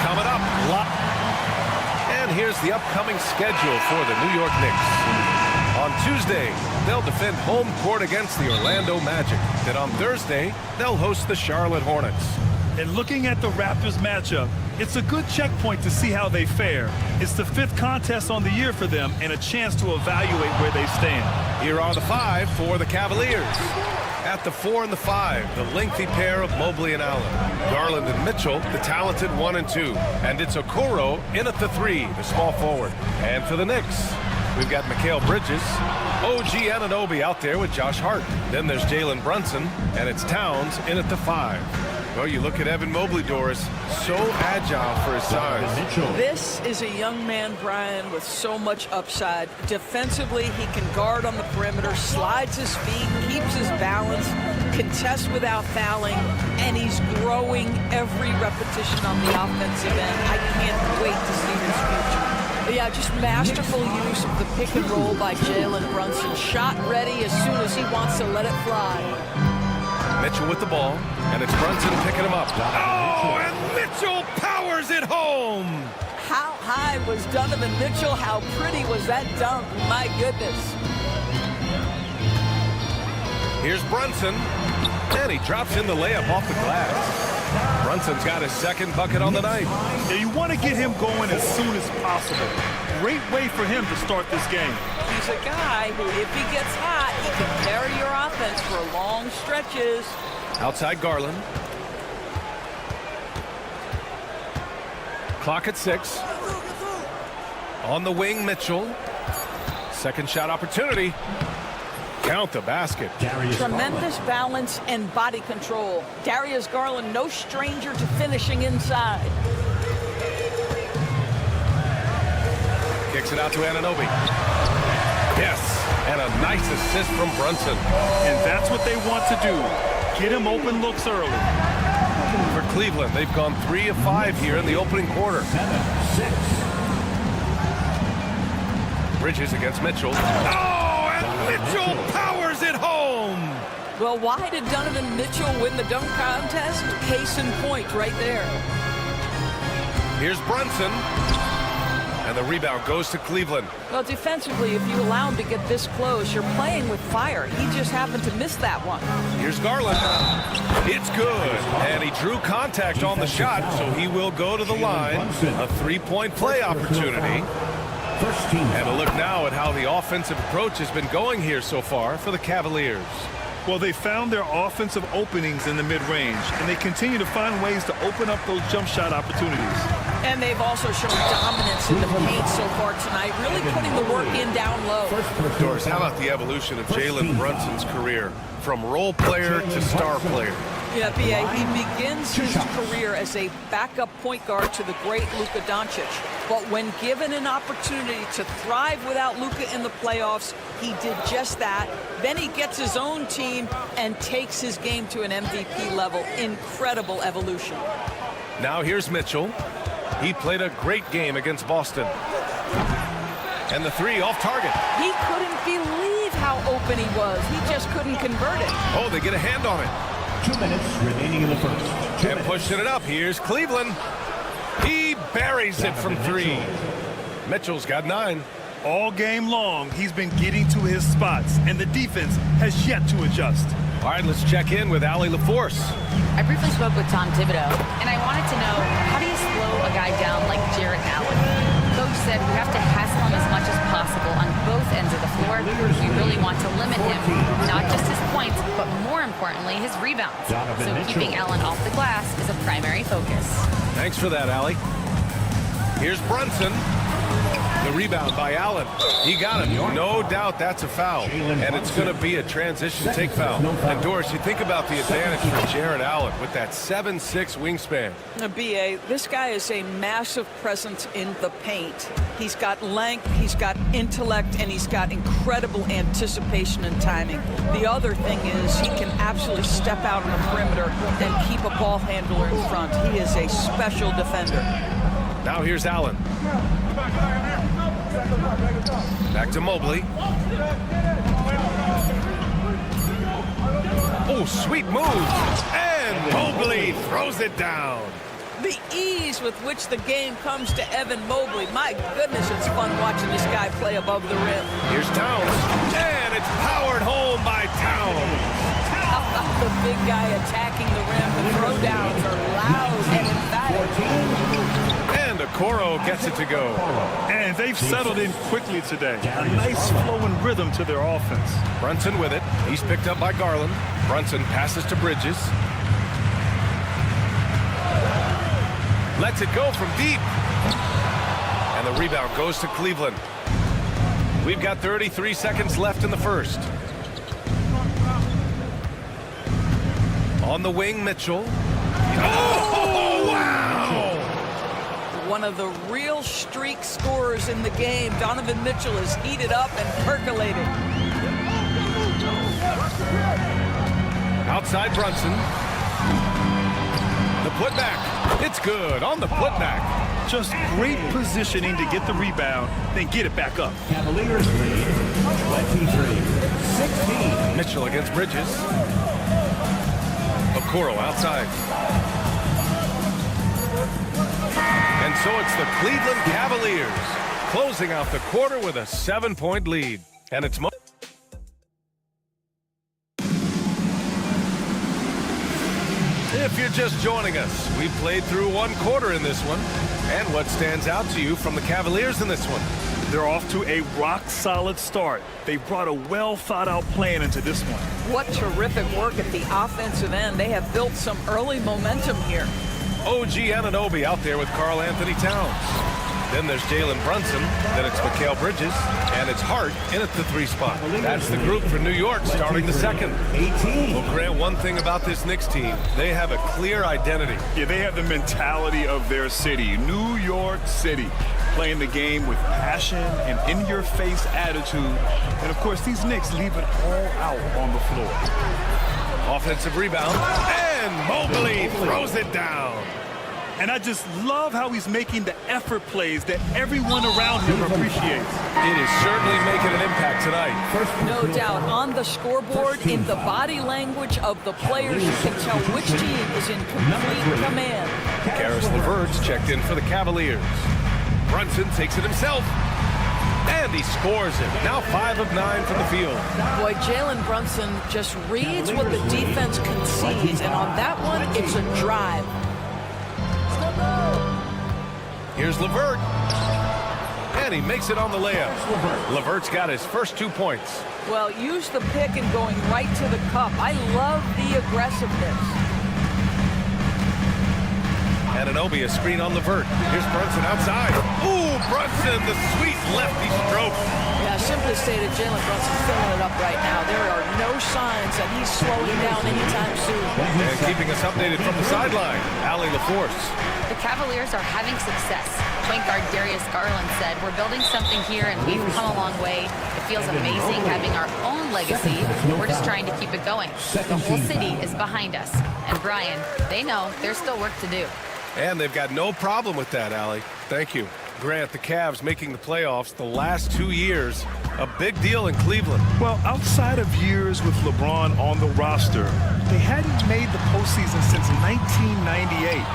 Coming up, and here's the upcoming schedule for the New York Knicks. On Tuesday, they'll defend home court against the Orlando Magic. Then on Thursday, they'll host the Charlotte Hornets. And looking at the Raptors matchup, it's a good checkpoint to see how they fare. It's the 5th contest on the year for them and a chance to evaluate where they stand. Here are the 5 for the Cavaliers. At the 4 and the 5, the lengthy pair of Mobley and Allen. Garland and Mitchell, the talented 1 and 2. And it's Okoro in at the 3, the small forward. And for the Knicks, we've got Mikal Bridges, OG Anunoby out there with Josh Hart. Then there's Jalen Brunson, and it's Towns in at the 5. Well, you look at Evan Mobley, Doris, so agile for his size. This is a young man, Brian, with so much upside. Defensively, he can guard on the perimeter, slides his feet, keeps his balance, contests without fouling, and he's growing every repetition on the offensive end. I can't wait to see his future. Yeah, just masterful use of the pick and roll by Jalen Brunson. Shot ready as soon as he wants to let it fly. Mitchell with the ball, and it's Brunson picking him up. Oh, and Mitchell powers it home! How high was Donovan Mitchell? How pretty was that dunk? My goodness. Here's Brunson, and he drops in the layup off the glass. Brunson's got his 2nd bucket on the night. Yeah, you want to get him going as soon as possible. Great way for him to start this game. He's a guy who, if he gets hot, he can carry your offense for long stretches. Outside Garland. Clock at 6. On the wing, Mitchell. 2nd shot opportunity. Count the basket. Tremendous balance and body control. Darius Garland, no stranger to finishing inside. Kicks it out to Anunoby. Yes, and a nice assist from Brunson. And that's what they want to do. Get him open looks early. For Cleveland, they've gone 3 of 5 here in the opening quarter. 7-6. Bridges against Mitchell. Oh, and Mitchell powers it home! Well, why did Donovan Mitchell win the dunk contest? Case in point right there. Here's Brunson. And the rebound goes to Cleveland. Well, defensively, if you allow him to get this close, you're playing with fire. He just happened to miss that one. Here's Garland. It's good. And he drew contact on the shot, so he will go to the line. A 3-point play opportunity. And a look now at how the offensive approach has been going here so far for the Cavaliers. Well, they found their offensive openings in the mid-range, and they continue to find ways to open up those jump shot opportunities. And they've also shown dominance in the paint so far tonight, really putting the work in down low. Doris, how about the evolution of Jalen Brunson's career from role player to star player? Yeah, B.A., he begins his career as a backup point guard to the great Luka Doncic. But when given an opportunity to thrive without Luka in the playoffs, he did just that. Then he gets his own team and takes his game to an MVP level. Incredible evolution. Now here's Mitchell. He played a great game against Boston. And the three off target. He couldn't believe how open he was. He just couldn't convert it. Oh, they get a hand on it. 2 minutes remaining in the first. And pushing it up. Here's Cleveland. He buries it from three. Mitchell's got 9. All game long, he's been getting to his spots, and the defense has yet to adjust. All right, let's check in with Allie LaForce. I briefly spoke with Tom Thibodeau, and I wanted to know, how do you slow a guy down like Jarrett Allen? Coach said we have to hassle him as much as possible on both ends of the floor. We really want to limit him, not just his points, but more importantly, his rebounds. So keeping Allen off the glass is a primary focus. Thanks for that, Allie. Here's Brunson. The rebound by Allen. He got it. No doubt that's a foul. And it's going to be a transition take foul. And Doris, you think about the advantage for Jarrett Allen with that 7'6" wingspan. B.A., this guy is a massive presence in the paint. He's got length, he's got intellect, and he's got incredible anticipation and timing. The other thing is he can absolutely step out on the perimeter and keep a ball handler in front. He is a special defender. Now here's Allen. Back to Mobley. Oh, sweet move. And Mobley throws it down. The ease with which the game comes to Evan Mobley. My goodness, it's fun watching this guy play above the rim. Here's Towns. And it's powered home by Towns. How about the big guy attacking the rim? The throwdowns are loud and emphatic. And Okoro gets it to go. And they've settled in quickly today. A nice flow and rhythm to their offense. Brunson with it. He's picked up by Garland. Brunson passes to Bridges. Lets it go from deep. And the rebound goes to Cleveland. We've got 33 seconds left in the first. On the wing, Mitchell. Oh, wow! One of the real streak scorers in the game. Donovan Mitchell is heated up and percolated. Outside Brunson. The putback. It's good on the putback. Just great positioning to get the rebound, then get it back up. Cavaliers lead 23-16. Mitchell against Bridges. Okoro outside. And so it's the Cleveland Cavaliers closing out the quarter with a 7-point lead. And it's If you're just joining us, we played through one quarter in this one. And what stands out to you from the Cavaliers in this one? They're off to a rock-solid start. They brought a well-thought-out plan into this one. What terrific work at the offensive end. They have built some early momentum here. OG Anunoby out there with Karl Anthony Towns. Then there's Jalen Brunson. Then it's Mikal Bridges. And it's Hart in at the 3 spot. That's the group for New York starting the second. 18. Well, Grant, one thing about this Knicks team, they have a clear identity. Yeah, they have the mentality of their city, New York City. Playing the game with passion and in-your-face attitude. And, of course, these Knicks leave it all out on the floor. Offensive rebound. And Mobley throws it down. And I just love how he's making the effort plays that everyone around him appreciates. It is certainly making an impact tonight. No doubt. On the scoreboard, in the body language of the players, you can tell which team is in complete command. Karis LeVert's checked in for the Cavaliers. Brunson takes it himself. And he scores it. Now 5 of 9 from the field. Boy, Jalen Brunson just reads what the defense concedes, and on that one, it's a drive. Here's LeVert. And he makes it on the layup. LeVert's got his first 2 points. Well, use the pick and going right to the cup. I love the aggressiveness. And Anunoby, a screen on Levert. Here's Brunson outside. Ooh, Brunson, the sweet lefty stroke. Yeah, simply stated, Jalen Brunson filling it up right now. There are no signs that he's slowing down anytime soon. And keeping us updated from the sideline, Allie LaForce. The Cavaliers are having success. Point guard Darius Garland said, "We're building something here and we've come a long way. It feels amazing having our own legacy. We're just trying to keep it going. The whole city is behind us." And Brian, they know there's still work to do. And they've got no problem with that, Allie. Thank you. Grant, the Cavs making the playoffs the last 2 years. A big deal in Cleveland. Well, outside of years with LeBron on the roster, they hadn't made the postseason since 1998.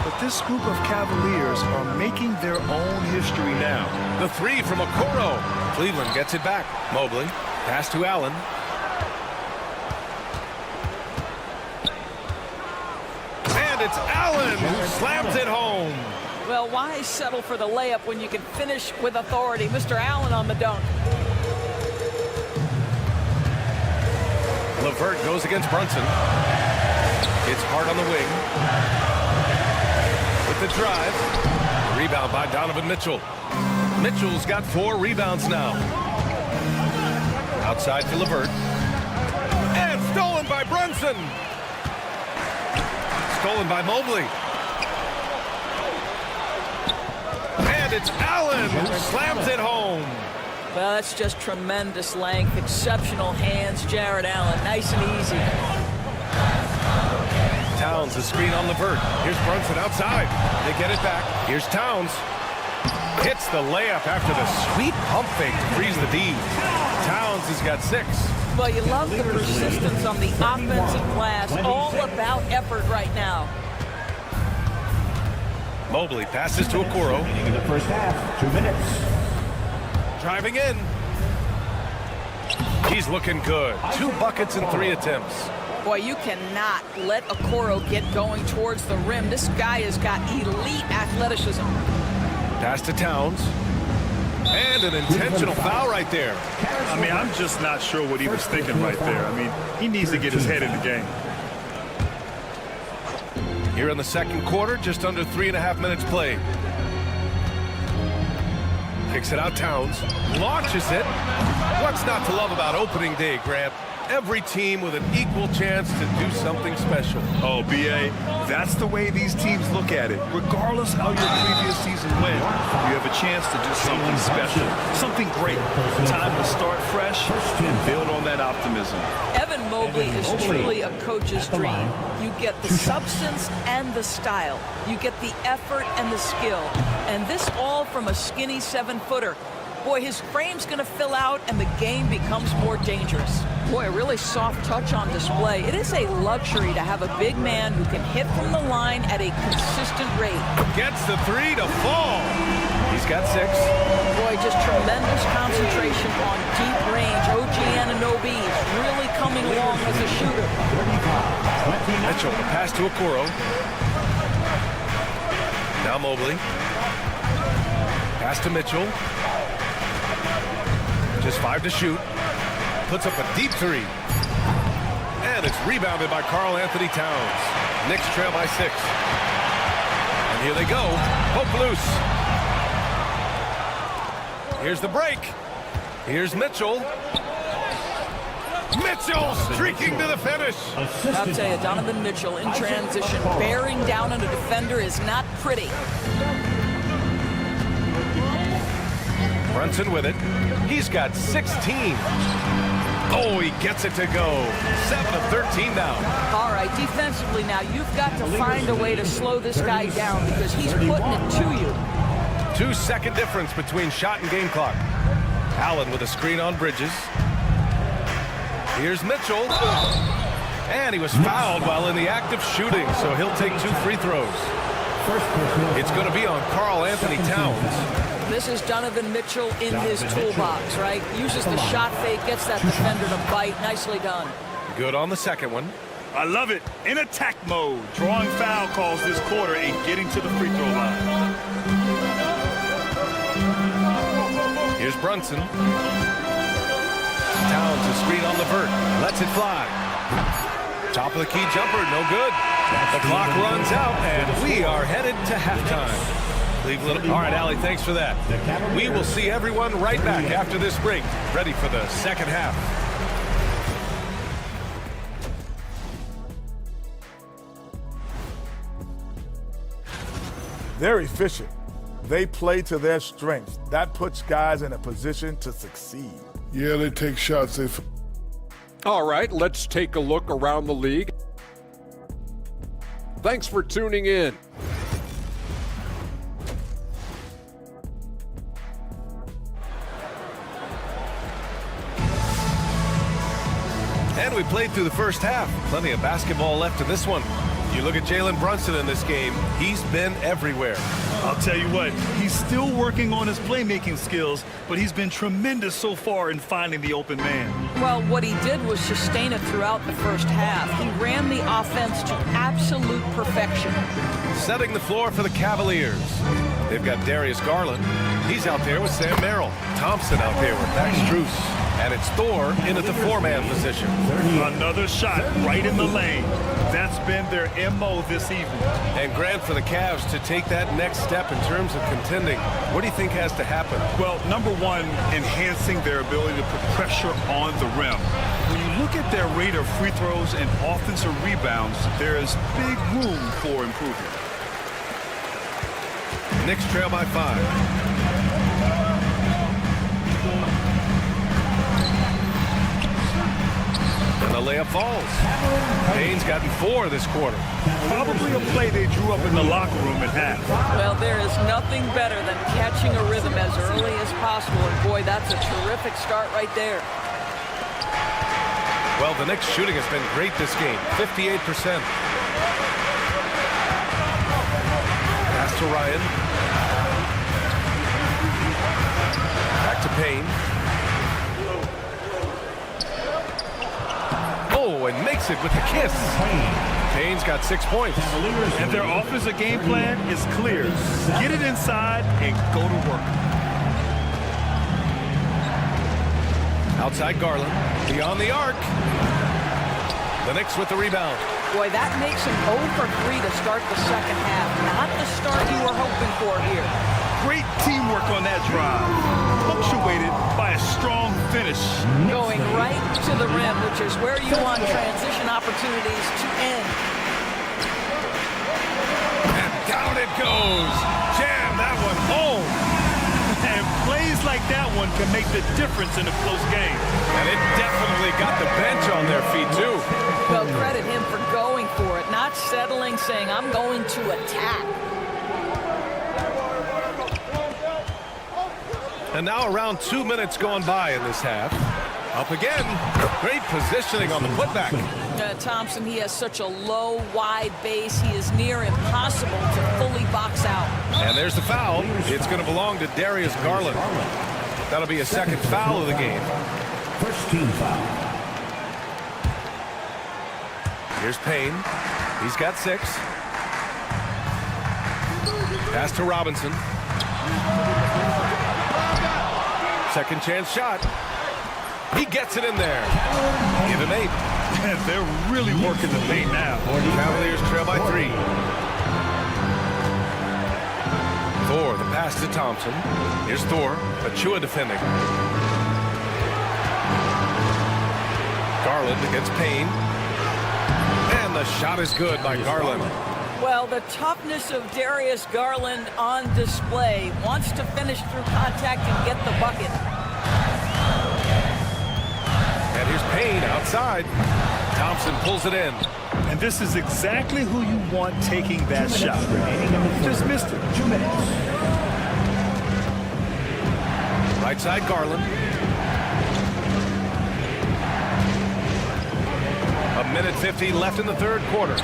But this group of Cavaliers are making their own history now. The three from Okoro. Cleveland gets it back. Mobley. Pass to Allen. And it's Allen who slams it home. Well, why settle for the layup when you can finish with authority? Mr. Allen on the dunk. Levert goes against Brunson. It's hard on the wing. With the drive. Rebound by Donovan Mitchell. Mitchell's got 4 rebounds now. Outside to Levert. And stolen by Brunson. Stolen by Mobley. And it's Allen who slams it home. Well, that's just tremendous length, exceptional hands, Jared Allen. Nice and easy. Towns, a screen on Levert. Here's Brunson outside. They get it back. Here's Towns. Hits the layup after the sweet pump fake to freeze the D. Towns has got 6. Well, you love the persistence on the offensive glass. All about effort right now. Mobley passes to Okoro. Remaining in the first half, 2 minutes. Driving in. He's looking good. 2 buckets and 3 attempts. Boy, you cannot let Okoro get going towards the rim. This guy has got elite athleticism. Pass to Towns. And an intentional foul right there. I mean, I'm just not sure what he was thinking right there. I mean, he needs to get his head in the game. Here in the second quarter, just under 3.5 minutes played. Kicks it out, Towns. Launches it. What's not to love about opening day, Grant? Every team with an equal chance to do something special. Oh, B.A., that's the way these teams look at it. Regardless how your previous season went, you have a chance to do something special, something great. Time to start fresh and build on that optimism. Evan Mobley is truly a coach's dream. You get the substance and the style. You get the effort and the skill. And this all from a skinny 7-footer. Boy, his frame's going to fill out and the game becomes more dangerous. Boy, a really soft touch on display. It is a luxury to have a big man who can hit from the line at a consistent rate. Gets the 3 to fall. He's got 6. Boy, just tremendous concentration on deep range. OG Anunoby is really coming along as a shooter. Mitchell, the pass to Okoro. Now Mobley. Pass to Mitchell. Just 5 to shoot. Puts up a deep 3. And it's rebounded by Karl Anthony Towns. Knicks trail by 6. And here they go. Poke loose. Here's the break. Here's Mitchell. Mitchell streaking to the finish. I'll tell you, Donovan Mitchell in transition, bearing down on a defender is not pretty. Brunson with it. He's got 16. Oh, he gets it to go. 7 of 13 now. All right, defensively now, you've got to find a way to slow this guy down because he's putting it to you. 2-second difference between shot and game clock. Allen with a screen on Bridges. Here's Mitchell. And he was fouled while in the act of shooting, so he'll take 2 free throws. It's going to be on Karl Anthony Towns. This is Donovan Mitchell in his toolbox, right? Uses the shot fake, gets that defender to bite. Nicely done. Good on the second one. I love it. In attack mode, drawing foul calls this quarter and getting to the free throw line. Here's Brunson. Towns, a screen on Levert. Lets it fly. Top of the key jumper, no good. The clock runs out, and we are headed to halftime. Cleveland. All right, Allie, thanks for that. We will see everyone right back after this break, ready for the second half. They're efficient. They play to their strengths. That puts guys in a position to succeed. Yeah, they take shots. All right, let's take a look around the league. Thanks for tuning in. And we played through the first half. Plenty of basketball left in this one. You look at Jalen Brunson in this game, he's been everywhere. I'll tell you what, he's still working on his playmaking skills, but he's been tremendous so far in finding the open man. Well, what he did was sustain it throughout the first half. He ran the offense to absolute perfection. Setting the floor for the Cavaliers. They've got Darius Garland. He's out there with Sam Merrill. Thompson out there with Max Strus. And it's Thor in at the four-man position. Another shot right in the lane. That's been their MO this evening. And Grant, for the Cavs to take that next step in terms of contending, what do you think has to happen? Well, number one, enhancing their ability to put pressure on the rim. When you look at their rate of free throws and offensive rebounds, there is big room for improvement. Knicks trail by 5. The layup falls. Payne's gotten 4 this quarter. Probably a play they drew up in the locker room at half. Well, there is nothing better than catching a rhythm as early as possible. And boy, that's a terrific start right there. Well, the Knicks shooting has been great this game. 58%. Pass to Ryan. Back to Payne. Oh, and makes it with a kiss. Payne's got 6 points. And their offensive game plan is clear. Get it inside and go to work. Outside Garland. Beyond the arc. The Knicks with the rebound. Boy, that makes him 0 for 3 to start the second half. Not the start you were hoping for here. Great teamwork on that drive. Punctuated by a strong finish. Going right to the rim, which is where you want transition opportunities to end. And down it goes. Jam that one home. And plays like that one can make the difference in a close game. And it definitely got the bench on their feet, too. Well, credit him for going for it, not settling, saying, I'm going to attack. And now around 2 minutes gone by in this half. Up again. Great positioning on the putback. Thompson, he has such a low, wide base. He is near impossible to fully box out. And there's the foul. It's going to belong to Darius Garland. That'll be a second foul of the game. First team foul. Here's Payne. He's got 6. Pass to Robinson. Second chance shot. He gets it in there. Give him 8. And they're really working the paint now. Cavaliers trail by 3. Thor, the pass to Thompson. Here's Thor. Achua defending. Garland against Payne. And the shot is good by Garland. Well, the toughness of Darius Garland on display. Wants to finish through contact and get the bucket. And here's Payne outside. Thompson pulls it in. And this is exactly who you want taking that shot. Just missed it. 2 minutes. Right side Garland. A minute 50 left in the third quarter.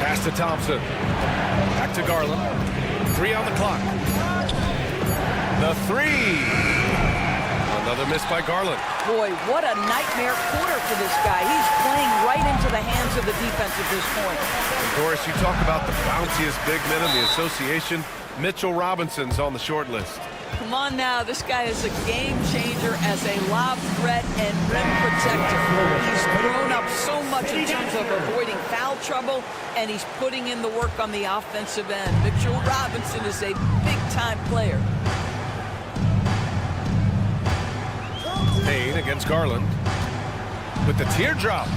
Pass to Thompson. Back to Garland. 3 on the clock. The 3. Another miss by Garland. Boy, what a nightmare quarter for this guy. He's playing right into the hands of the defense at this point. And Doris, you talk about the bounciest big men in the association. Mitchell Robinson's on the short list. Come on now, this guy is a game changer as a lob threat and rim protector. He's grown up so much in terms of avoiding foul trouble, and he's putting in the work on the offensive end. Mitchell Robinson is a big-time player. Payne against Garland with the teardrop.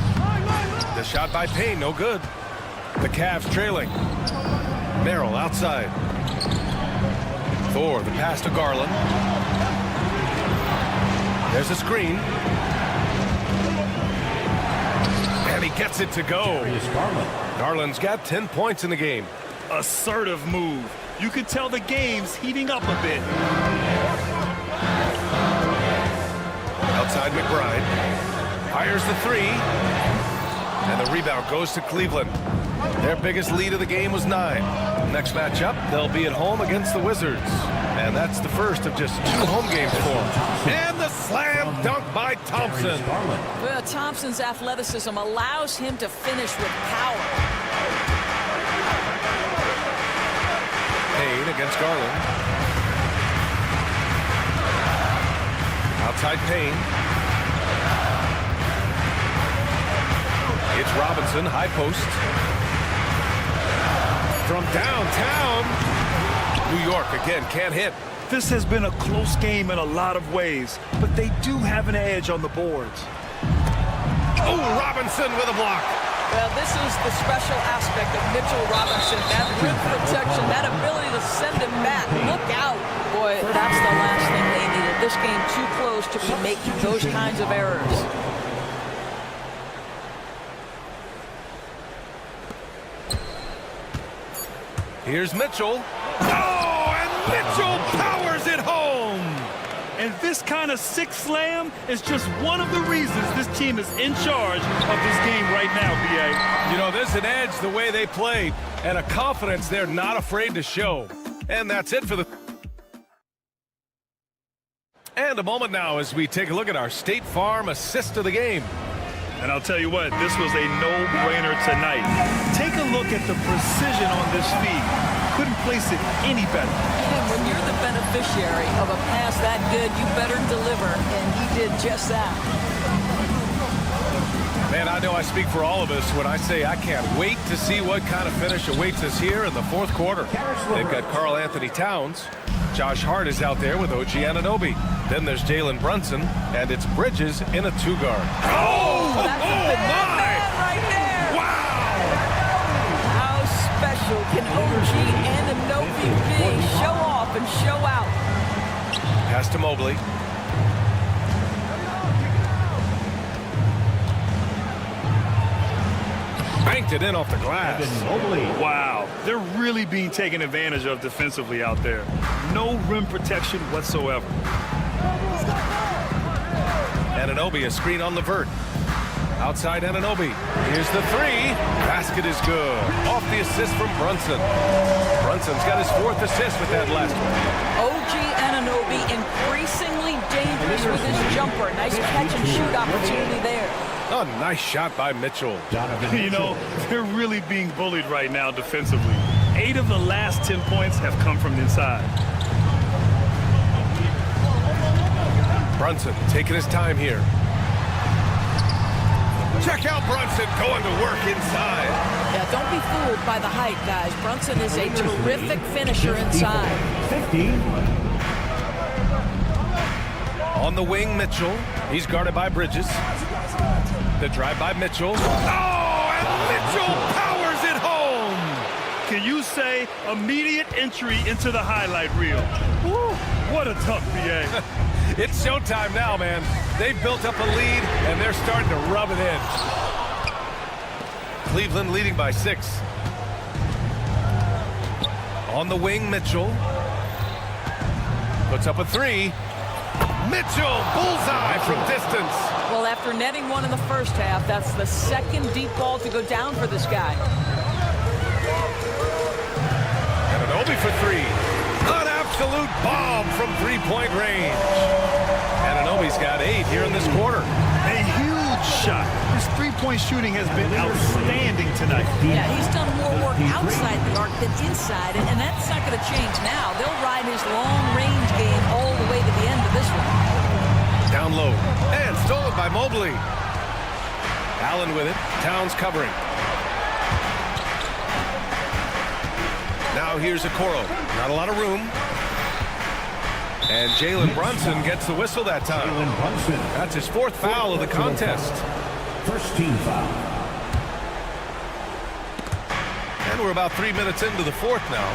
The shot by Payne, no good. The Cavs trailing. Merrill outside. Thor, the pass to Garland. There's a screen. And he gets it to go. Garland's got 10 points in the game. Assertive move. You could tell the game's heating up a bit. Outside McBride. Fires the three. And the rebound goes to Cleveland. Their biggest lead of the game was 9. Next matchup, they'll be at home against the Wizards. And that's the first of just 2 home games for them. And the slam dunk by Thompson. Well, Thompson's athleticism allows him to finish with power. Payne against Garland. Outside Payne. It's Robinson, high post. From downtown. New York, again, can't hit. This has been a close game in a lot of ways, but they do have an edge on the boards. Oh, Robinson with a block. Well, this is the special aspect of Mitchell Robinson. That rim protection, that ability to send him back. Look out. Boy, that's the last thing they needed. This game too close to be making those kinds of errors. Here's Mitchell. Oh, and Mitchell powers it home. And this kind of sick slam is just one of the reasons this team is in charge of this game right now, B.A. You know, there's an edge the way they play and a confidence they're not afraid to show. And that's it for the... And a moment now as we take a look at our State Farm assist of the game. And I'll tell you what, this was a no-brainer tonight. Take a look at the precision on this feed. Couldn't place it any better. And when you're the beneficiary of a pass that good, you better deliver, and he did just that. Man, I know I speak for all of us when I say I can't wait to see what kind of finish awaits us here in the fourth quarter. They've got Karl Anthony Towns. Josh Hart is out there with OG Anunoby. Then there's Jalen Brunson, and it's Bridges in a 2-guard. Oh, that's a big man right there. Wow! How special can OG Anunoby be? Show off and show out. Pass to Mobley. Banked it in off the glass. Wow, they're really being taken advantage of defensively out there. No rim protection whatsoever. Anunoby, a screen on Levert. Outside Anunoby. Here's the 3. Basket is good. Off the assist from Brunson. Brunson's got his 4th assist with that last one. OG Anunoby increasingly dangerous with his jumper. Nice catch and shoot opportunity there. A nice shot by Mitchell. You know, they're really being bullied right now defensively. 8 of the last 10 points have come from inside. Brunson taking his time here. Check out Brunson going to work inside. Yeah, don't be fooled by the height, guys. Brunson is a terrific finisher inside. 15. On the wing, Mitchell. He's guarded by Bridges. The drive by Mitchell. Oh, and Mitchell powers it home. Can you say immediate entry into the highlight reel? Woo, what a tough BA. It's showtime now, man. They've built up a lead, and they're starting to rub it in. Cleveland leading by 6. On the wing, Mitchell. Puts up a 3. Mitchell, bullseye from distance. Well, after netting one in the first half, that's the second deep ball to go down for this guy. Anunoby for 3. An absolute bomb from 3-point range. Anunoby's got 8 here in this quarter. A huge shot. His three-point shooting has been outstanding tonight. Yeah, he's done more work outside the arc than inside, and that's not going to change now. They'll ride his long-range game all the way to the end of this one. Down low, and stolen by Mobley. Allen with it, Towns covering. Now here's Okoro, not a lot of room. And Jalen Brunson gets the whistle that time. That's his fourth foul of the contest. First team foul. And we're about 3 minutes into the fourth now.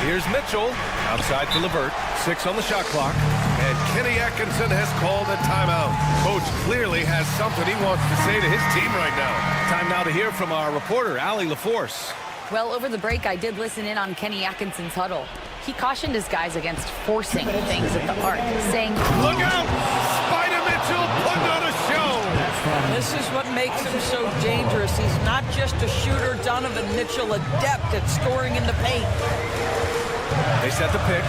Here's Mitchell, outside to LeVert, 6 on the shot clock. And Kenny Atkinson has called a timeout. Coach clearly has something he wants to say to his team right now. Time now to hear from our reporter, Allie LaForce. Well, over the break, I did listen in on Kenny Atkinson's huddle. He cautioned his guys against forcing things at the arc, saying, Look out! Spider Mitchell put on a show! This is what makes him so dangerous. He's not just a shooter. Donovan Mitchell, adept at scoring in the paint. They set the pick.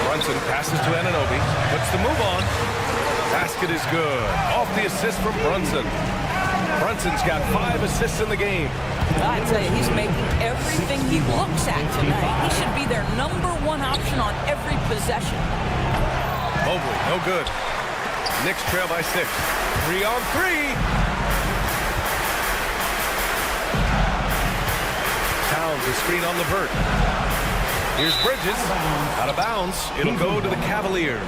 Brunson passes to Anunoby, puts the move on. Basket is good. Off the assist from Brunson. Brunson's got 5 assists in the game. I tell you, he's making everything he looks at tonight. He should be their #1 option on every possession. Mobley, no good. Knicks trail by 6. 3 on 3. Towns, the screen on LeVert. Here's Bridges, out of bounds. It'll go to the Cavaliers.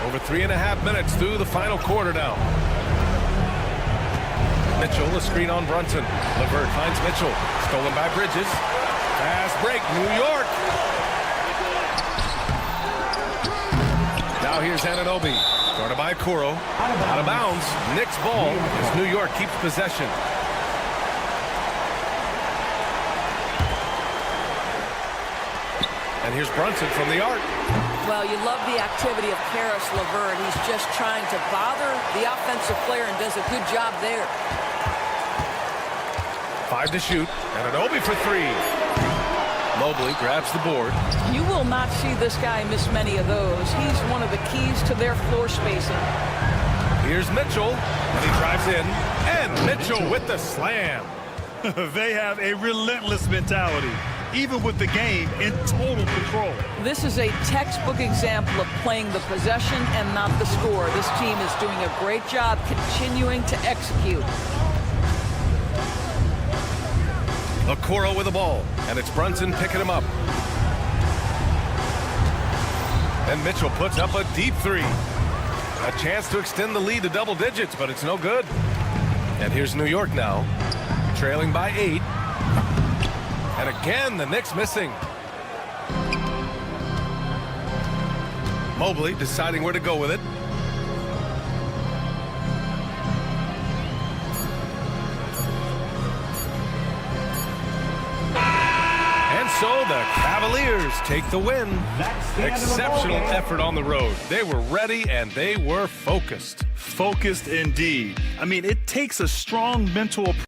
Over 3.5 minutes through the final quarter now. Mitchell, a screen on Brunson. LeVert finds Mitchell, stolen by Bridges. Fast break, New York. Now here's Anunoby, guarded by Okoro. Out of bounds, Knicks ball as New York keeps possession. And here's Brunson from the arc. Well, you love the activity of Karis LeVert. He's just trying to bother the offensive player and does a good job there. 5 to shoot. Anunoby for 3. Mobley grabs the board. You will not see this guy miss many of those. He's one of the keys to their floor spacing. Here's Mitchell, and he drives in. And Mitchell with the slam. They have a relentless mentality, even with the game in total control. This is a textbook example of playing the possession and not the score. This team is doing a great job continuing to execute. Okoro with the ball, and it's Brunson picking him up. And Mitchell puts up a deep 3. A chance to extend the lead to double digits, but it's no good. And here's New York now, trailing by 8. And again, the Knicks missing. Mobley deciding where to go with it. And so the Cavaliers take the win. Exceptional effort on the road. They were ready and they were focused. Focused indeed. I mean, it takes a strong mental approach.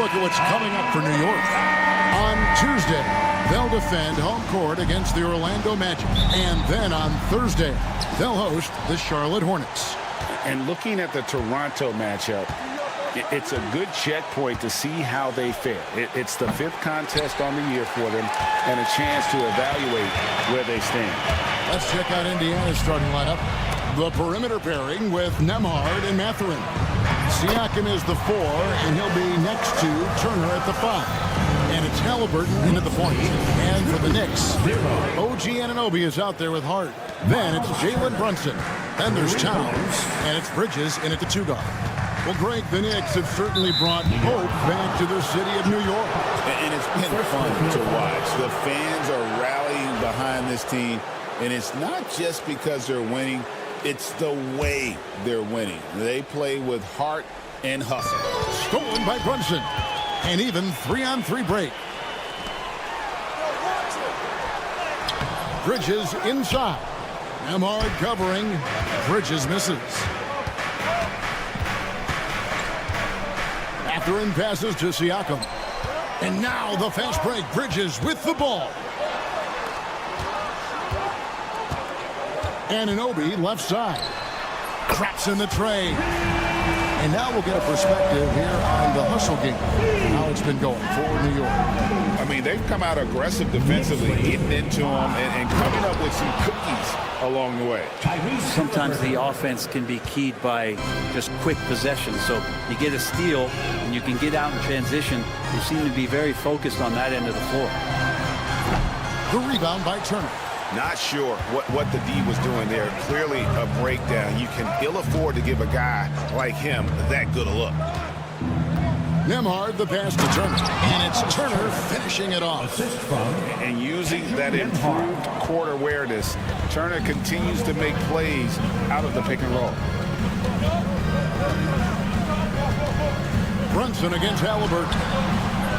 look at what's coming up for New York. On Tuesday, they'll defend home court against the Orlando Magic. And then on Thursday, they'll host the Charlotte Hornets. And looking at the Toronto matchup, it's a good checkpoint to see how they fare. It's the 5th contest on the year for them and a chance to evaluate where they stand. Let's check out Indiana's starting lineup. The perimeter pairing with Nembhard and Mathurin. Siakam is the 4, and he'll be next to Turner at the 5. And it's Haliburton in at the point. And for the Knicks, OG Anunoby is out there with Hart. Then it's Jalen Brunson. Then there's Towns, and it's Bridges in at the 2 guard. Well, Greg, the Knicks have certainly brought hope back to the city of New York. And it's been fun to watch. The fans are rallying behind this team, and it's not just because they're winning. It's the way they're winning. They play with heart and hustle. Stolen by Brunson. And even 3-on-3 break. Bridges inside. Nembhard covering. Bridges misses. Mathurin passes to Siakam. And now the fast break. Bridges with the ball. Anunoby left side. Traps in the tray. And now we'll get a perspective here on the hustle game. How it's been going for New York. I mean, they've come out aggressive defensively, getting into them and coming up with some cookies along the way. Sometimes the offense can be keyed by just quick possession. So you get a steal and you can get out in transition. They seem to be very focused on that end of the floor. The rebound by Turner. Not sure what the D was doing there. Clearly a breakdown. You can ill afford to give a guy like him that good a look. Nembhard the pass to Turner. And it's Turner finishing it off. And using that improved court awareness, Turner continues to make plays out of the pick and roll. Brunson against Haliburton.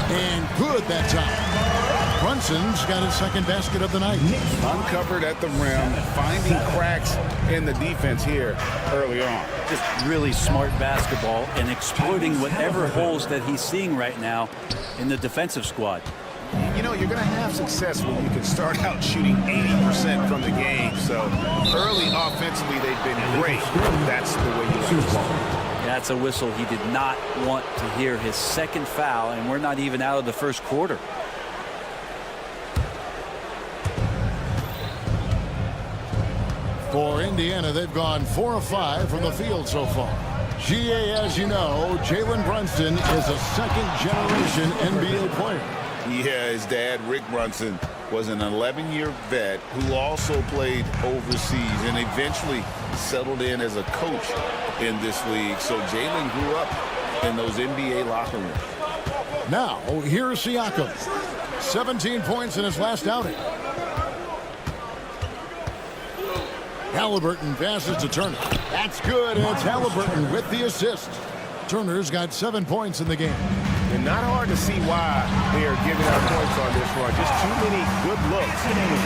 And good that time. Brunson's got his 2nd basket of the night. Uncovered at the rim, finding cracks in the defense here early on. Just really smart basketball and exploiting whatever holes that he's seeing right now in the defensive squad. You know, you're going to have success when you can start out shooting 80% from the game. So early offensively, they've been great. That's the way you like to start. That's a whistle. He did not want to hear his 2nd foul, and we're not even out of the 1st quarter. For Indiana, they've gone 4 of 5 from the field so far. GA, as you know, Jalen Brunson is a 2nd-generation NBA player. Yeah, his dad, Rick Brunson, was an 11-year vet who also played overseas and eventually settled in as a coach in this league. So Jalen grew up in those NBA locker rooms. Now, here's Siakam. 17 points in his last outing. Haliburton passes to Turner. That's good, and it's Haliburton with the assist. Turner's got 7 points in the game. And not hard to see why they are giving out points on this run. Just too many good looks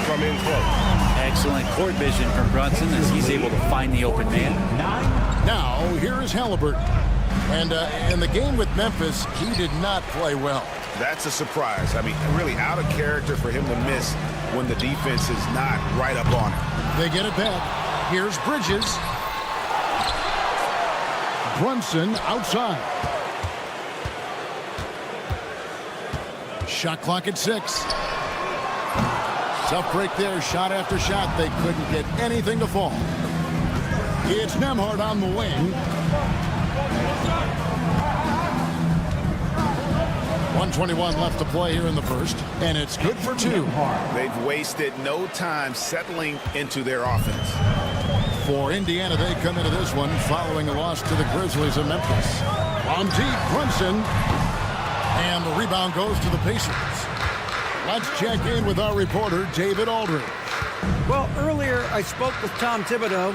from in close. Excellent court vision from Brunson as he's able to find the open man. Now, here is Haliburton. And in the game with Memphis, he did not play well. That's a surprise. I mean, really out of character for him to miss when the defense is not right up on him. They get it back. Here's Bridges. Brunson outside. Shot clock at 6. Tough break there. Shot after shot. They couldn't get anything to fall. It's Nembhard on the wing. 1:21 left to play here in the 1st, and it's good for 2. They've wasted no time settling into their offense. For Indiana, they come into this one following a loss to the Grizzlies in Memphis. On deep, Brunson, and the rebound goes to the Pacers. Let's check in with our reporter, David Aldridge. Well, earlier I spoke with Tom Thibodeau.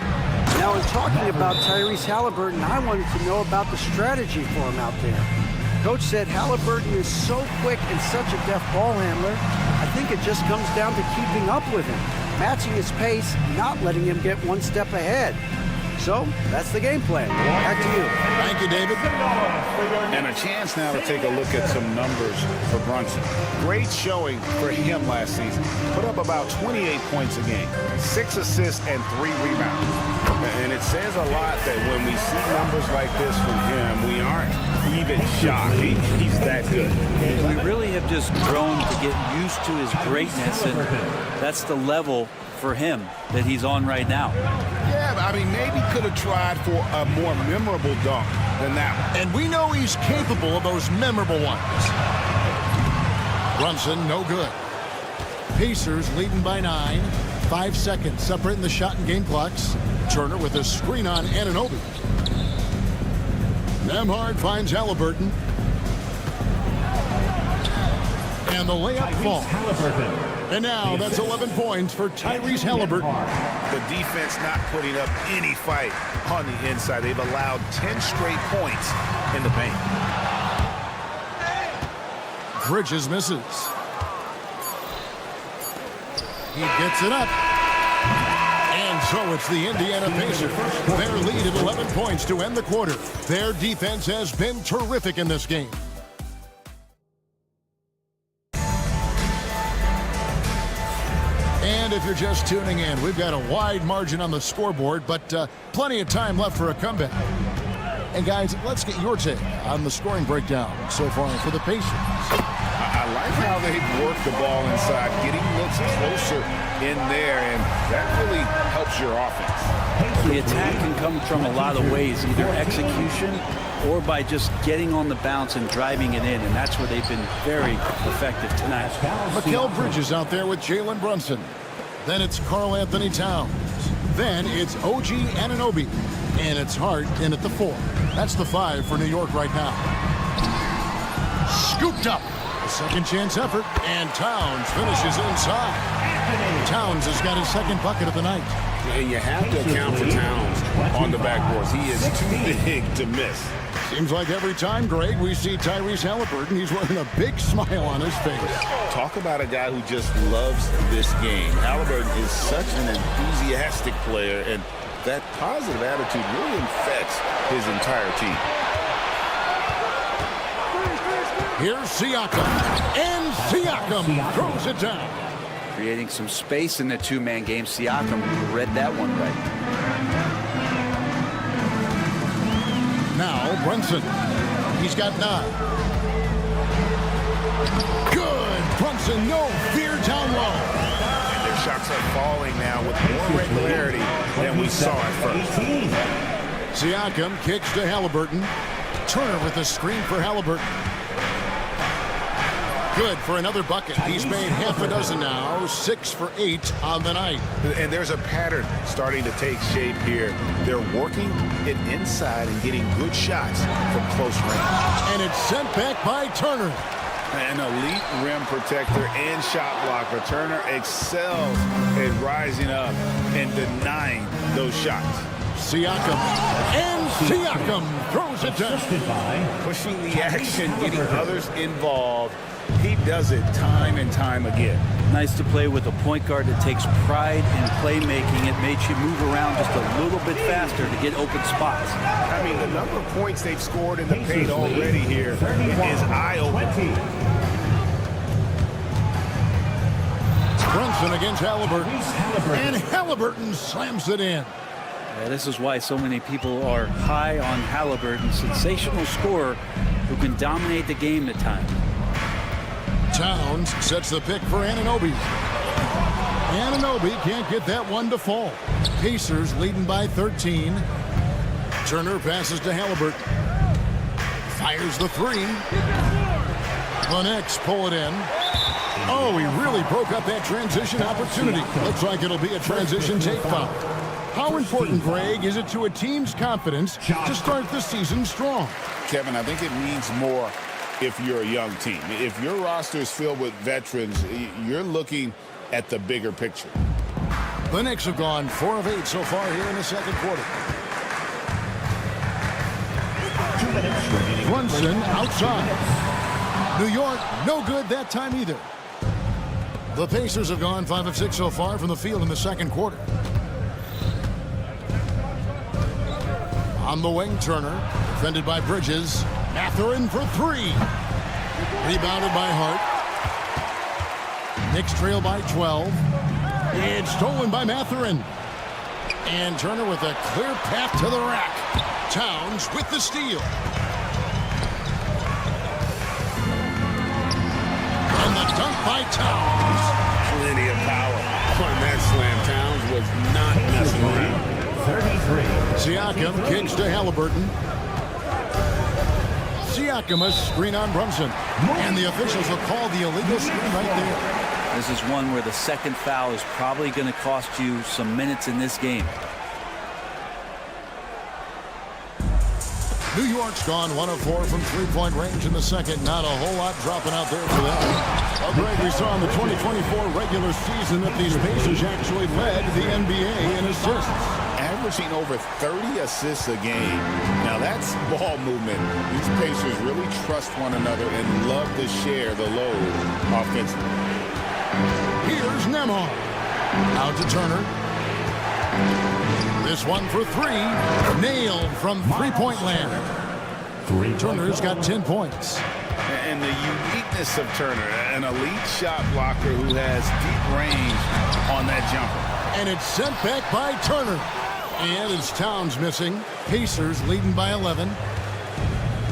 Now in talking about Tyrese Haliburton, I wanted to know about the strategy for him out there. Coach said Haliburton is so quick and such a deft ball handler. I think it just comes down to keeping up with him, matching his pace, not letting him get one step ahead. So that's the game plan. Back to you. Thank you, David. And a chance now to take a look at some numbers for Brunson. Great showing for him last season. Put up about 28 points a game, 6 assists and 3 rebounds. And it says a lot that when we see numbers like this from him, we aren't even shocked. He's that good. We really have just grown to get used to his greatness, and that's the level for him that he's on right now. Yeah, I mean, maybe could have tried for a more memorable dunk than that one. And we know he's capable of those memorable ones. Brunson, no good. Pacers leading by 9. 5 seconds separating the shot and game clocks. Turner with a screen on Anunoby. Nembhard finds Halliburton. And the layup falls. And now that's 11 points for Tyrese Halliburton. The defense not putting up any fight on the inside. They've allowed 10 straight points in the paint. Bridges misses. He gets it up. And so it's the Indiana Pacers. Their lead of 11 points to end the quarter. Their defense has been terrific in this game. And if you're just tuning in, we've got a wide margin on the scoreboard, but plenty of time left for a comeback. And guys, let's get your take on the scoring breakdown so far for the Pacers. I like how they work the ball inside, getting looks closer in there, and that really helps your offense. The attack can come from a lot of ways, either execution or by just getting on the bounce and driving it in, and that's where they've been very effective tonight. Mikal Bridges out there with Jalen Brunson. Then it's Karl Anthony Towns. Then it's OG Anunoby. And it's Hart in at the 4. That's the 5 for New York right now. Scooped up. A second chance effort. And Towns finishes inside. Towns has got his second bucket of the night. And you have to account for Towns on the backboards. He is too big to miss. Seems like every time, Greg, we see Tyrese Halliburton, he's wearing a big smile on his face. Talk about a guy who just loves this game. Halliburton is such an enthusiastic player, and that positive attitude really infects his entire team. Here's Siakam. And Siakam throws it down. Creating some space in the two-man game. Siakam read that one right. Now Brunson. He's got 9. Good. Brunson, no fear down low. Their shots are falling now with more regularity than we saw at first. Siakam kicks to Halliburton. Turner with a screen for Halliburton. Good for another bucket. He's made half a dozen now. 6 for 8 on the night. And there's a pattern starting to take shape here. They're working it inside and getting good shots from close range. And it's sent back by Turner. An elite rim protector and shot blocker. Turner excels at rising up and denying those shots. Siakam. And Siakam throws it down. Pushing the action, getting others involved. He does it time and time again. Nice to play with a point guard that takes pride in playmaking. It makes you move around just a little bit faster to get open spots. I mean, the number of points they've scored in the paint already here is eye-opening. Brunson against Halliburton. And Halliburton slams it in. Yeah, this is why so many people are high on Halliburton. Sensational scorer who can dominate the game at times. Towns sets the pick for Anunoby. Anunoby can't get that one to fall. Pacers leading by 13. Turner passes to Halliburton. Fires the 3. The Knicks pull it in. Oh, he really broke up that transition opportunity. Looks like it'll be a transition take foul. How important, Greg, is it to a team's confidence to start the season strong? Kevin, I think it means more if you're a young team. If your roster is filled with veterans, you're looking at the bigger picture. The Knicks have gone 4 of 8 so far here in the second quarter. Brunson outside. New York, no good that time either. The Pacers have gone 5 of 6 so far from the field in the second quarter. On the wing, Turner. Defended by Bridges. Mathurin for three. Rebounded by Hart. Knicks trail by 12. It's stolen by Mathurin. And Turner with a clear path to the rack. Towns with the steal. And the dunk by Towns. Plenty of power on that slam. Towns was not messing around. 33. Siakam kicks to Halliburton. Siakam a screen on Brunson. And the officials will call the illegal screen right there. This is one where the second foul is probably going to cost you some minutes in this game. New York's gone 1 of 4 from three-point range in the second. Not a whole lot dropping out there for them. Well, Greg, we saw in the 2024 regular season that these Pacers actually led the NBA in assists. Averaging over 30 assists a game. Now that's ball movement. These Pacers really trust one another and love to share the load offensively. Here's Nembhard. Out to Turner. This one for three. Nailed from three-point land. Turner's got 10 points. And the uniqueness of Turner, an elite shot blocker who has deep range on that jumper. And it's sent back by Turner. And it's Towns missing. Pacers leading by 11.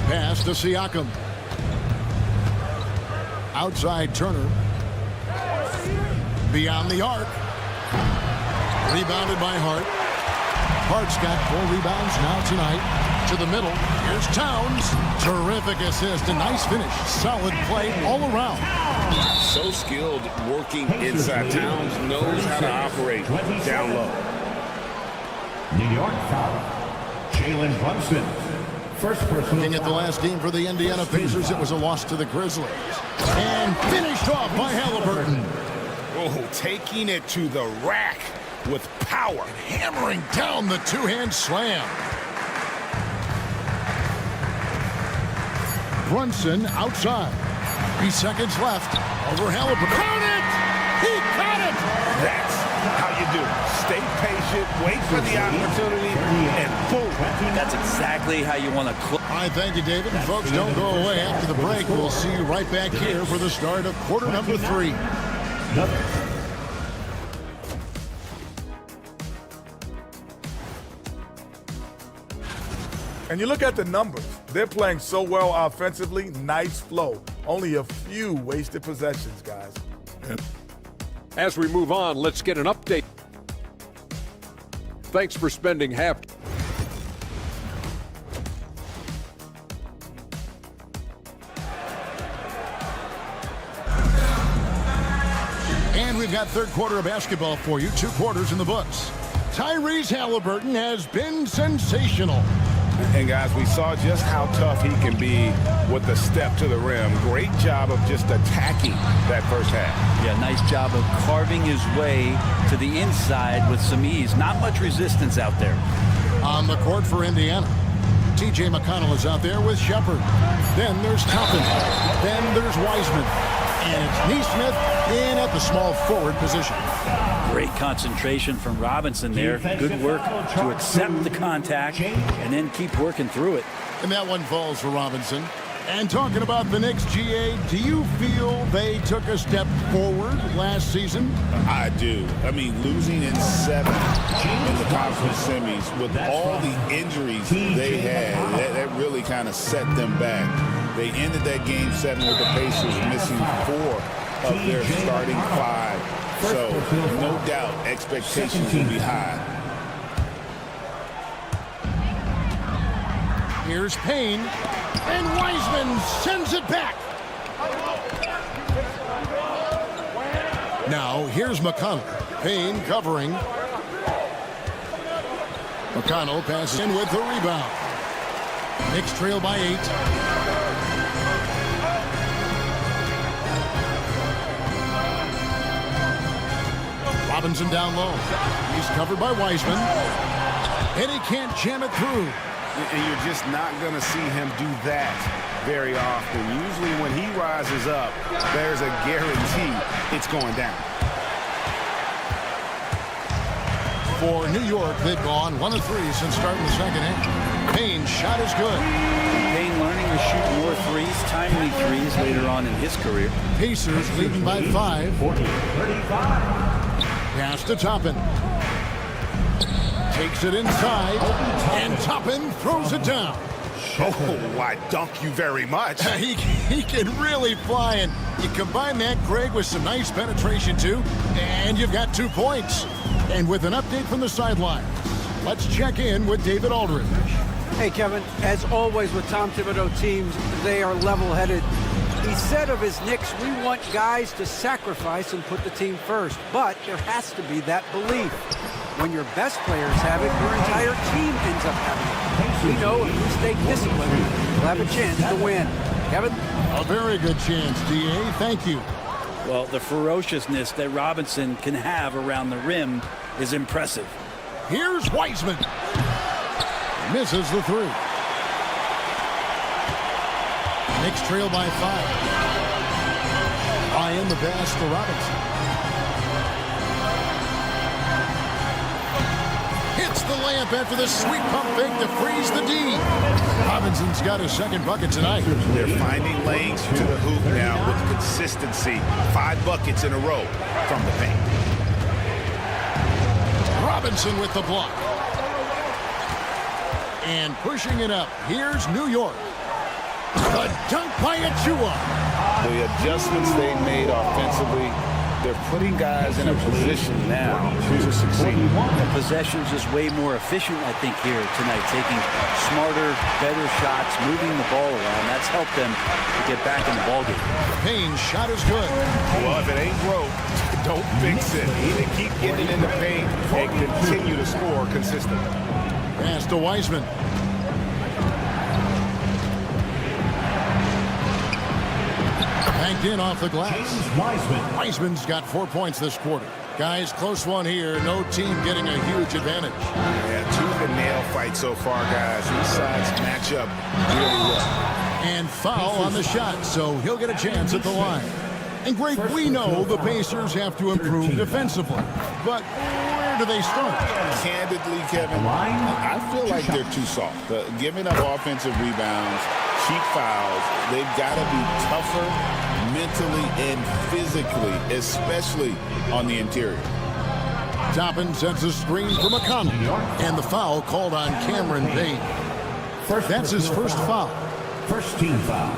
Pass to Siakam. Outside Turner. Beyond the arc. Rebounded by Hart. Hart's got 4 rebounds now tonight. To the middle. Here's Towns. Terrific assist. A nice finish. Solid play all around. So skilled working inside. Towns knows how to operate down low. New York foul. Jalen Brunson. First personal Looking at the last game for the Indiana Pacers, it was a loss to the Grizzlies. And finished off by Halliburton. Oh, taking it to the rack with power. Hammering down the two-hand slam. Brunson outside. 3 seconds left. Over Halliburton. Count it! He got it! That's how you do it. Stay patient, wait for the opportunity, and boom. That's exactly how you want to close. All right, thank you, David. And folks, don't go away. After the break, we'll see you right back here for the start of quarter number 3. And you look at the numbers. They're playing so well offensively. Nice flow. Only a few wasted possessions, guys. As we move on, let's get an update. Thanks for spending half. And we've got third quarter of basketball for you. 2 quarters in the books. Tyrese Halliburton has been sensational. And guys, we saw just how tough he can be with the step to the rim. Great job of just attacking that first half. Yeah, nice job of carving his way to the inside with some ease. Not much resistance out there. On the court for Indiana, T.J. McConnell is out there with Shepard. Then there's Toppin. Then there's Wiseman. And it's Neesmith in at the small forward position. Great concentration from Robinson there. Good work to accept the contact and then keep working through it. And that one falls for Robinson. And talking about the Knicks, GA, do you feel they took a step forward last season? I do. I mean, losing in 7 in the conference semis with all the injuries they had, that really kind of set them back. They ended that game 7 with the Pacers missing 4 of their starting 5. So, no doubt, expectations will be high. Here's Payne, and Wiseman sends it back. Now, here's McConnell. Payne covering. McConnell passes in with the rebound. Knicks trail by 8. Robinson down low. He's covered by Wiseman. And he can't jam it through. And you're just not going to see him do that very often. Usually when he rises up, there's a guarantee it's going down. For New York, they've gone 1 of 3 since starting the second half. Payne's shot is good. Payne learning to shoot more threes, timely threes later on in his career. Pacers leading by 5. 40-35. Pass to Toppin. Takes it inside, and Toppin throws it down. Oh, I dunk you very much. He can really fly, and you combine that, Greg, with some nice penetration, too, and you've got 2 points. And with an update from the sideline, let's check in with David Aldridge. Hey, Kevin, as always with Tom Thibodeau teams, they are level-headed. He said of his Knicks, we want guys to sacrifice and put the team first, but there has to be that belief. When your best players have it, your entire team ends up having it. We know if we stay disciplined, we'll have a chance to win. Kevin? A very good chance, D.A. Thank you. Well, the ferociousness that Robinson can have around the rim is impressive. Here's Wiseman. Misses the 3. Knicks trail by 5. Ryan the pass to Robinson. Hits the layup after the sweet pump fake to freeze the D. Robinson's got his second bucket tonight. They're finding lanes to the hoop now with consistency. 5 buckets in a row from the paint. Robinson with the block. And pushing it up. Here's New York. The dunk by Achua. The adjustments they made offensively, they're putting guys in a position now to succeed. The possession's just way more efficient, I think, here tonight. Taking smarter, better shots, moving the ball around. That's helped them to get back in the ballgame. Payne's shot is good. Well, if it ain't broke, don't fix it. Either keep getting in the paint and continue to score consistently. Pass to Wiseman. Banked in off the glass. Wiseman's got 4 points this quarter. Guys, close one here. No team getting a huge advantage. Yeah, tooth and nail fight so far, guys. These sides match up really well. And foul on the shot, so he'll get a chance at the line. And Greg, we know the Pacers have to improve defensively. But where do they start? Candidly, Kevin, I feel like they're too soft. Giving up offensive rebounds, cheap fouls, they've got to be tougher mentally and physically, especially on the interior. Toppin sets a screen for McConnell. And the foul called on Cameron Payne. That's his first foul. First team foul.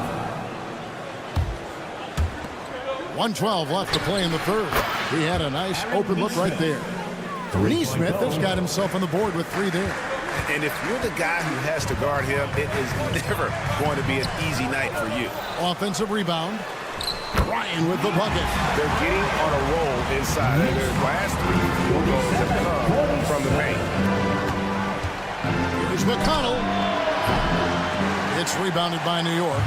1:12 left to play in the third. He had a nice open look right there. Neesmith has got himself on the board with 3 there. And if you're the guy who has to guard him, it is never going to be an easy night for you. Offensive rebound. Ryan with the bucket. They're getting on a roll inside. Their last 3 field goals have come from the paint. Here's McConnell. It's rebounded by New York.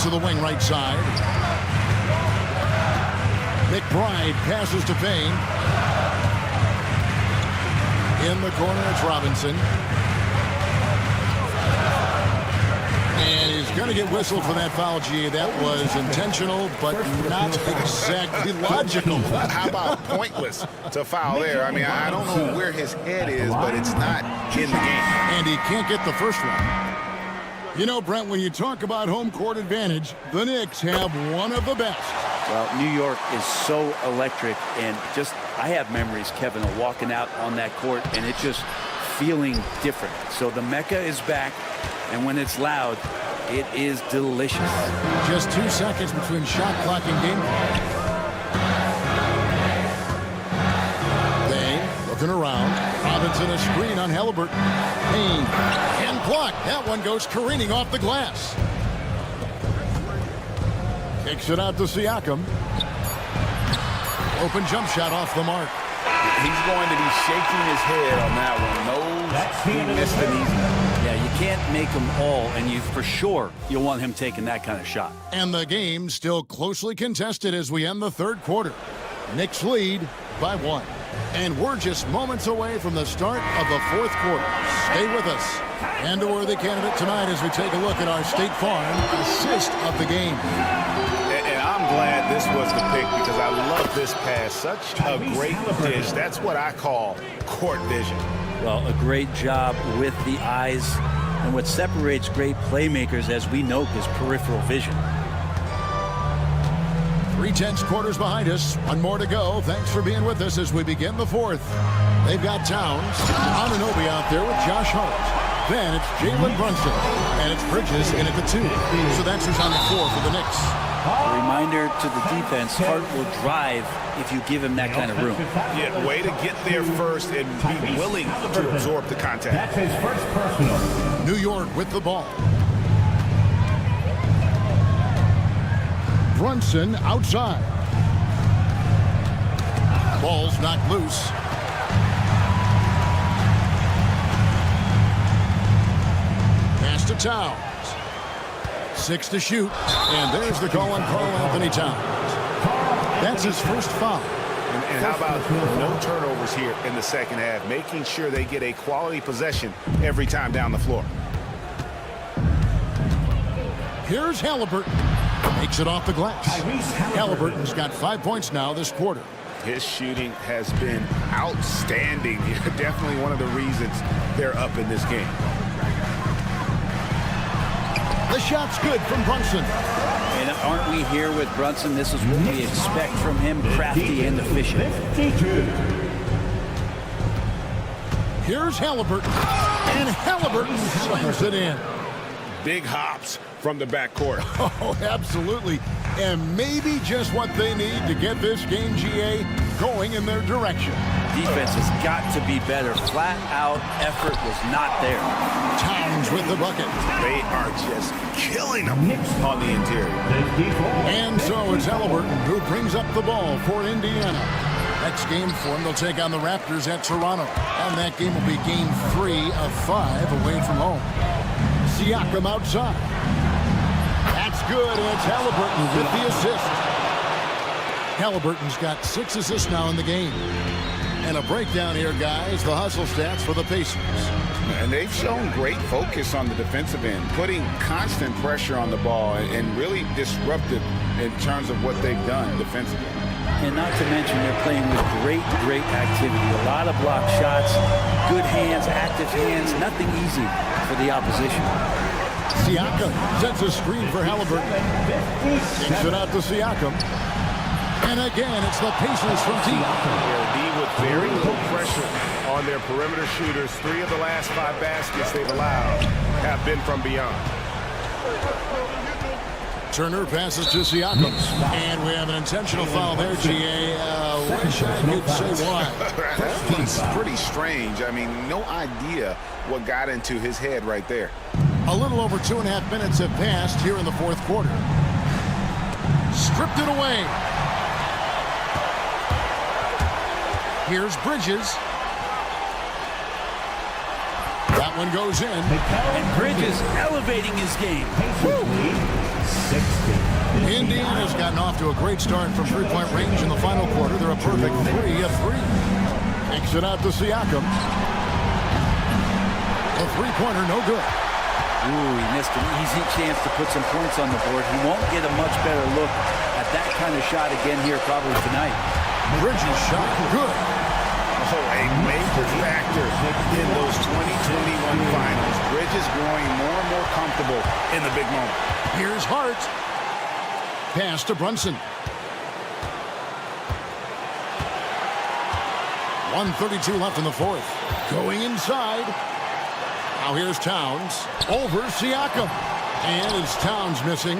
To the wing right side. McBride passes to Payne. In the corner, it's Robinson. And he's going to get whistled for that foul, G. That was intentional, but not exactly logical. How about pointless to foul there? I mean, I don't know where his head is, but it's not in the game. And he can't get the first one. You know, Brent, when you talk about home court advantage, the Knicks have one of the best. Well, New York is so electric, and just, I have memories, Kevin, of walking out on that court, and it just feeling different. So the Mecca is back, and when it's loud, it is delicious. Just 2 seconds between shot clock and game clock. Payne looking around. Robinson a screen on Halliburton. Payne and block. That one goes careening off the glass. Kicks it out to Siakam. Open jump shot off the mark. He's going to be shaking his head on that one. He missed an easy one. Yeah, you can't make them all, and you for sure you'll want him taking that kind of shot. And the game still closely contested as we end the third quarter. Knicks lead by 1. And we're just moments away from the start of the fourth quarter. Stay with us. And a worthy candidate tonight as we take a look at our State Farm assist of the game. And I'm glad this was the pick because I love this pass. Such a great dish. That's what I call court vision. Well, a great job with the eyes. And what separates great playmakers, as we note, is peripheral vision. 3/10 quarters behind us. One more to go. Thanks for being with us as we begin the fourth. They've got Towns, Anunoby out there with Josh Hart. Then it's Jalen Brunson, and it's Bridges in at the 2. So that's who's on the floor for the Knicks. A reminder to the defense, Hart will drive if you give him that kind of room. Yeah, way to get there first and be willing to absorb the contact. That's his first personal. New York with the ball. Brunson outside. Ball's knocked loose. Pass to Towns. 6 to shoot. And there's the call on Karl Anthony Towns. That's his first foul. And how about no turnovers here in the second half, making sure they get a quality possession every time down the floor. Here's Halliburton. Makes it off the glass. Halliburton's got 5 points now this quarter. His shooting has been outstanding. Definitely one of the reasons they're up in this game. The shot's good from Brunson. And aren't we here with Brunson? This is what we expect from him, crafty and efficient. Here's Halliburton. And Halliburton slams it in. Big hops from the backcourt. Oh, absolutely. And maybe just what they need to get this game, GA, going in their direction. Defense has got to be better. Flat out effort was not there. Towns with the bucket. They are just killing them on the interior. And so it's Halliburton who brings up the ball for Indiana. Next game for them, they'll take on the Raptors at Toronto. And that game will be game 3 of 5 away from home. Siakam outside. That's good, and it's Halliburton with the assist. Halliburton's got 6 assists now in the game. And a breakdown here, guys, the hustle stats for the Pacers. And they've shown great focus on the defensive end, putting constant pressure on the ball and really disruptive in terms of what they've done defensively. And not to mention they're playing with great activity. A lot of block shots, good hands, active hands, nothing easy for the opposition. Siakam sets a screen for Halliburton. Kicks it out to Siakam. And again, it's the Pacers from deep. They'll be with very low pressure on their perimeter shooters. 3 of the last 5 baskets they've allowed have been from beyond. Turner passes to Siakam. And we have an intentional foul there, GA. Wish I could say why. That's pretty strange. I mean, no idea what got into his head right there. A little over 2.5 minutes have passed here in the fourth quarter. Stripped it away. Here's Bridges. That one goes in. And Bridges elevating his game. Indiana's gotten off to a great start from three-point range in the final quarter. They're a perfect 3 of 3. Takes it out to Siakam. A three-pointer, no good. Ooh, he missed an easy chance to put some points on the board. He won't get a much better look at that kind of shot again here probably tonight. Bridges shot good. Oh, a major factor in those 2021 finals. Bridges growing more and more comfortable in the big moment. Here's Hart. Pass to Brunson. 1:32 left in the fourth. Going inside. Now here's Towns. Over Siakam. And it's Towns missing.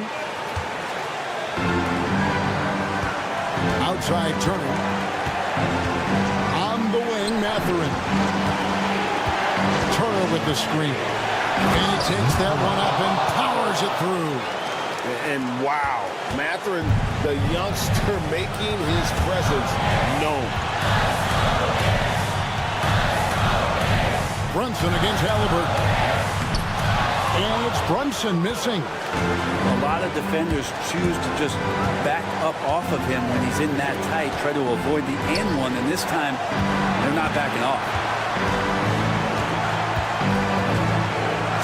Outside Turner. On the wing, Mathurin. Turner with the screen. And he takes that one up and powers it through. And wow, Mathurin, the youngster, making his presence known. Brunson against Halliburton. And it's Brunson missing. A lot of defenders choose to just back up off of him when he's in that tight, try to avoid the and one, and this time they're not backing off.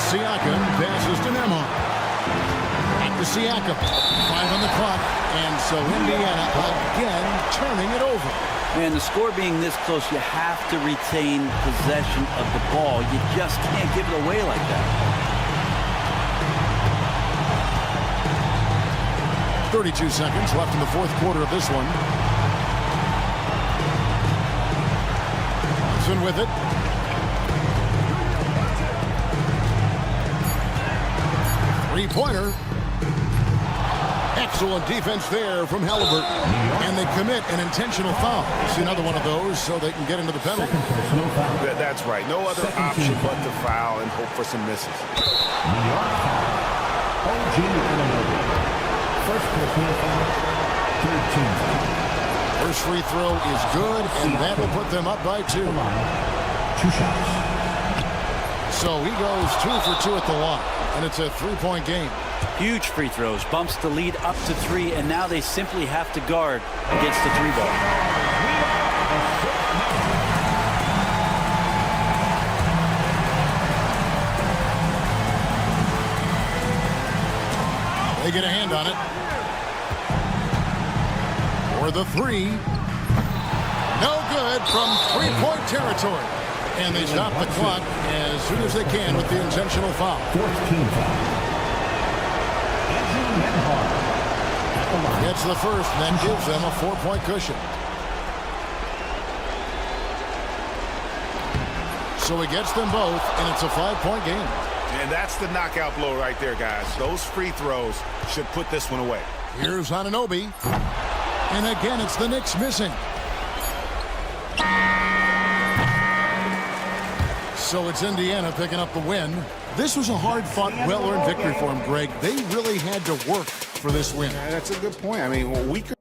Siakam passes to Nembhard. Back to Siakam. 5 on the clock. And So Indiana again turning it over. Man, the score being this close, you have to retain possession of the ball. You just can't give it away like that. 32 seconds left in the fourth quarter of this one. Johnson with it. Three-pointer. Excellent defense there from Halliburton. And they commit an intentional foul. See another one of those so they can get into the penalty. That's right. No other option but to foul and hope for some misses. New York foul. OG Anunoby. First personal foul. 13. First free throw is good, and that will put them up by 2. 2 shots. So he goes 2 for 2 at the line, and it's a 3-point game. Huge free throws, bumps the lead up to 3, and now they simply have to guard against the 3 ball. They get a hand on it. For the 3. No good from 3-point territory. And they stop the clock as soon as they can with the intentional foul. 14th foul. Gets the first, and that gives them a 4-point cushion. So he gets them both, and it's a 5-point game. And that's the knockout blow right there, guys. Those free throws should put this one away. Here's Anunoby. And again, it's the Knicks missing. So it's Indiana picking up the win. This was a hard-fought, well-earned victory for them, Greg. They really had to work for this win. Yeah, that's a good point. I mean, we could.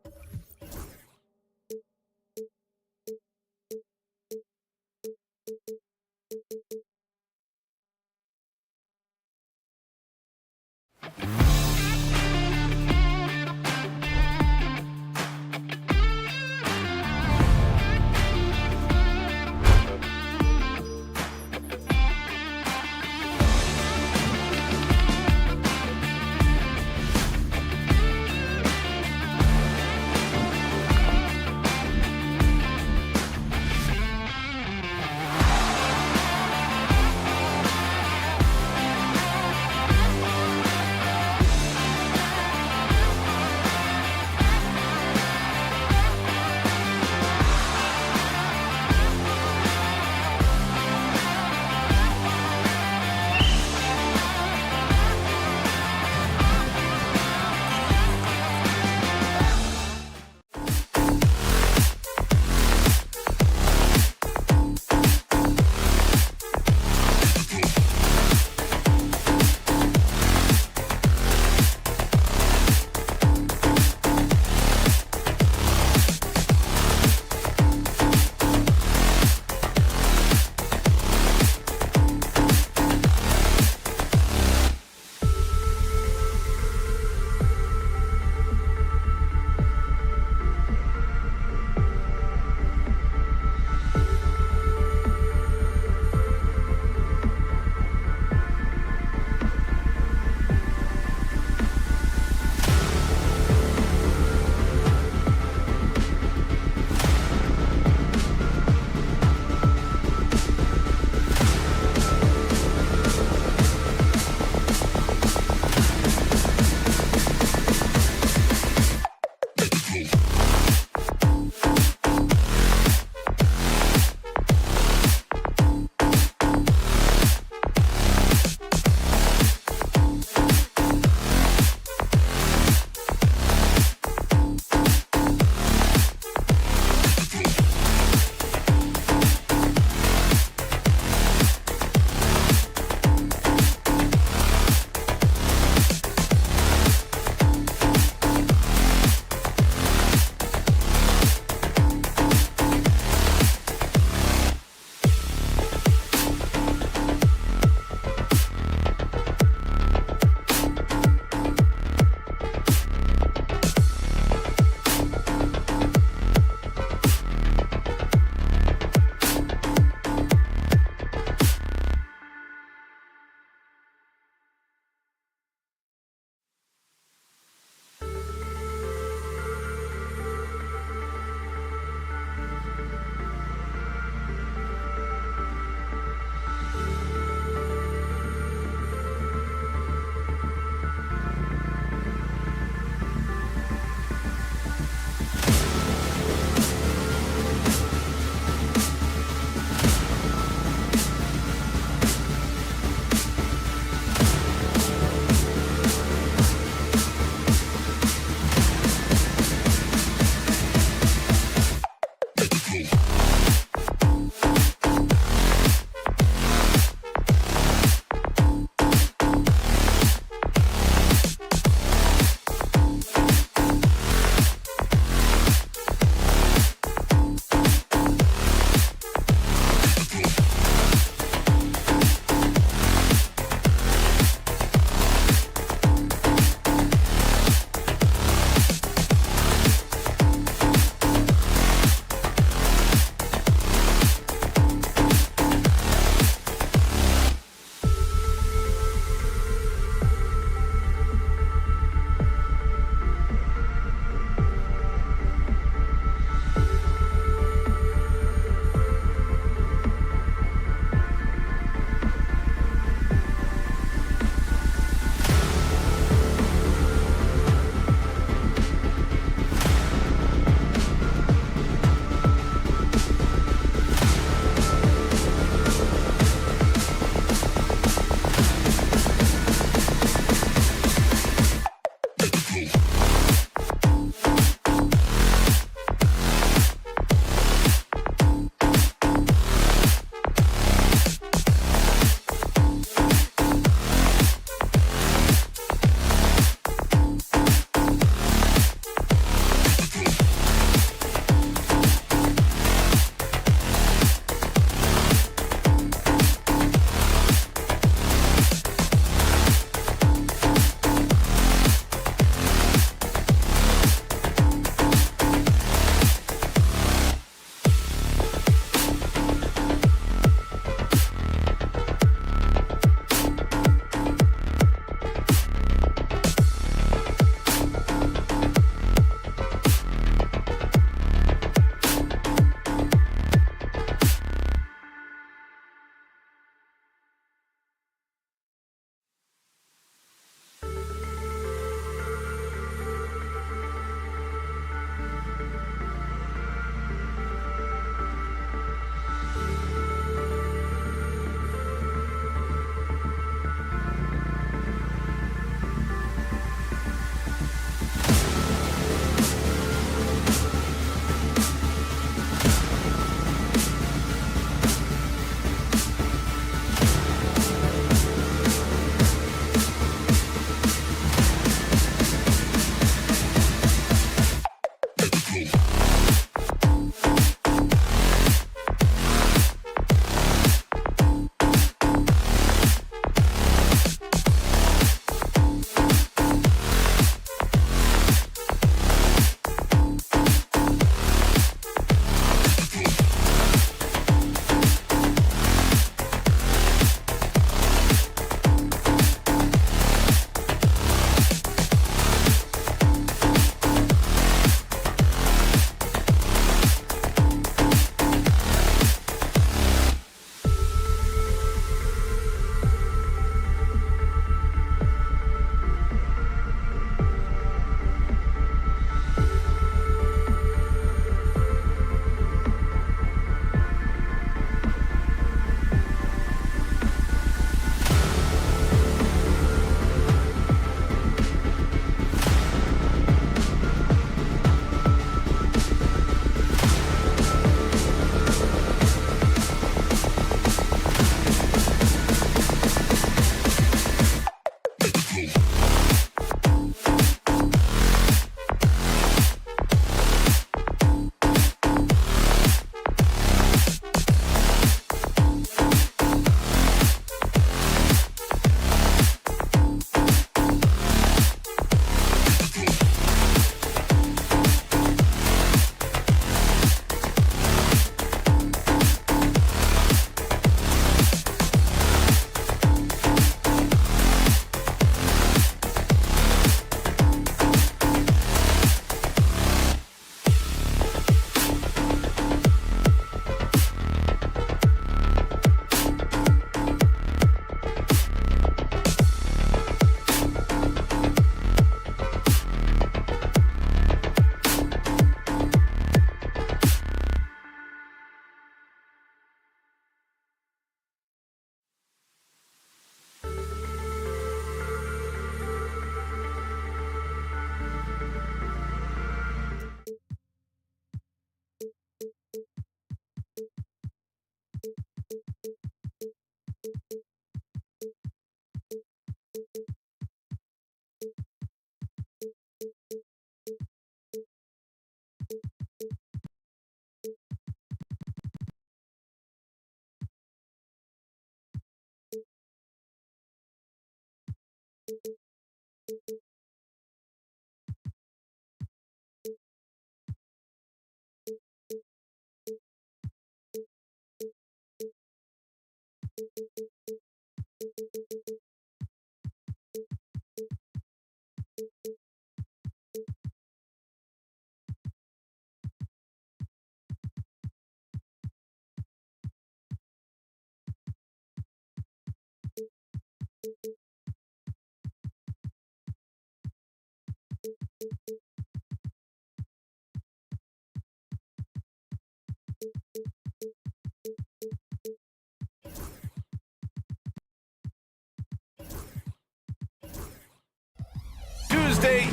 Tuesday.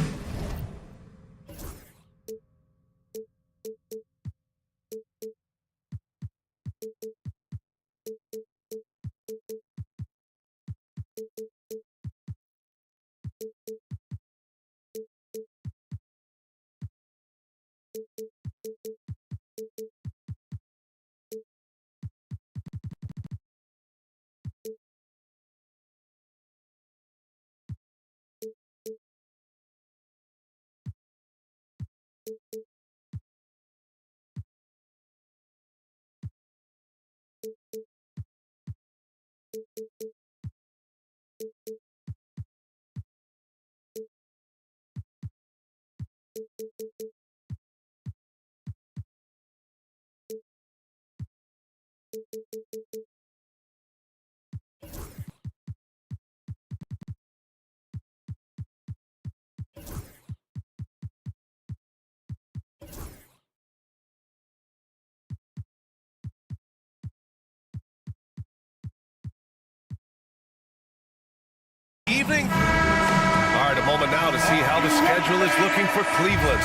Evening. All right, a moment now to see how the schedule is looking for Cleveland.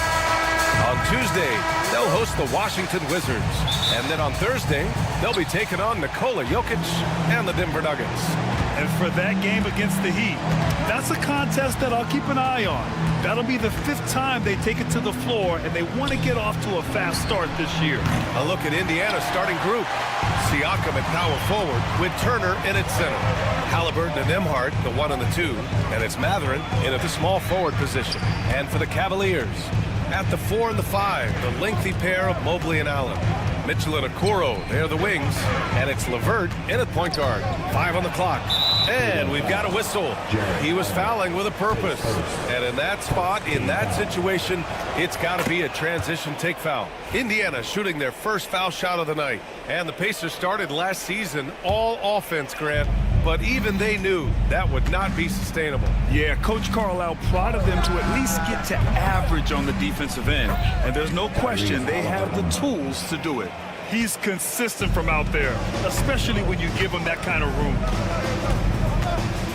On Tuesday, they'll host the Washington Wizards. And then on Thursday, they'll be taking on Nikola Jokic and the Denver Nuggets. And for that game against the Heat, that's a contest that I'll keep an eye on. That'll be the 5th time they take it to the floor, and they want to get off to a fast start this year. A look at Indiana's starting group. Siakam at power forward with Turner in at center. Halliburton and Nembhard, the 1 and the 2, and it's Mathurin in at the small forward position. And for the Cavaliers, at the 4 and the 5, the lengthy pair of Mobley and Allen. Mitchell and Okoro, they're the wings, and it's LeVert in at point guard. 5 on the clock, and we've got a whistle. He was fouling with a purpose, and in that spot, in that situation, it's got to be a transition take foul. Indiana shooting their first foul shot of the night, and the Pacers started last season all offense, Grant, but even they knew that would not be sustainable. Yeah, Coach Carlisle prodded them to at least get to average on the defensive end, and there's no question they have the tools to do it. He's consistent from out there, especially when you give him that kind of room.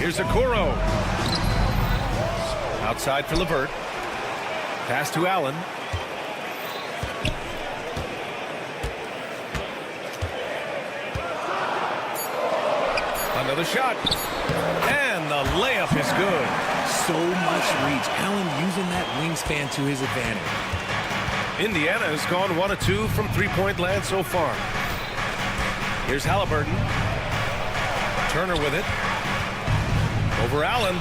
Here's Okoro. Outside for LeVert. Pass to Allen. Another shot. And the layup is good. So much reach. Allen using that wingspan to his advantage. Indiana has gone 1 of 2 from three-point land so far. Here's Halliburton. Turner with it. Over Allen.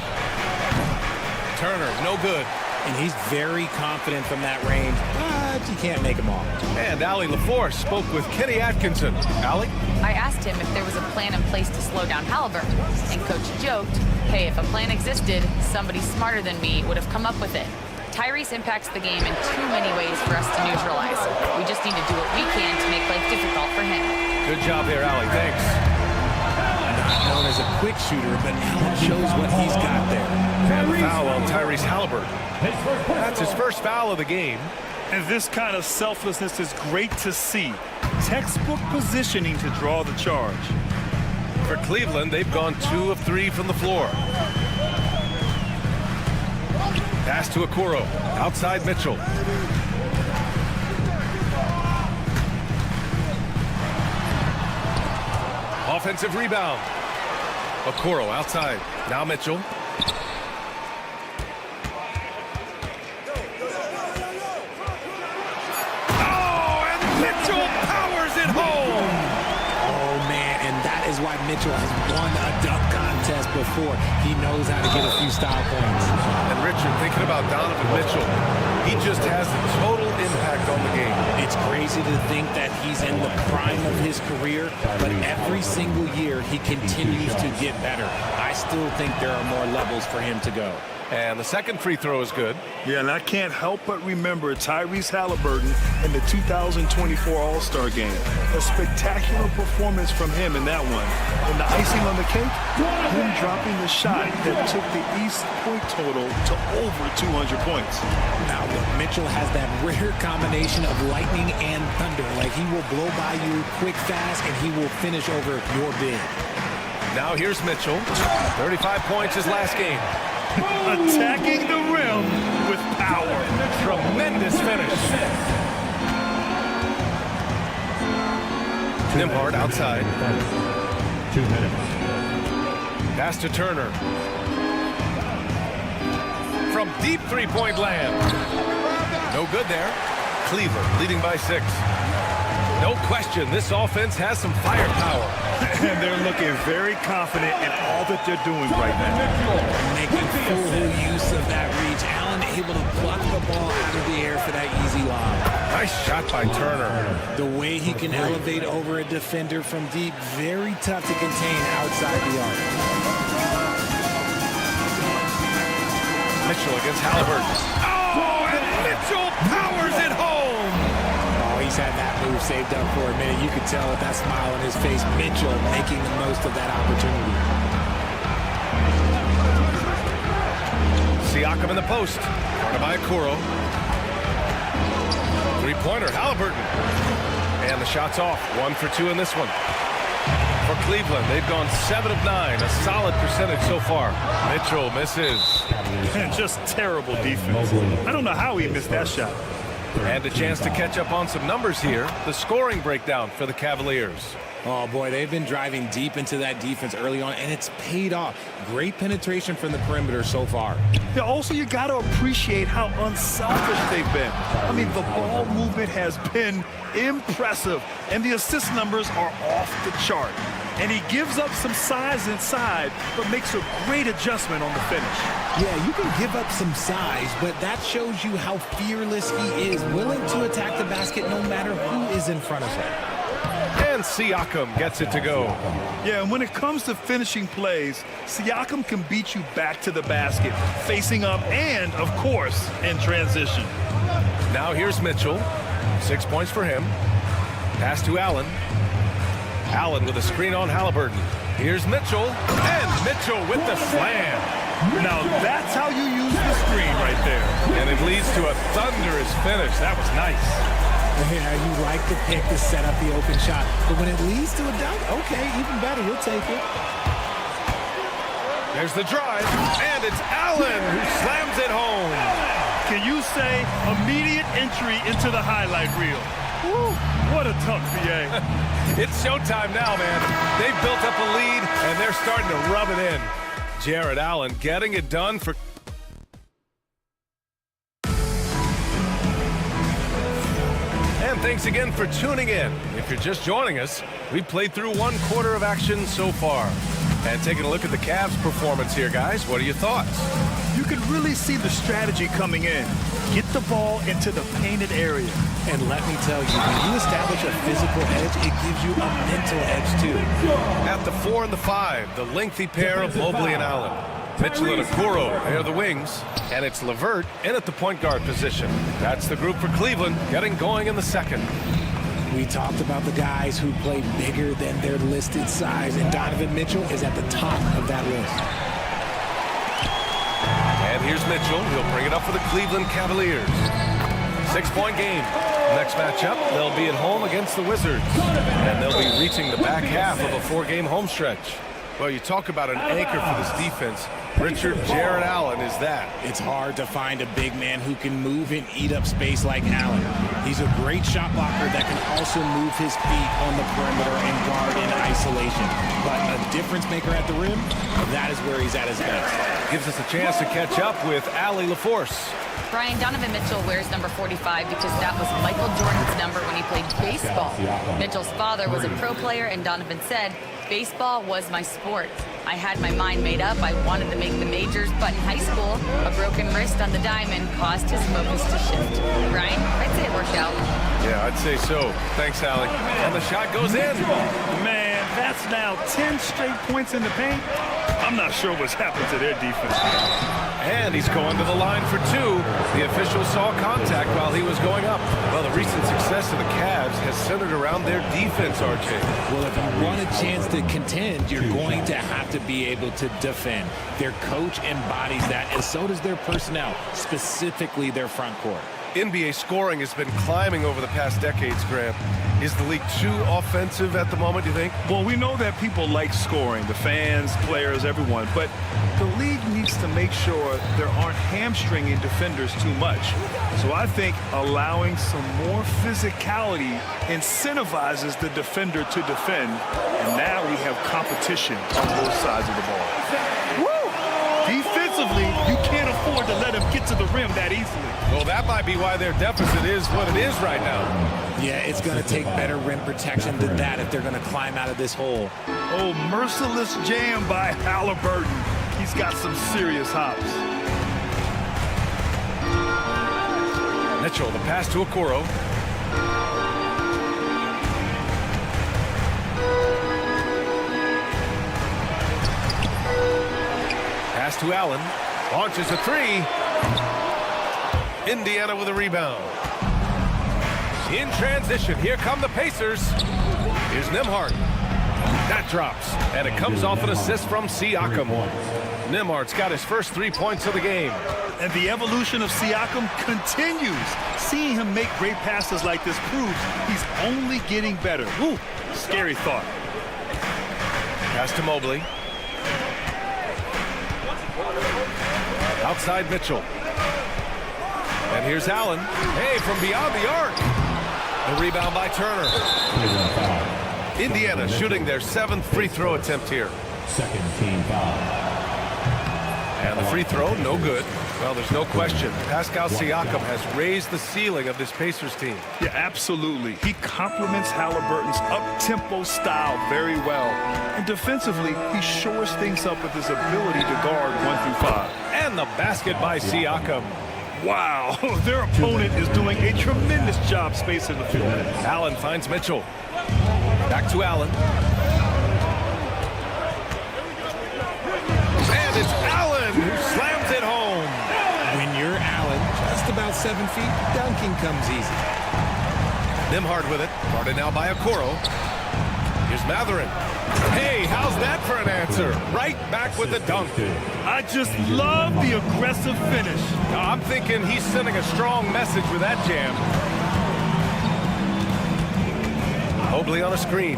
Turner, no good. And he's very confident from that range, but you can't make him all. And Allie LaForce spoke with Kenny Atkinson. Allie? I asked him if there was a plan in place to slow down Halliburton, and Coach joked, hey, if a plan existed, somebody smarter than me would have come up with it. Tyrese impacts the game in too many ways for us to neutralize. We just need to do what we can to make life difficult for him. Good job there, Allie. Thanks. Not known as a quick shooter, but Allen shows what he's got there. And the foul on Tyrese Halliburton. That's his first foul of the game. And this kind of selflessness is great to see. Textbook positioning to draw the charge. For Cleveland, they've gone 2 of 3 from the floor. Pass to Okoro. Outside Mitchell. Offensive rebound. Okoro outside. Now Mitchell. Oh, and Mitchell powers it home. Oh, man, and that is why Mitchell has won a dunk contest before. He knows how to get a few style points. And Richard, thinking about Donovan Mitchell, he just has a total impact on the game. It's crazy to think that he's in the prime of his career, but every single year he continues to get better. I still think there are more levels for him to go. And the second free throw is good. Yeah, and I can't help but remember Tyrese Halliburton in the 2024 All-Star Game. A spectacular performance from him in that one. And the icing on the cake, him dropping the shot that took the East point total to over 200 points. Now, Mitchell has that rare combination of lightning and thunder. Like, he will blow by you quick, fast, and he will finish over your bid. Now here's Mitchell. 35 points his last game. Attacking the rim with power. Tremendous finish. Nembhard outside. 2 minutes. Pass to Turner. From deep three-point land. No good there. Cleveland leading by 6. No question, this offense has some firepower. And they're looking very confident in all that they're doing right now. Making full use of that reach. Allen able to pluck the ball out of the air for that easy lob. Nice shot by Turner. The way he can elevate over a defender from deep, very tough to contain outside the arc. Mitchell against Halliburton. Oh, and Mitchell powers it home. Oh, he's had that move saved up for a minute. You could tell with that smile on his face, Mitchell making the most of that opportunity. Siakam in the post. Guarded by Okoro. Three-pointer, Halliburton. And the shot's off. 1 for 2 in this one. For Cleveland, they've gone 7 of 9. A solid percentage so far. Mitchell misses. Just terrible defense. I don't know how he missed that shot. And a chance to catch up on some numbers here. The scoring breakdown for the Cavaliers. Oh, boy, they've been driving deep into that defense early on, and it's paid off. Great penetration from the perimeter so far. Yeah, also, you got to appreciate how unselfish they've been. I mean, the ball movement has been impressive, and the assist numbers are off the chart. And he gives up some size inside, but makes a great adjustment on the finish. Yeah, you can give up some size, but that shows you how fearless he is, willing to attack the basket no matter who is in front of him. And Siakam gets it to go. Yeah, and when it comes to finishing plays, Siakam can beat you back to the basket, facing up and, of course, in transition. Now here's Mitchell. 6 points for him. Pass to Allen. Allen with a screen on Halliburton. Here's Mitchell. And Mitchell with the slam. Now that's how you use the screen right there. And it leads to a thunderous finish. That was nice. Yeah, you like the pick to set up the open shot. But when it leads to a dunk, okay, even better. You'll take it. There's the drive. And it's Allen who slams it home. Can you say immediate entry into the highlight reel? Woo, what a dunk, BA. It's showtime now, man. They've built up a lead, and they're starting to rub it in. Jared Allen getting it done for... And thanks again for tuning in. If you're just joining us, we've played through 1 quarter of action so far. And taking a look at the Cavs' performance here, guys, what are your thoughts? You can really see the strategy coming in. Get the ball into the painted area. And let me tell you, when you establish a physical edge, it gives you a mental edge, too. At the 4 and the 5, the lengthy pair of Mobley and Allen. Mitchell and Okoro, they're the wings. And it's LeVert in at the point guard position. That's the group for Cleveland, getting going in the second. We talked about the guys who play bigger than their listed size, and Donovan Mitchell is at the top of that list. And here's Mitchell. He'll bring it up for the Cleveland Cavaliers. 6-point game. Next matchup, they'll be at home against the Wizards. And they'll be reaching the back half of a 4-game home stretch. Well, you talk about an anchor for this defense. Jared Allen is that. It's hard to find a big man who can move and eat up space like Allen. He's a great shot blocker that can also move his feet on the perimeter and guard in isolation. But a difference maker at the rim, that is where he's at his best. Gives us a chance to catch up with Allie LaForce. Brian, Donovan Mitchell wears number 45 because that was Michael Jordan's number when he played baseball. Mitchell's father was a pro player, and Donovan said, "Baseball was my sport. I had my mind made up. I wanted to make the majors, but in high school, a broken wrist on the diamond caused his focus to shift." Brian, I'd say it worked out. Yeah, I'd say so. Thanks, Allie. And the shot goes in. Man, that's now 10 straight points in the paint. I'm not sure what's happened to their defense. And he's going to the line for 2. The official saw contact while he was going up. Well, the recent success of the Cavs has centered around their defense, RJ. Well, if you want a chance to contend, you're going to have to be able to defend. Their coach embodies that, and so does their personnel, specifically their front court. NBA scoring has been climbing over the past decades, Graham. Is the league too offensive at the moment, do you think? Well, we know that people like scoring, the fans, players, everyone, but the league needs to make sure there aren't hamstringing defenders too much. So I think allowing some more physicality incentivizes the defender to defend, and now we have competition on both sides of the ball. Woo! Defensively, you can't afford to let him get to the rim that easily. Well, that might be why their deficit is what it is right now. Yeah, it's going to take better rim protection than that if they're going to climb out of this hole. Oh, merciless jam by Halliburton. He's got some serious hops. Mitchell, the pass to Okoro. Pass to Allen. Launches a three. Indiana with a rebound. In transition, here come the Pacers. Here's Nembhard. That drops, and it comes off an assist from Siakam. Nembhard's got his first 3 points of the game. And the evolution of Siakam continues. Seeing him make great passes like this proves he's only getting better. Woo, scary thought. Pass to Mobley. Outside Mitchell. And here's Allen. Hey, from beyond the arc. The rebound by Turner. Indiana shooting their 7th free throw attempt here. Second team foul. And the free throw, no good. Well, there's no question. Pascal Siakam has raised the ceiling of this Pacers team. Yeah, absolutely. He complements Halliburton's up-tempo style very well. And defensively, he shores things up with his ability to guard 1 through 5. And the basket by Siakam. Wow, their opponent is doing a tremendous job spacing the floor. Allen finds Mitchell. Back to Allen. And it's Allen who slams it home. When you're Allen, just about 7 feet, dunking comes easy. Nembhard with it. Guarded now by Okoro. Here's Mathurin. Hey, how's that for an answer? Right back with the dunk. I just love the aggressive finish. I'm thinking he's sending a strong message with that jam. Mobley on a screen.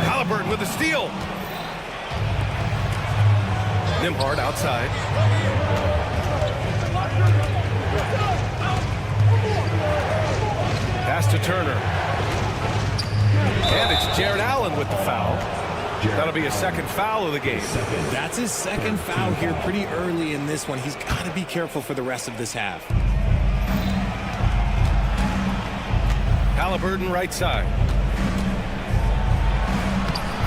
Halliburton with the steal. Nembhard outside. Pass to Turner. And it's Jared Allen with the foul. That'll be a second foul of the game. That's his second foul here pretty early in this one. He's got to be careful for the rest of this half. Halliburton right side.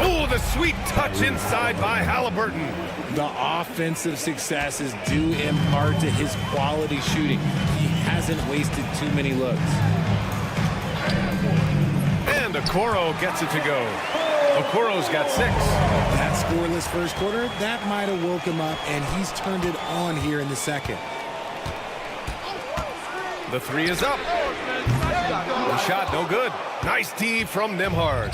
Oh, the sweet touch inside by Halliburton. The offensive success is due in part to his quality shooting. He hasn't wasted too many looks. And Okoro gets it to go. Okoro's got 6. That scoreless first quarter, that might have woke him up, and he's turned it on here in the second. The 3 is up. The shot, no good. Nice D from Nembhard.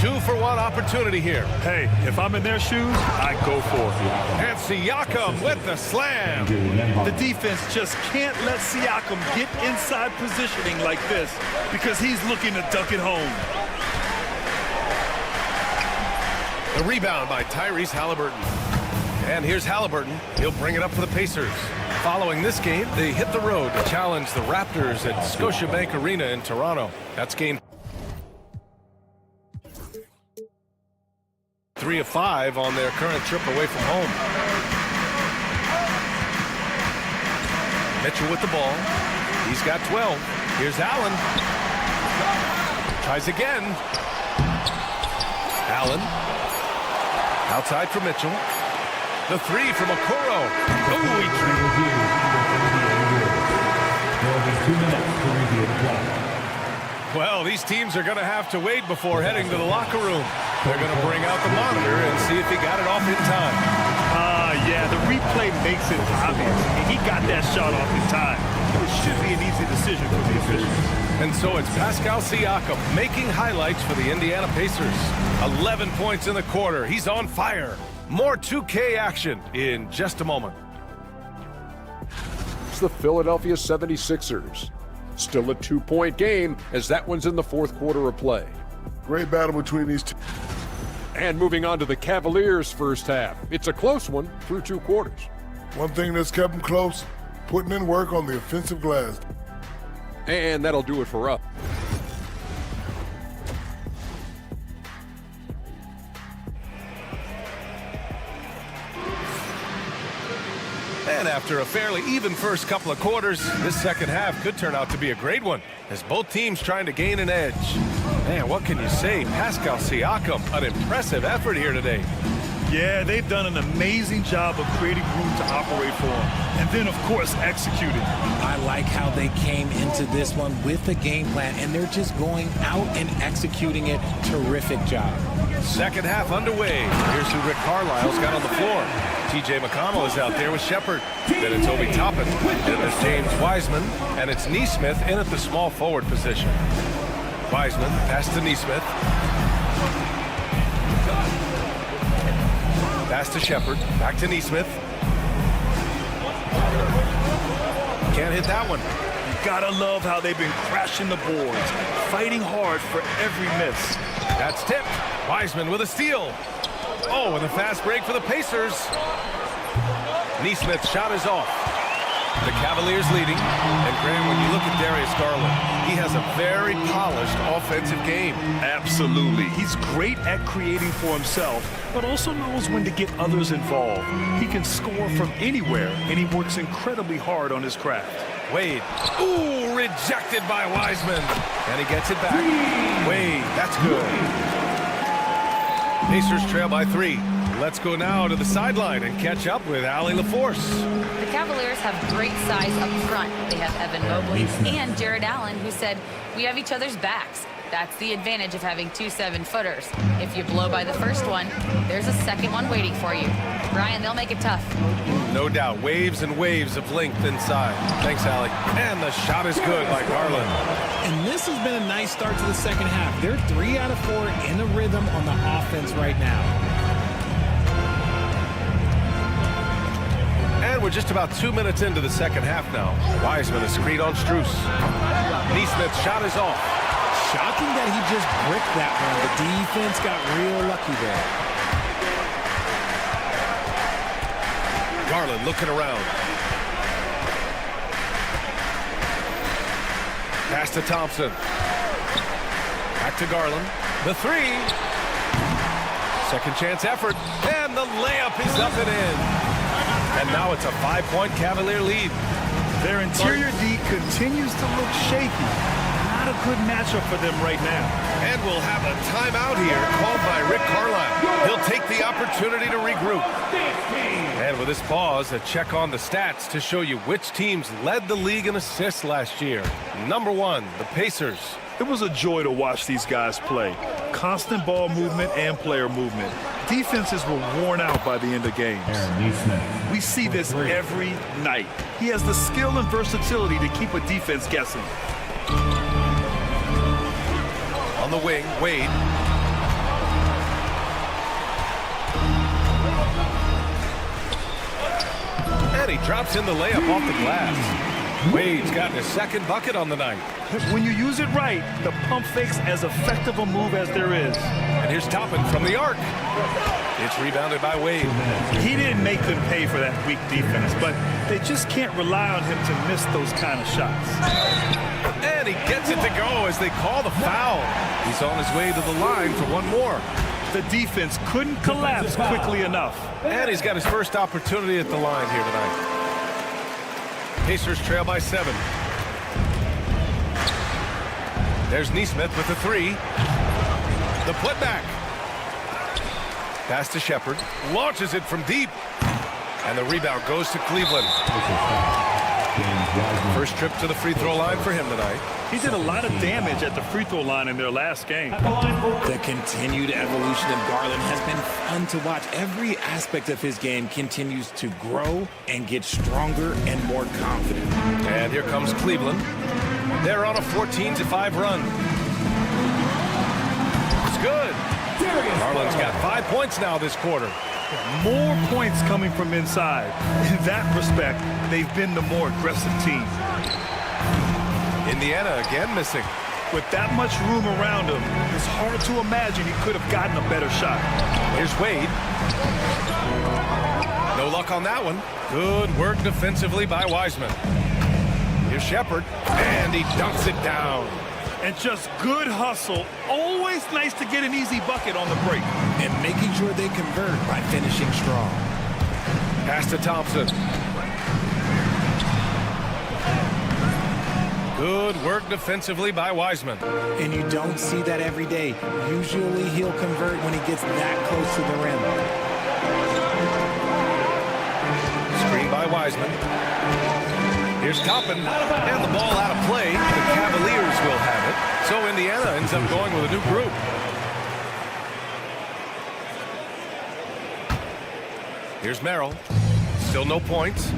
2-for-1 opportunity here. Hey, if I'm in their shoes, I go for it. And Siakam with the slam. The defense just can't let Siakam get inside positioning like this because he's looking to dunk it home. The rebound by Tyrese Halliburton. And here's Halliburton. He'll bring it up for the Pacers. Following this game, they hit the road to challenge the Raptors at Scotiabank Arena in Toronto. That's game 3 of 5 on their current trip away from home. Mitchell with the ball. He's got 12. Here's Allen. Tries again. Allen. Outside for Mitchell. The 3 from Okoro. Oh, he tried. 2 minutes to review the play. Well, these teams are going to have to wait before heading to the locker room. They're going to bring out the monitor and see if he got it off in time. Yeah, the replay makes it obvious. He got that shot off in time. It should be an easy decision for the officials. And so it's Pascal Siakam making highlights for the Indiana Pacers. 11 points in the quarter. He's on fire. More 2K action in just a moment. the Philadelphia 76ers. Still a 2-point game as that one's in the fourth quarter of play. Great battle between these two. And moving on to the Cavaliers' first half. It's a close one through 2 quarters. One thing that's kept them close, putting in work on the offensive glass. And that'll do it for us. And after a fairly even first couple of quarters, this second half could turn out to be a great one, as both teams trying to gain an edge. Man, what can you say? Pascal Siakam, an impressive effort here today. Yeah, they've done an amazing job of creating room to operate for him. And then, of course, executing. I like how they came into this one with a game plan, and they're just going out and executing it. Terrific job. Second half underway. Here's who Rick Carlisle's got on the floor. T.J. McConnell is out there with Shepard. Then it's Obi Toppin. Then there's James Wiseman. And it's Nesmith in at the small forward position. Wiseman, pass to Nesmith. Pass to Shepard. Back to Nesmith. Can't hit that one. You gotta love how they've been crashing the boards, fighting hard for every miss. That's tipped. Wiseman with a steal. Oh, and a fast break for the Pacers. Nesmith's shot is off. The Cavaliers leading. And Graham, when you look at Darius Garland, he has a very polished offensive game. Absolutely. He's great at creating for himself, but also knows when to get others involved. He can score from anywhere, and he works incredibly hard on his craft. Wade. Ooh, rejected by Wiseman. And he gets it back. Wade, that's good. Pacers trail by 3. Let's go now to the sideline and catch up with Allie LaForce. The Cavaliers have great size up front. They have Evan Mobley and Jared Allen, who said, "We have each other's backs." That's the advantage of having 2 7-footers. If you blow by the first one, there's a second one waiting for you. Brian, they'll make it tough. No doubt, waves and waves of length inside. Thanks, Allie. And the shot is good by Garland. And this has been a nice start to the second half. They're 3 out of 4 in a rhythm on the offense right now. And we're just about 2 minutes into the second half now. Wiseman is screened on Strus. Nesmith's shot is off. Shocking that he just bricked that one. The defense got real lucky there. Garland looking around. Pass to Thompson. Back to Garland. The 3. Second chance effort. And the layup is up and in. And now it's a 5-point Cavalier lead. Their interior D continues to look shaky. Not a good matchup for them right now. And we'll have a timeout here called by Rick Carlisle. He'll take the opportunity to regroup. And with this pause, a check on the stats to show you which teams led the league in assists last year. Number 1, the Pacers. It was a joy to watch these guys play. Constant ball movement and player movement. Defenses were worn out by the end of games. We see this every night. He has the skill and versatility to keep a defense guessing. On the wing, Wade. And he drops in the layup off the glass. Wade's gotten his second bucket on the night. When you use it right, the pump fake's as effective a move as there is. And here's Toppin from the arc. It's rebounded by Wade. He didn't make them pay for that weak defense, but they just can't rely on him to miss those kind of shots. And he gets it to go as they call the foul. He's on his way to the line for one more. The defense couldn't collapse quickly enough. And he's got his first opportunity at the line here tonight. Pacers trail by 7. There's Nesmith with the 3. The putback. Pass to Shepard. Launches it from deep. And the rebound goes to Cleveland. First trip to the free throw line for him tonight. He did a lot of damage at the free throw line in their last game. The continued evolution of Garland has been fun to watch. Every aspect of his game continues to grow and get stronger and more confident. And here comes Cleveland. They're on a 14-5 run. It's good. Garland's got 5 points now this quarter. More points coming from inside. In that respect, they've been the more aggressive team. Indiana again missing. With that much room around him, it's hard to imagine he could have gotten a better shot. Here's Wade. No luck on that one. Good work defensively by Wiseman. Here's Shepard, and he dunks it down. And just good hustle. Always nice to get an easy bucket on the break. And making sure they convert by finishing strong. Pass to Thompson. Good work defensively by Wiseman. And you don't see that every day. Usually he'll convert when he gets that close to the rim. Screen by Wiseman. Here's Toppin, and the ball out of play. The Cavaliers will have it. So Indiana ends up going with a new group. Here's Merrill. Still no points.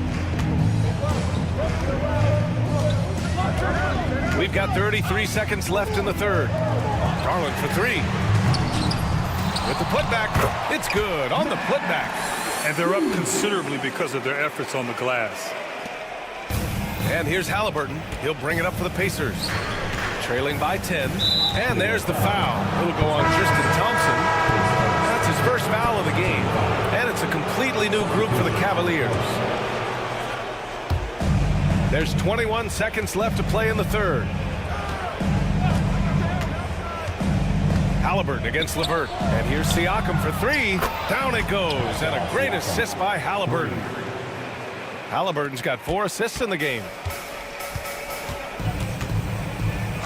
We've got 33 seconds left in the third. Garland for three. With the putback, it's good on the putback. And they're up considerably because of their efforts on the glass. And here's Halliburton. He'll bring it up for the Pacers. Trailing by 10. And there's the foul. It'll go on Tristan Thompson. That's his first foul of the game. And it's a completely new group for the Cavaliers. There's 21 seconds left to play in the third. Halliburton against LeVert. And here's Siakam for three. Down it goes. And a great assist by Halliburton. Halliburton's got 4 assists in the game.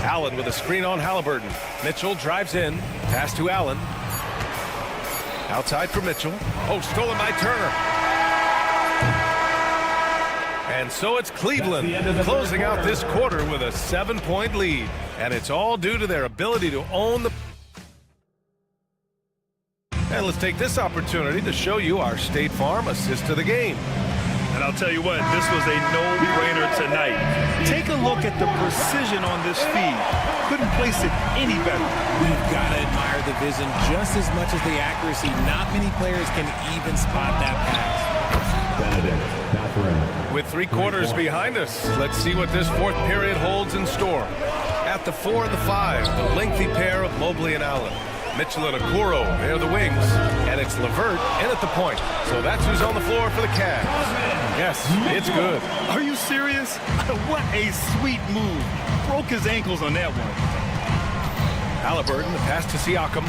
Allen with a screen on Halliburton. Mitchell drives in. Pass to Allen. Outside for Mitchell. Oh, stolen by Turner. And so it's Cleveland closing out this quarter with a 7-point lead. And it's all due to their ability to own the... And let's take this opportunity to show you our State Farm assist of the game. And I'll tell you what, this was a no-brainer tonight. Take a look at the precision on this feed. Couldn't place it any better. We've got to admire the vision just as much as the accuracy. Not many players can even spot that pass. With 3 quarters behind us, let's see what this fourth period holds in store. At the 4 and the 5, the lengthy pair of Mobley and Allen. Mitchell and Okoro, they're the wings. And it's LeVert in at the point. So that's who's on the floor for the Cavs. Yes, it's good. Are you serious? What a sweet move. Broke his ankles on that one. Halliburton, the pass to Siakam.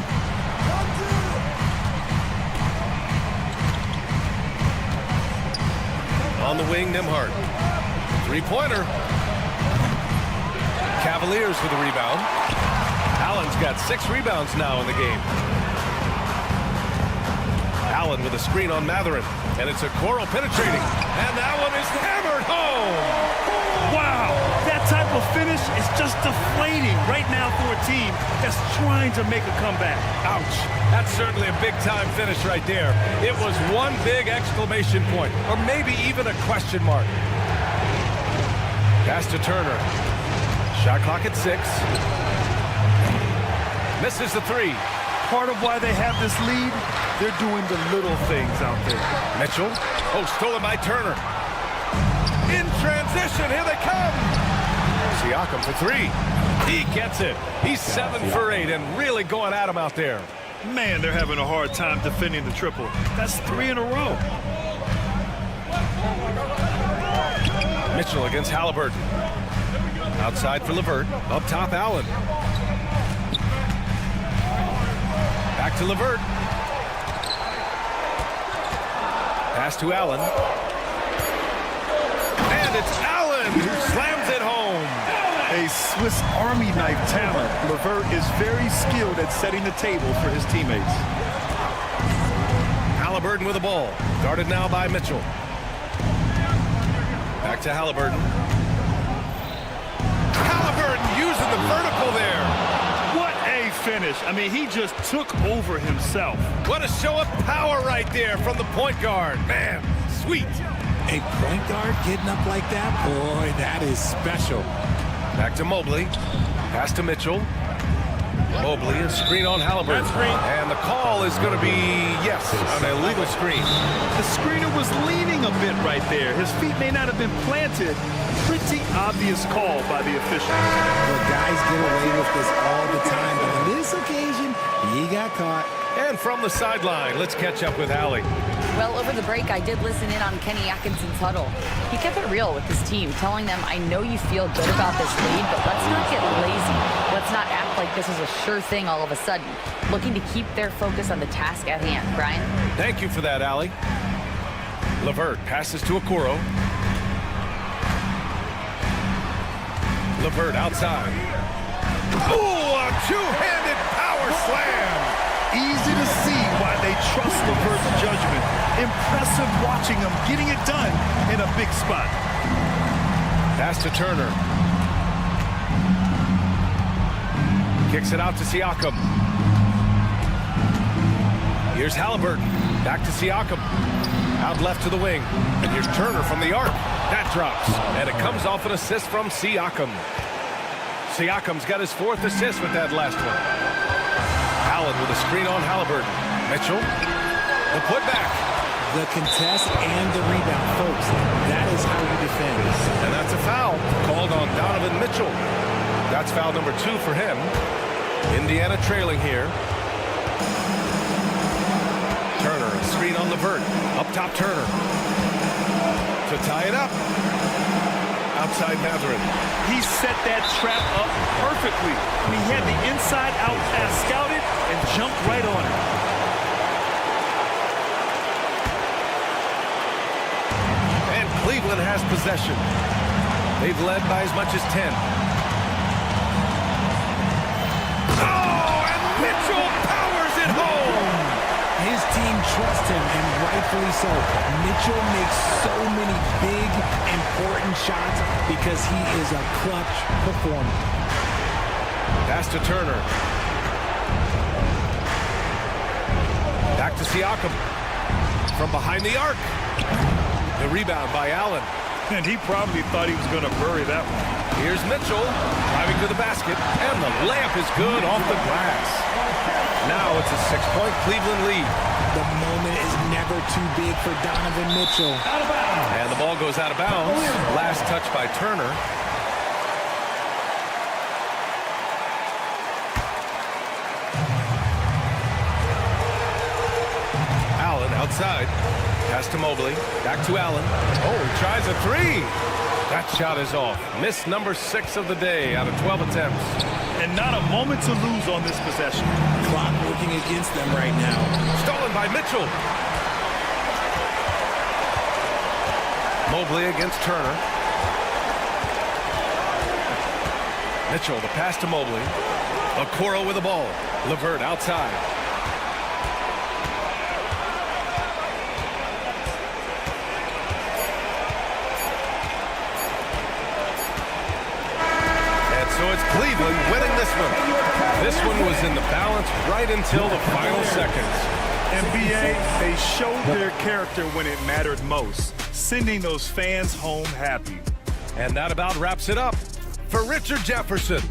On the wing, Nembhard. 3-pointer. Cavaliers with a rebound. Allen's got 6 rebounds now in the game. Allen with a screen on Mathurin. And it's Okoro penetrating. And that one is hammered home. Wow, that type of finish is just deflating right now for a team that's trying to make a comeback. Ouch. That's certainly a big-time finish right there. It was one big exclamation point, or maybe even a question mark. Pass to Turner. Shot clock at 6. Misses the 3. Part of why they have this lead, they're doing the little things out there. Mitchell. Oh, stolen by Turner. In transition, here they come. Siakam for 3. He gets it. He's 7 for 8 and really going at him out there. Man, they're having a hard time defending the triple. That's 3 in a row. Mitchell against Halliburton. Outside for LeVert. Up top, Allen. Back to LeVert. Pass to Allen. And it's Allen who slams it home. A Swiss Army knife talent. LeVert is very skilled at setting the table for his teammates. Halliburton with the ball. Guarded now by Mitchell. Back to Halliburton. Halliburton using the vertical there. What a finish. I mean, he just took over himself. What a show of power right there from the point guard. Man, sweet. A point guard getting up like that? Boy, that is special. Back to Mobley. Pass to Mitchell. Mobley, a screen on Halliburton. And the call is going to be, yes, an illegal screen. The screener was leaning a bit right there. His feet may not have been planted. Pretty obvious call by the official. Well, guys get away with this all the time, but on this occasion, he got caught. And from the sideline, let's catch up with Allie. Well, over the break, I did listen in on Kenny Atkinson's huddle. He kept it real with his team, telling them, I know you feel good about this lead, but let's not get lazy. Let's not act like this is a sure thing all of a sudden. Looking to keep their focus on the task at hand. Brian? Thank you for that, Allie. LeVert passes to Okoro. LeVert outside. Ooh, a two-handed power slam. Easy to see why they trust LeVert's judgment. Impressive watching him getting it done in a big spot. Pass to Turner. Kicks it out to Siakam. Here's Halliburton. Back to Siakam. Out left to the wing. And here's Turner from the arc. That drops. And it comes off an assist from Siakam. Siakam's got his 4th assist with that last one. Allen with a screen on Halliburton. Mitchell, the putback. The contest and the rebound, folks. That is how you defend. And that's a foul called on Donovan Mitchell. That's foul number 2 for him. Indiana trailing here. Turner, a screen on LeVert. Up top, Turner. To tie it up. Outside Mathurin. He set that trap up perfectly. I mean, he had the inside-out pass scouted and jumped right on it. And Cleveland has possession. They've led by as much as 10. Oh, and Mitchell powers it home. His team trusts him, and rightfully so. Mitchell makes so many big, important shots because he is a clutch performer. Pass to Turner. Back to Siakam. From behind the arc. The rebound by Allen. And he probably thought he was going to bury that one. Here's Mitchell driving to the basket. And the layup is good off the glass. Now it's a 6-point Cleveland lead. The moment is never too big for Donovan Mitchell. Out of bounds. And the ball goes out of bounds. Last touch by Turner. Allen outside. Pass to Mobley. Back to Allen. Oh, he tries a 3. That shot is off. Miss number 6 of the day out of 12 attempts. And not a moment to lose on this possession. Clock working against them right now. Stolen by Mitchell. Mobley against Turner. Mitchell, the pass to Mobley. Okoro with the ball. LeVert outside. So it's Cleveland winning this one. This one was in the balance right until the final seconds. NBA, they showed their character when it mattered most, sending those fans home happy. And that about wraps it up for Richard Jefferson.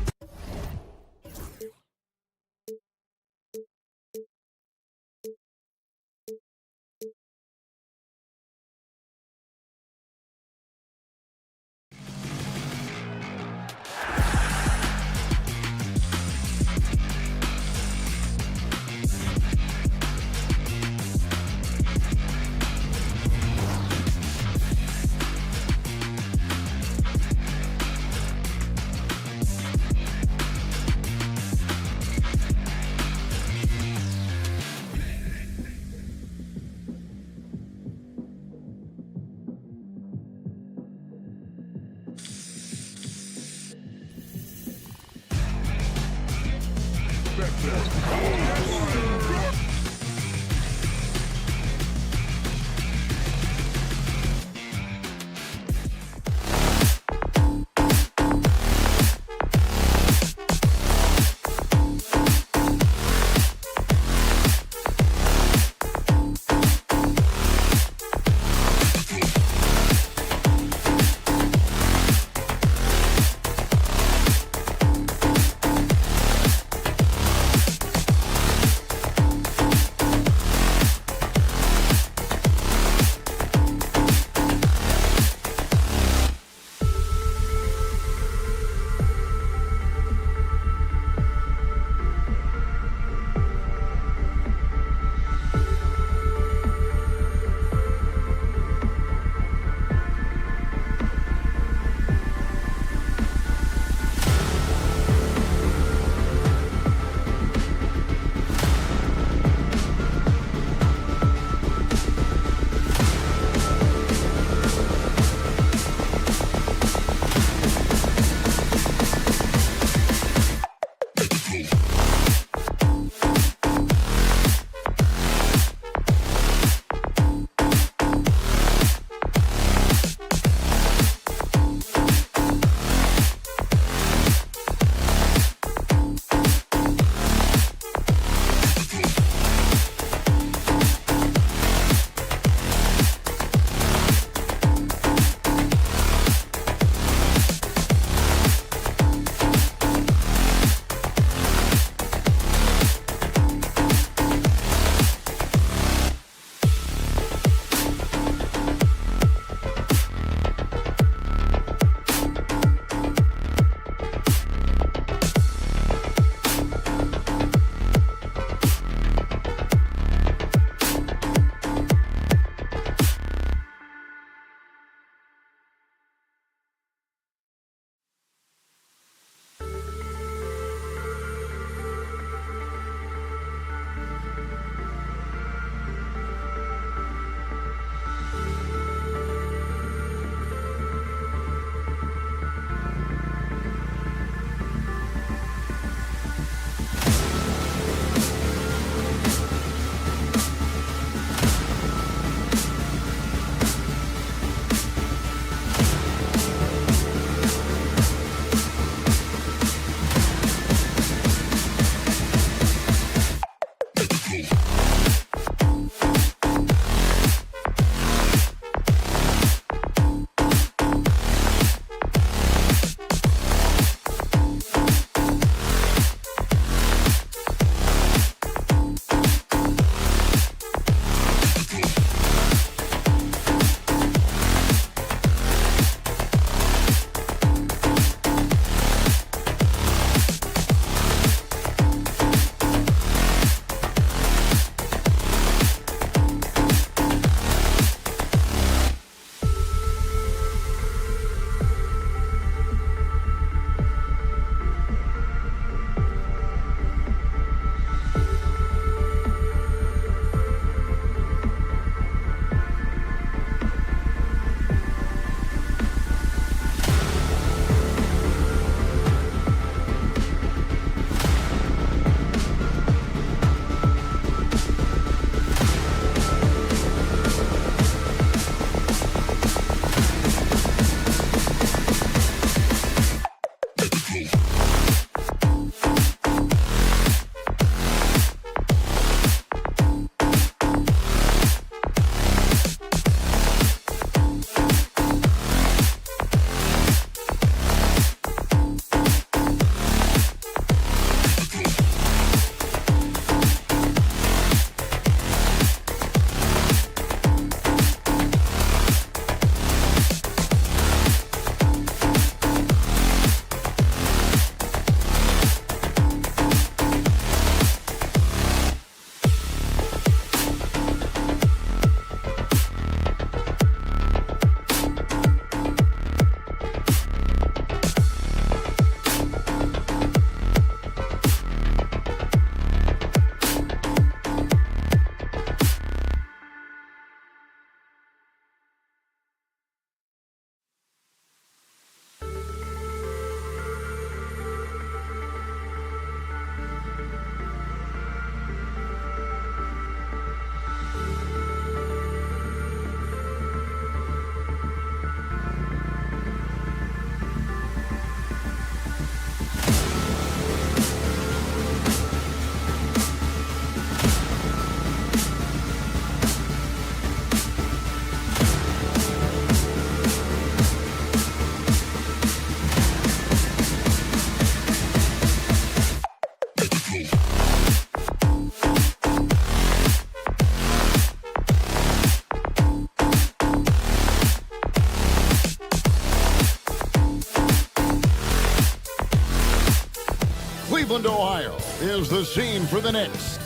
Cleveland, Ohio is the scene for the Knicks.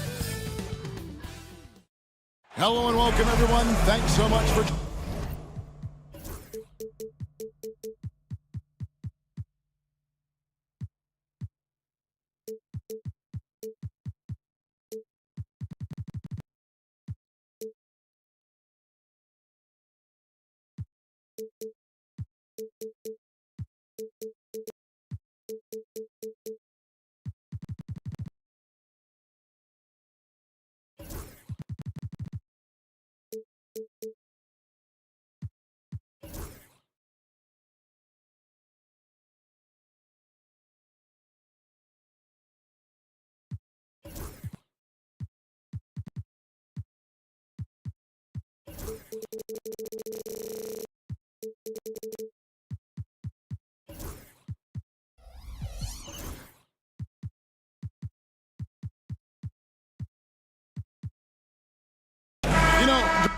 Hello and welcome, everyone. Thanks so much for... You know...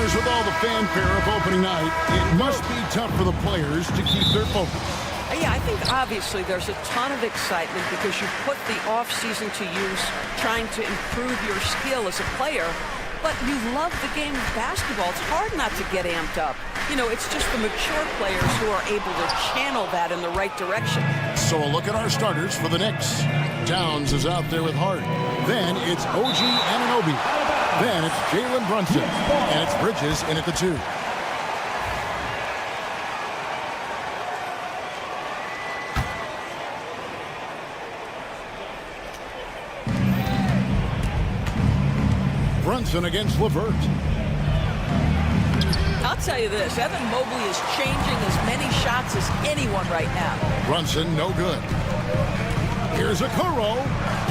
With all the fanfare of opening night, it must be tough for the players to keep their focus. Yeah, I think obviously there's a ton of excitement because you put the offseason to use trying to improve your skill as a player, but you love the game of basketball. It's hard not to get amped up. You know, it's just the mature players who are able to channel that in the right direction. So a look at our starters for the Knicks. Downs is out there with Hart. Then it's OG Anunoby. Then it's Jalen Brunson. And it's Bridges in at the 2. Brunson against LeVert. I'll tell you this, Evan Mobley is changing as many shots as anyone right now. Brunson, no good. Here's Okoro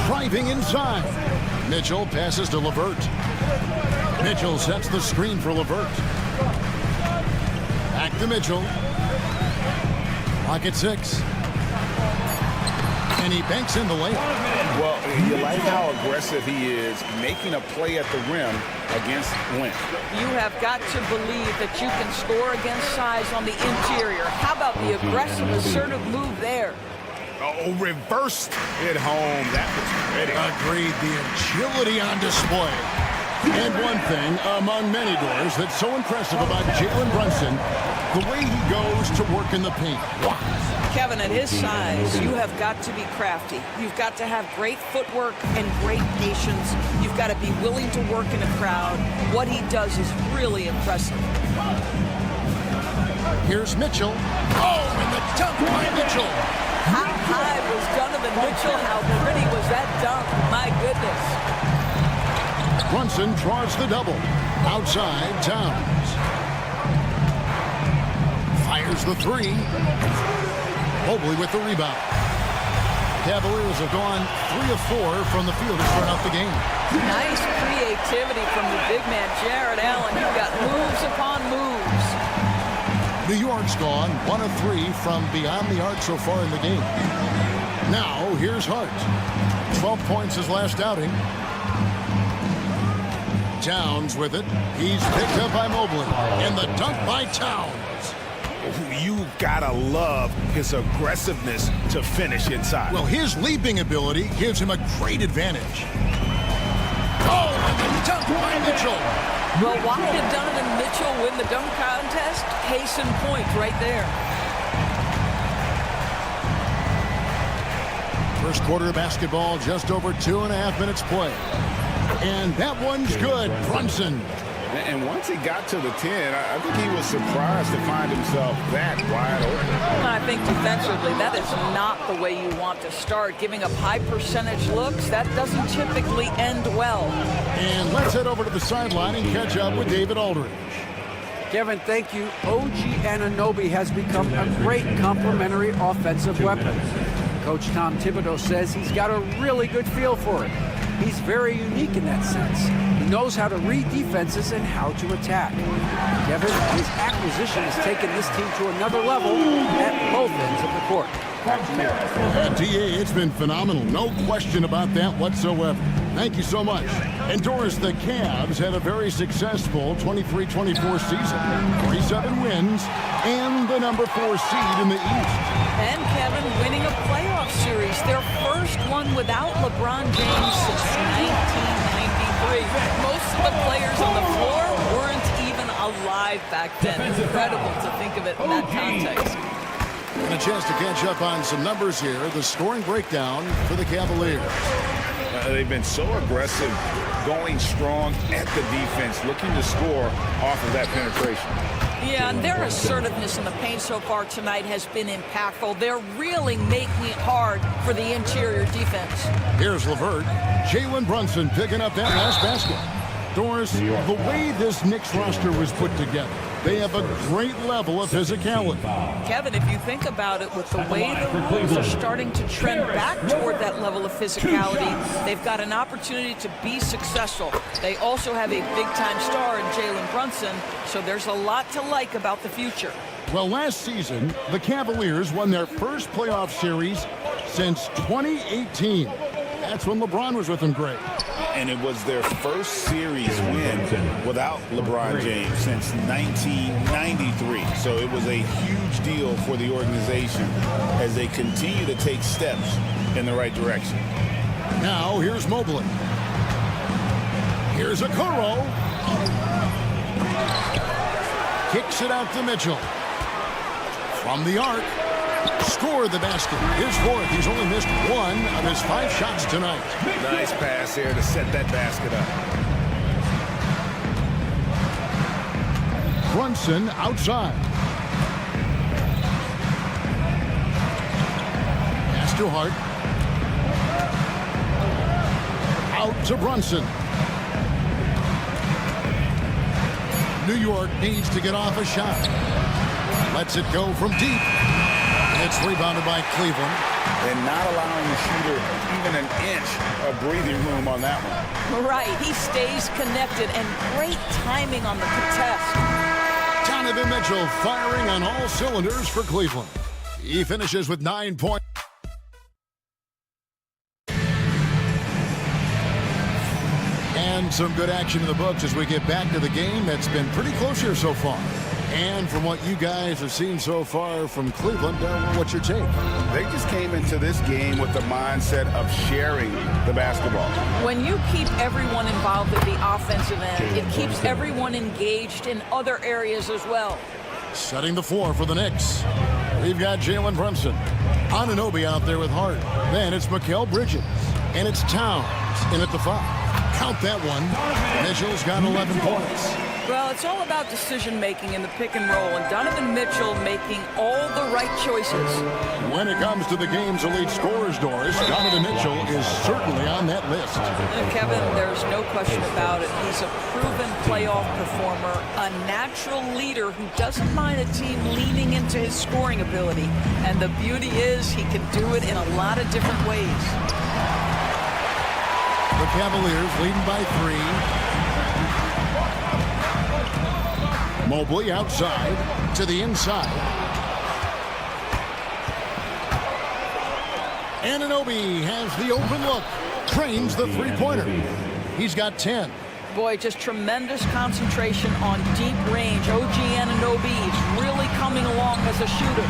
driving inside. Mitchell passes to LeVert. Mitchell sets the screen for LeVert. Back to Mitchell. Clock at 6. And he banks in the layup. Well, you like how aggressive he is making a play at the rim against length. You have got to believe that you can score against size on the interior. How about the aggressive, assertive move there? Oh, reversed it home. That was pretty. Agreed. The agility on display. And one thing among many doors that's so impressive about Jalen Brunson, the way he goes to work in the paint. Wow. Kevin, at his size, you have got to be crafty. You've got to have great footwork and great patience. You've got to be willing to work in a crowd. What he does is really impressive. Here's Mitchell. Oh, and the dunk by Mitchell. How high was Donovan Mitchell? How pretty was that dunk? My goodness. Brunson draws the double. Outside, Towns. Fires the 3. Mobley with the rebound. Cavaliers have gone 3 of 4 from the field to start out the game. Nice creativity from the big man, Jared Allen. You've got moves upon moves. New York's gone 1 of 3 from beyond the arc so far in the game. Now, here's Hart. 12 points his last outing. Towns with it. He's picked up by Mobley. And the dunk by Towns. You gotta love his aggressiveness to finish inside. Well, his leaping ability gives him a great advantage. Oh, and the dunk by Mitchell. Well, why did Donovan Mitchell win the dunk contest? Case in point right there. First quarter of basketball, just over 2.5 minutes play. And that one's good. Brunson. And once he got to the 10, I think he was surprised to find himself that wide open. I think defensively, that is not the way you want to start. Giving up high percentage looks, that doesn't typically end well. And let's head over to the sideline and catch up with David Aldridge. Kevin, thank you. OG Anunoby has become a great complementary offensive weapon. Coach Tom Thibodeau says he's got a really good feel for it. He's very unique in that sense. He knows how to read defenses and how to attack. Kevin, his acquisition has taken this team to another level at both ends of the court. DA, it's been phenomenal. No question about that whatsoever. Thank you so much. And Doris, the Cavs had a very successful 23-24 season. 47 wins and the number 4 seed in the East. And Kevin winning a playoff series, their first one without LeBron James since 1993. Most of the players on the floor weren't even alive back then. Incredible to think of it in that context. And a chance to catch up on some numbers here. The scoring breakdown for the Cavaliers. They've been so aggressive, going strong at the defense, looking to score off of that penetration. Yeah, and their assertiveness in the paint so far tonight has been impactful. They're really making it hard for the interior defense. Here's LeVert. Jalen Brunson picking up that last basket. Doris, the way this Knicks roster was put together, they have a great level of physicality. Kevin, if you think about it, with the way the rules are starting to trend back toward that level of physicality, they've got an opportunity to be successful. They also have a big-time star in Jalen Brunson, so there's a lot to like about the future. Well, last season, the Cavaliers won their first playoff series since 2018. That's when LeBron was with them great. And it was their first series win without LeBron James since 1993. So it was a huge deal for the organization as they continue to take steps in the right direction. Now, here's Mobley. Here's Okoro. Kicks it out to Mitchell. From the arc. Scored the basket. His fourth. He's only missed 1 of his 5 shots tonight. Nice pass here to set that basket up. Brunson outside. Pass to Hart. Out to Brunson. New York needs to get off a shot. Lets it go from deep. It's rebounded by Cleveland. and not allowing the shooter even an inch of breathing room on that one. Right, he stays connected, and great timing on the contest. Donovan Mitchell firing on all cylinders for Cleveland. He finishes with 9 points. And some good action in the books as we get back to the game that's been pretty close here so far. And from what you guys have seen so far from Cleveland, what's your take? They just came into this game with the mindset of sharing the basketball. When you keep everyone involved at the offensive end, it keeps everyone engaged in other areas as well. Setting the floor for the Knicks. We've got Jalen Brunson. Anunoby out there with Hart. Then it's Mikal Bridges. And it's Towns in at the 5. Count that one. Mitchell's got 11 points. Well, it's all about decision-making in the pick and roll, and Donovan Mitchell making all the right choices. When it comes to the game's elite scorers, Doris, Donovan Mitchell is certainly on that list. Kevin, there's no question about it. He's a proven playoff performer, a natural leader who doesn't mind a team leaning into his scoring ability. And the beauty is he can do it in a lot of different ways. The Cavaliers leading by 3. Mobley outside to the inside. Anunoby has the open look. Trains the three-pointer. He's got 10. Boy, just tremendous concentration on deep range. OG Anunoby is really coming along as a shooter.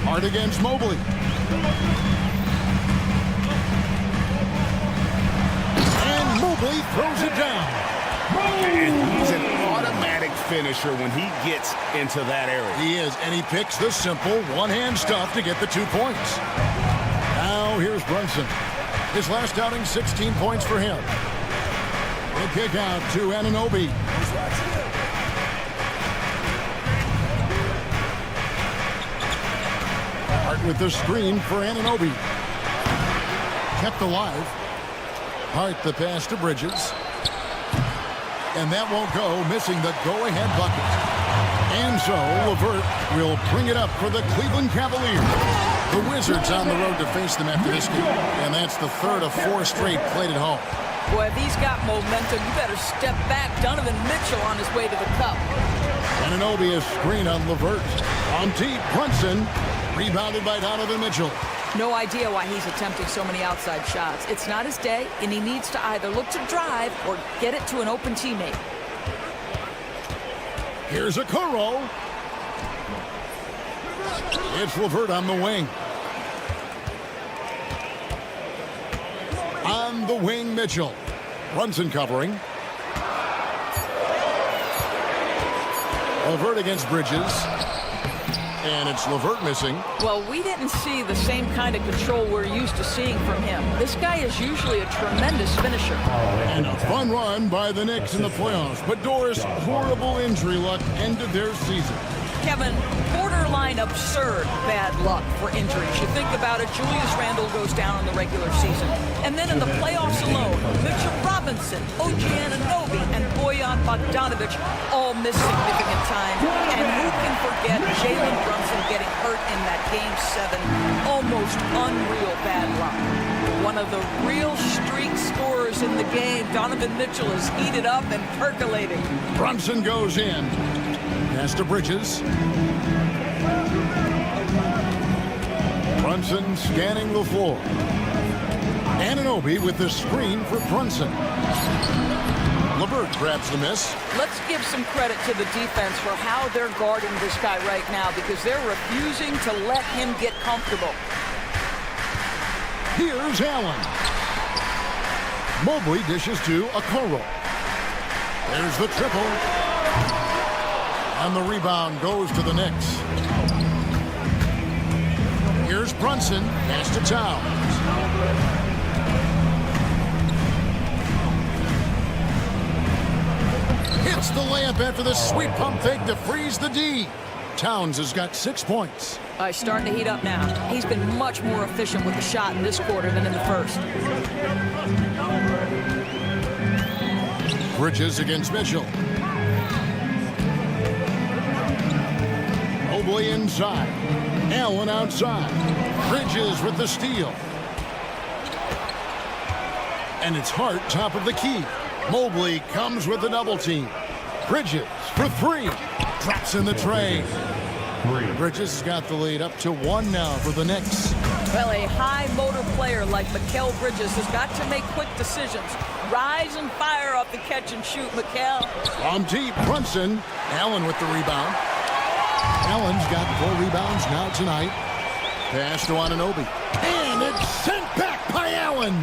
Hard against Mobley. Mobley throws it down. And he's an automatic finisher when he gets into that area. He is, and he picks the simple one-hand stuff to get the 2 points. Now here's Brunson. His last outing, 16 points for him. The kick out to Anunoby. Hart with the screen for Anunoby. Kept alive. Hart the pass to Bridges. And that won't go, missing the go-ahead bucket. And so LeVert will bring it up for the Cleveland Cavaliers. The Wizards on the road to face them after this game. And that's the third of 4 straight played at home. Boy, if he's got momentum, you better step back. Donovan Mitchell on his way to the cup. Anunoby is screen on LeVert. On deep, Brunson. Rebounded by Donovan Mitchell. No idea why he's attempting so many outside shots. It's not his day, and he needs to either look to drive or get it to an open teammate. Here's Okoro. It's LeVert on the wing. On the wing, Mitchell. Brunson covering. LeVert against Bridges. And it's LeVert missing. Well, we didn't see the same kind of control we're used to seeing from him. This guy is usually a tremendous finisher. And a fun run by the Knicks in the playoffs. But Doris, horrible injury luck ended their season. Kevin, borderline absurd bad luck for injuries. You think about it, Julius Randle goes down in the regular season. And then in the playoffs alone, Mitchell Robinson, OG Anunoby, and Bojan Bogdanovic all miss significant time. And who can forget Jalen Brunson getting hurt in that Game 7? Almost unreal bad luck. One of the real streak scorers in the game, Donovan Mitchell, is heated up and percolating. Brunson goes in. Pass to Bridges. Brunson scanning the floor. Anunoby with the screen for Brunson. LeVert grabs the miss. Let's give some credit to the defense for how they're guarding this guy right now, because they're refusing to let him get comfortable. Here's Allen. Mobley dishes to Okoro. There's the triple. And the rebound goes to the Knicks. Here's Brunson. Pass to Towns. Hits the layup after the sweep pump fake to freeze the D. Towns has got 6 points. He's starting to heat up now. He's been much more efficient with the shot in this quarter than in the first. Bridges against Mitchell. Mobley inside. Allen outside. Bridges with the steal. And it's Hart top of the key. Mobley comes with a double team. Bridges for three. Drops in the tray. Bridges has got the lead up to 1 now for the Knicks. Well, a high motor player like Mikal Bridges has got to make quick decisions. Rise and fire off the catch and shoot, Mikal. On deep, Brunson. Allen with the rebound. Allen's got 4 rebounds now tonight. Pass to Anunoby. And it's sent back by Allen.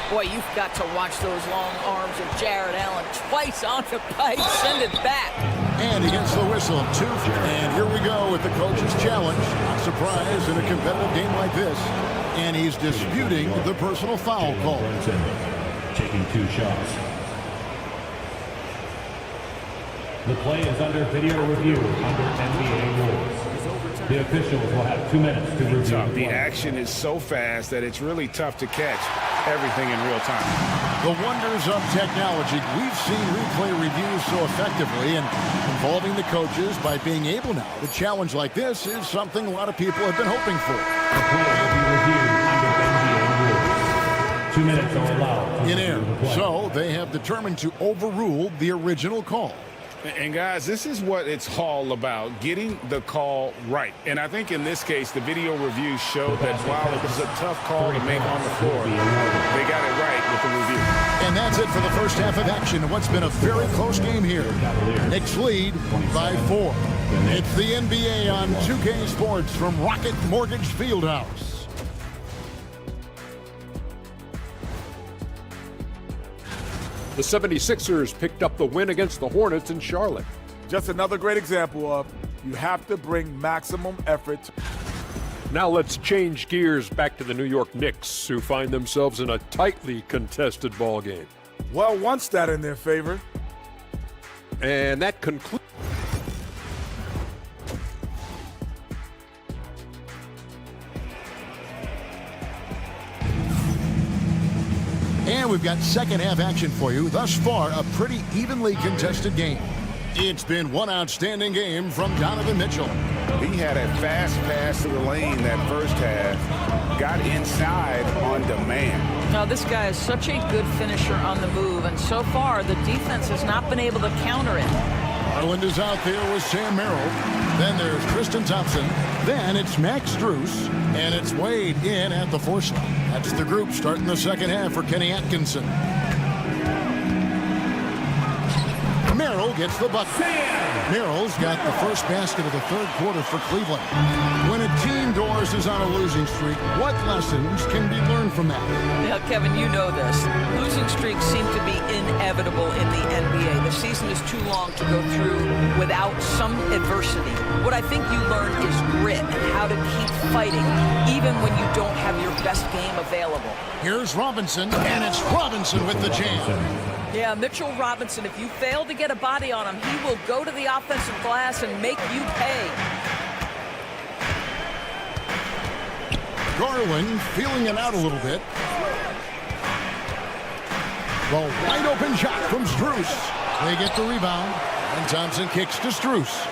Boy, you've got to watch those long arms of Jared Allen. Twice on the pipe, send it back. And he gets the whistle, 2. And here we go with the coach's challenge. Not surprised in a competitive game like this. And he's disputing the personal foul call. Taking 2 shots. The play is under video review under NBA rules. The officials will have 2 minutes to review. The action is so fast that it's really tough to catch everything in real time. The wonders of technology. We've seen replay reviews so effectively, and involving the coaches by being able now to challenge like this is something a lot of people have been hoping for. The play will be reviewed under NBA rules. 2 minutes are allowed in air. So they have determined to overrule the original call. And guys, this is what it's all about, getting the call right. And I think in this case, the video review showed that while it was a tough call to make on the floor, they got it right with the review. And that's it for the first half of action. What's been a very close game here. Knicks lead by 4. It's the NBA on 2K Sports from Rocket Mortgage Fieldhouse. The 76ers picked up the win against the Hornets in Charlotte. Just another great example of you have to bring maximum effort. Now let's change gears back to the New York Knicks, who find themselves in a tightly contested ball game. Well, one stat in their favor. And that concludes. And we've got second half action for you. Thus far, a pretty evenly contested game. It's been one outstanding game from Donovan Mitchell. He had a fast pass to the lane that first half. Got inside on demand. Now, this guy is such a good finisher on the move, and so far, the defense has not been able to counter it. Garland is out there with Sam Merrill. Then there's Tristan Thompson. Then it's Max Strus. And it's Wade in at the 4 spot. That's the group starting the second half for Kenny Atkinson. Merrill gets the bucket. Merrill's got the first basket of the third quarter for Cleveland. When a team, Doris, is on a losing streak, what lessons can be learned from that? Now, Kevin, you know this. Losing streaks seem to be inevitable in the NBA. The season is too long to go through without some adversity. What I think you learn is grit and how to keep fighting even when you don't have your best game available. Here's Robinson, and it's Robinson with the jam. Yeah, Mitchell Robinson, if you fail to get a body on him, he will go to the offensive glass and make you pay. Garland feeling it out a little bit. The wide open shot from Strus. They get the rebound, and Thompson kicks to Strus.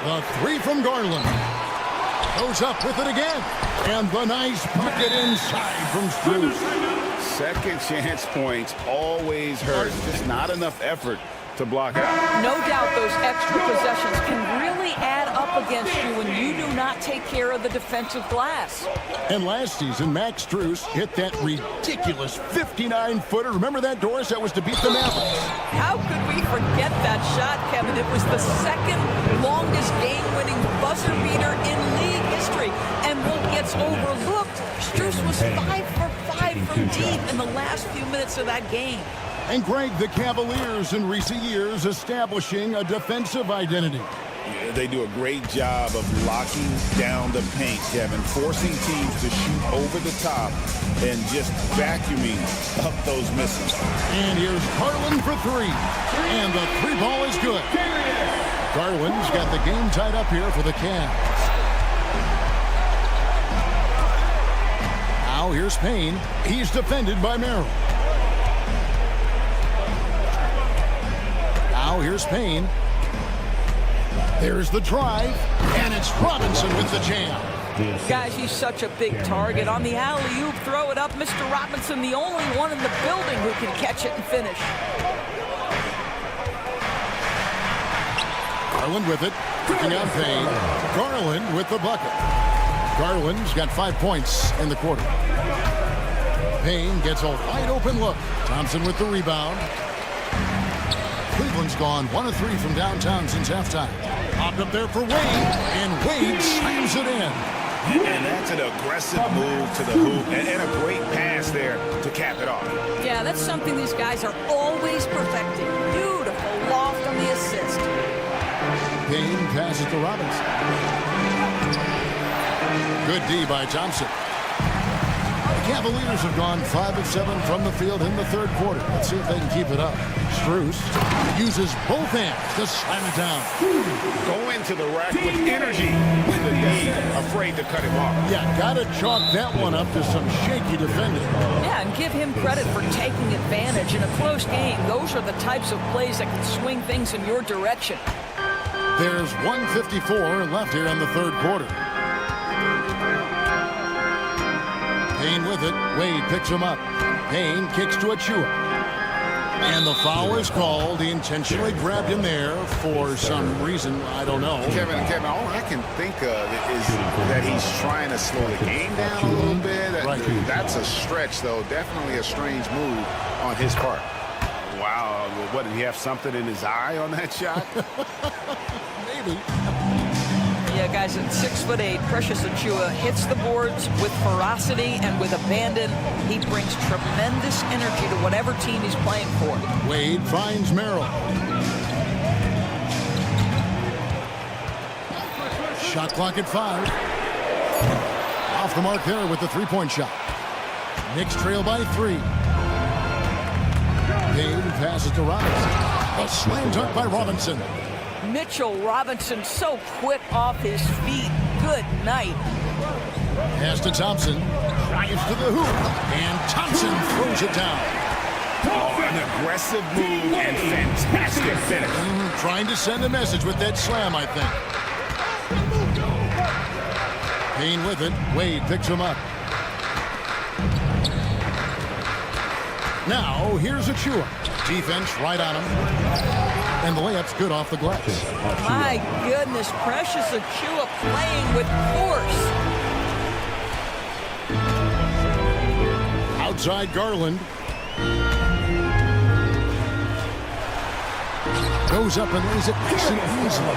The 3 from Garland. Goes up with it again. And the nice bucket inside from Strus. Second chance points always hurt. Just not enough effort to block out. No doubt those extra possessions can really add up against you when you do not take care of the defensive glass. And last season, Max Strus hit that ridiculous 59-footer. Remember that, Doris? That was to beat the Mavericks. How could we forget that shot, Kevin? It was the second longest game-winning buzzer beater in league history. And what gets overlooked, Strus was 5 for 5 from deep in the last few minutes of that game. And Greg, the Cavaliers in recent years establishing a defensive identity. Yeah, they do a great job of locking down the paint, Kevin, forcing teams to shoot over the top and just vacuuming up those misses. And here's Garland for 3. And the 3 ball is good. Garland's got the game tied up here for the Cavs. Now here's Payne. He's defended by Merrill. Now here's Payne. There's the drive, and it's Robinson with the jam. Guys, he's such a big target. On the alley-oop, throw it up. Mr. Robinson, the only one in the building who can catch it and finish. Garland with it, kicking out Payne. Garland with the bucket. Garland's got 5 points in the quarter. Payne gets a wide open look. Thompson with the rebound. Cleveland's gone 1 of 3 from downtown since halftime. Popped up there for Wade, and Wade slams it in. And that's an aggressive move to the hoop and a great pass there to cap it off. Yeah, that's something these guys are always perfecting. Beautiful loft on the assist. Payne passes to Robinson. Good D by Thompson. The Cavaliers have gone 5 of 7 from the field in the third quarter. Let's see if they can keep it up. Strus uses both hands to slam it down. Go into the rack with energy when the D afraid to cut him off. Yeah, gotta chalk that one up to some shaky defending. Yeah, and give him credit for taking advantage in a close game. Those are the types of plays that can swing things in your direction. There's 1:54 left here in the third quarter. Payne with it. Wade picks him up. Payne kicks to Achua. And the foul is called. He intentionally grabbed him there for some reason. I don't know. Kevin, all I can think of is that he's trying to slow the game down a little bit. That's a stretch, though. Definitely a strange move on his part. Wow. What, did he have something in his eye on that shot? Maybe. Yeah, guys, at 6'8", Precious Achiuwa hits the boards with ferocity and with abandon. He brings tremendous energy to whatever team he's playing for. Wade finds Merrill. Shot clock at 5. Off the mark there with the three-point shot. Knicks trail by 3. Payne passes to Robinson. A slam dunk by Robinson. Mitchell Robinson so quick off his feet. Good night. Pass to Thompson. Drives to the hoop. And Thompson throws it down. Oh, an aggressive move and fantastic finish. Trying to send a message with that slam, I think. Payne with it. Wade picks him up. Now, here's Achiuwa. Defense right on him. And the layup's good off the glass. My goodness, Precious Achiuwa playing with force. Outside Garland. Goes up and lays it nice and easily.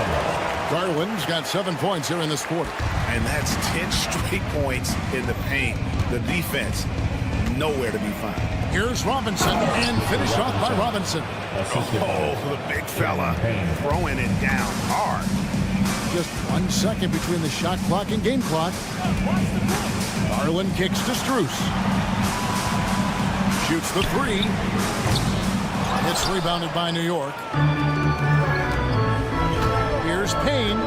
Garland's got 7 points here in this quarter. And that's 10 straight points in the paint. The defense, nowhere to be found. Here's Robinson, and finished off by Robinson. Oh, the big fella throwing it down hard. Just 1 second between the shot clock and game clock. Garland kicks to Strus. Shoots the 3. It's rebounded by New York. Here's Payne.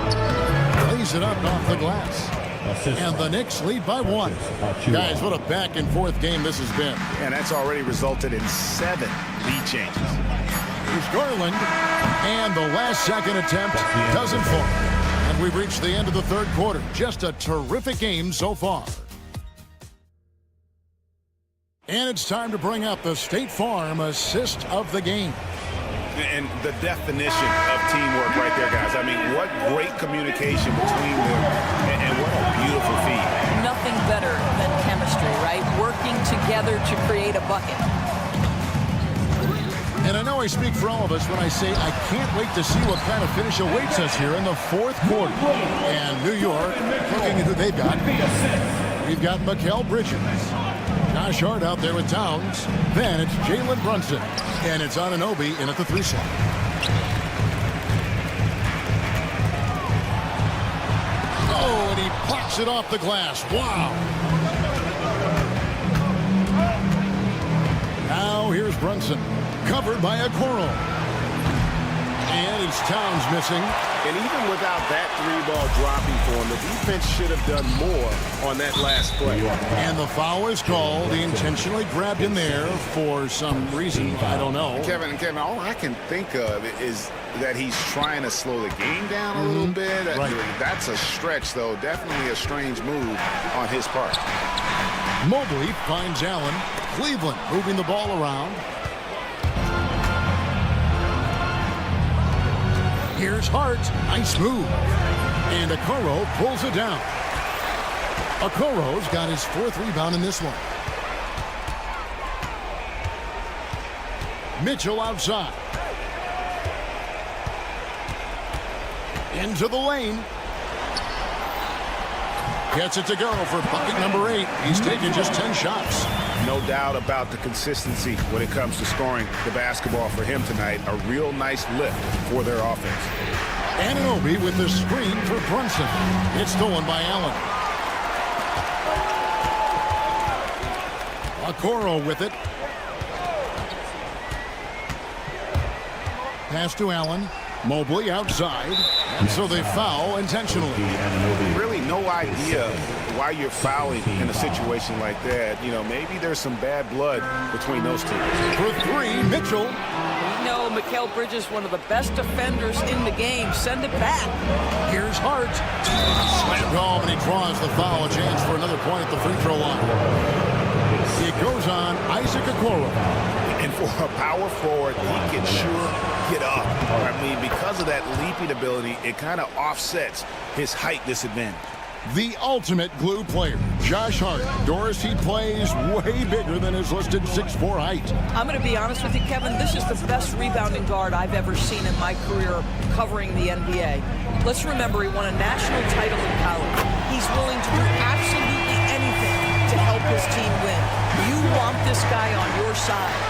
Lays it up off the glass. And the Knicks lead by 1. Guys, what a back-and-forth game this has been. And that's already resulted in 7 lead changes. Here's Garland. And the last-second attempt doesn't fall. And we've reached the end of the third quarter. Just a terrific game so far. And it's time to bring up the State Farm assist of the game. And the definition of teamwork right there, guys. I mean, what great communication between them, and what a beautiful feed. Nothing better than chemistry, right? Working together to create a bucket. And I know I speak for all of us when I say I can't wait to see what kind of finish awaits us here in the fourth quarter. And New York, looking at who they've got. We've got Mikal Bridges. Josh Hart out there with Towns. Then it's Jalen Brunson. And it's Anunoby in at the 3 slot. Oh, and he pops it off the glass. Wow. Now here's Brunson. Covered by Okoro. And And it's Towns missing. And even without that 3-ball dropping for him, the defense should have done more on that last play. And the foul is called. He intentionally grabbed him there for some reason. I don't know. Kevin, all I can think of is that he's trying to slow the game down a little bit. Right. That's a stretch, though. Definitely a strange move on his part. Mobley finds Allen. Cleveland moving the ball around. Here's Hart. Nice move. And Okoro pulls it down. Okoro's got his 4th rebound in this one. Mitchell outside. Into the lane. Gets it to go for bucket number 8. He's taken just 10 shots. No doubt about the consistency when it comes to scoring the basketball for him tonight. A real nice lift for their offense. Anunoby with the screen for Brunson. It's stolen by Allen. Okoro with it. Pass to Allen. Mobley outside. And so they foul intentionally. Really no idea why you're fouling in a situation like that. You know, maybe there's some bad blood between those two. For 3, Mitchell. We know Mikal Bridges, one of the best defenders in the game. Send it back. Here's Hart. Slam home, and he draws the foul. A chance for another point at the free throw line. It goes on Isaac Okoro. And for a power forward, he can sure get up. I mean, because of that leaping ability, it kind of offsets his height disadvantage. The ultimate glue player, Josh Hart. Doris, he plays way bigger than his listed 6'4" height. I'm going to be honest with you, Kevin. This is the best rebounding guard I've ever seen in my career covering the NBA. Let's remember, he won a national title in college. He's willing to do absolutely anything to help his team win. You want this guy on your side.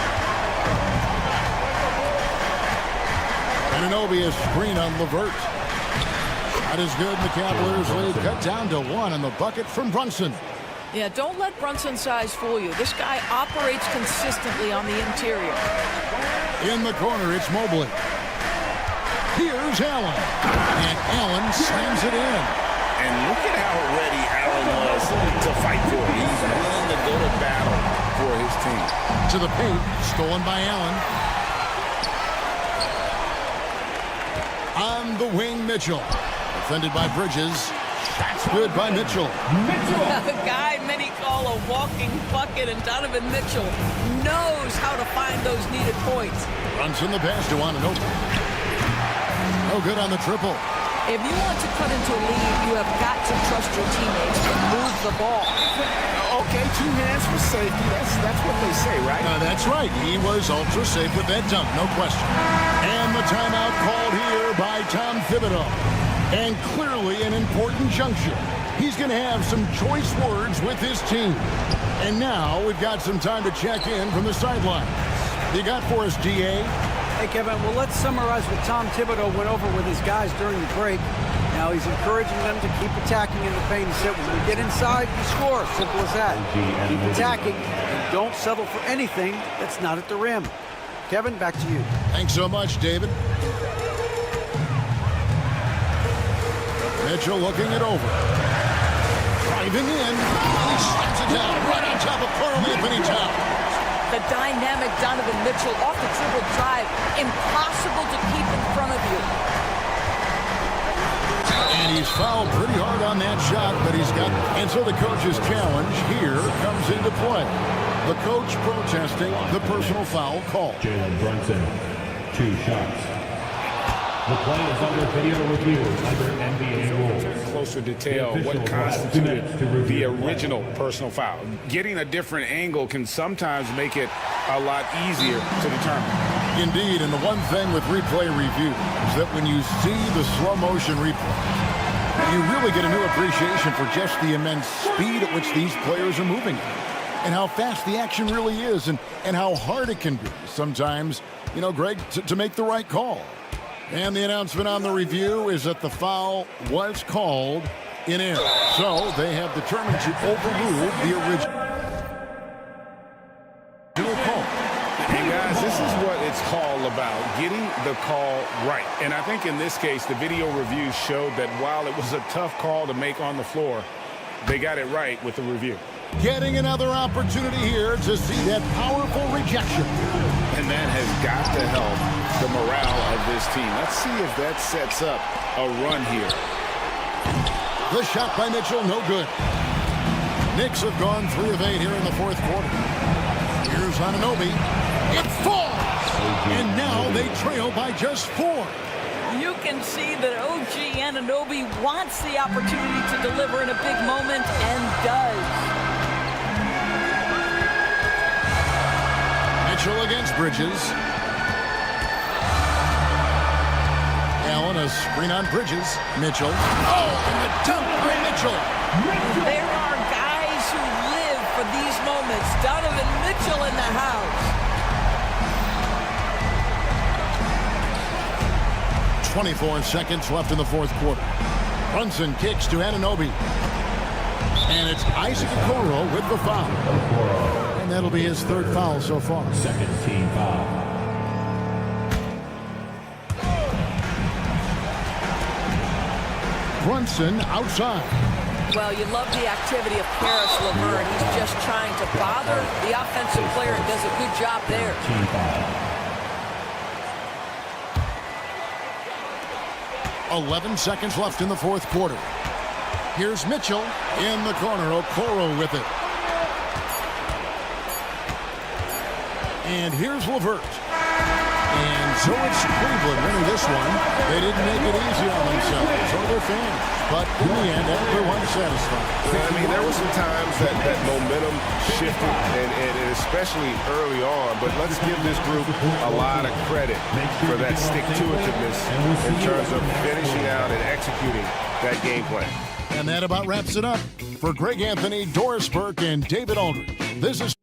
Anunoby a screen on LeVert. That is good. The Cavaliers lead cut down to 1 on the bucket from Brunson. Yeah, don't let Brunson's size fool you. This guy operates consistently on the interior. In the corner, it's Mobley. Here's Allen. And Allen slams it in. And look at how ready Allen was to fight for it. He's willing to go to battle for his team. To the paint, stolen by Allen. On the wing, Mitchell. Defended by Bridges. Shots good by Mitchell. A guy many call a walking bucket, and Donovan Mitchell knows how to find those needed points. Brunson the pass to Anunoby. No good on the triple. If you want to cut into a lead, you have got to trust your teammates to move the ball. Okay, 2 hands for safety. That's what they say, right? That's right. He was ultra safe with that dunk, no question. And the timeout called here by Tom Thibodeau. And clearly an important juncture. He's going to have some choice words with his team. And now we've got some time to check in from the sideline. You got for us, DA? Hey, Kevin, well, let's summarize what Tom Thibodeau went over with his guys during the break. Now he's encouraging them to keep attacking in the paint. He said, when we get inside, we score. Simple as that. Keep attacking and don't settle for anything that's not at the rim. Kevin, back to you. Thanks so much, David. Mitchell looking it over. Driving in. He slams it down right on top of Carl Anthony Towns. The dynamic Donovan Mitchell off the dribble drive. Impossible to keep in front of you. And he's fouled pretty hard on that shot, but he's got... And so the coach's challenge here comes into play. The coach protesting the personal foul call. Jalen Brunson, 2 shots. The play is under video review under NBA rules. Closer detail what constituted the original personal foul. Getting a different angle can sometimes make it a lot easier to determine. Indeed, and the one thing with replay review is that when you see the slow motion replay, you really get a new appreciation for just the immense speed at which these players are moving and how fast the action really is and how hard it can be sometimes, you know, Greg, to make the right call. And the announcement on the review is that the foul was called in error. So they have determined to overrule the original call. And guys, this is what it's all about, getting the call right. And I think in this case, the video review showed that while it was a tough call to make on the floor, they got it right with the review. Getting another opportunity here to see that powerful rejection. And that has got to help the morale of this team. Let's see if that sets up a run here. The shot by Mitchell, no good. Knicks have gone 3 of 8 here in the fourth quarter. Here's Anunoby. It falls! And now they trail by just 4. You can see that OG Anunoby wants the opportunity to deliver in a big moment and does. Mitchell against Bridges. Allen, a screen on Bridges. Mitchell. Oh, and the dunk by Mitchell. There are guys who live for these moments. Donovan Mitchell in the house. 24 seconds left in the fourth quarter. Brunson kicks to Anunoby. And it's Isaac Okoro with the foul. And that'll be his 3rd foul so far. Second team foul. Brunson outside. Well, you love the activity of Paris LeVert. He's just trying to bother the offensive player and does a good job there. 11 seconds left in the fourth quarter. Here's Mitchell in the corner. Okoro with it. And here's LeVert. And so it's Cleveland winning this one. They didn't make it easy on themselves or their fans. But in the end, everyone's satisfied. I mean, there were some times that momentum shifted, and especially early on. But let's give this group a lot of credit for that stick-to-itiveness in terms of finishing out and executing that game plan. And that about wraps it up. For Greg Anthony, Doris Burke, and David Aldridge, this is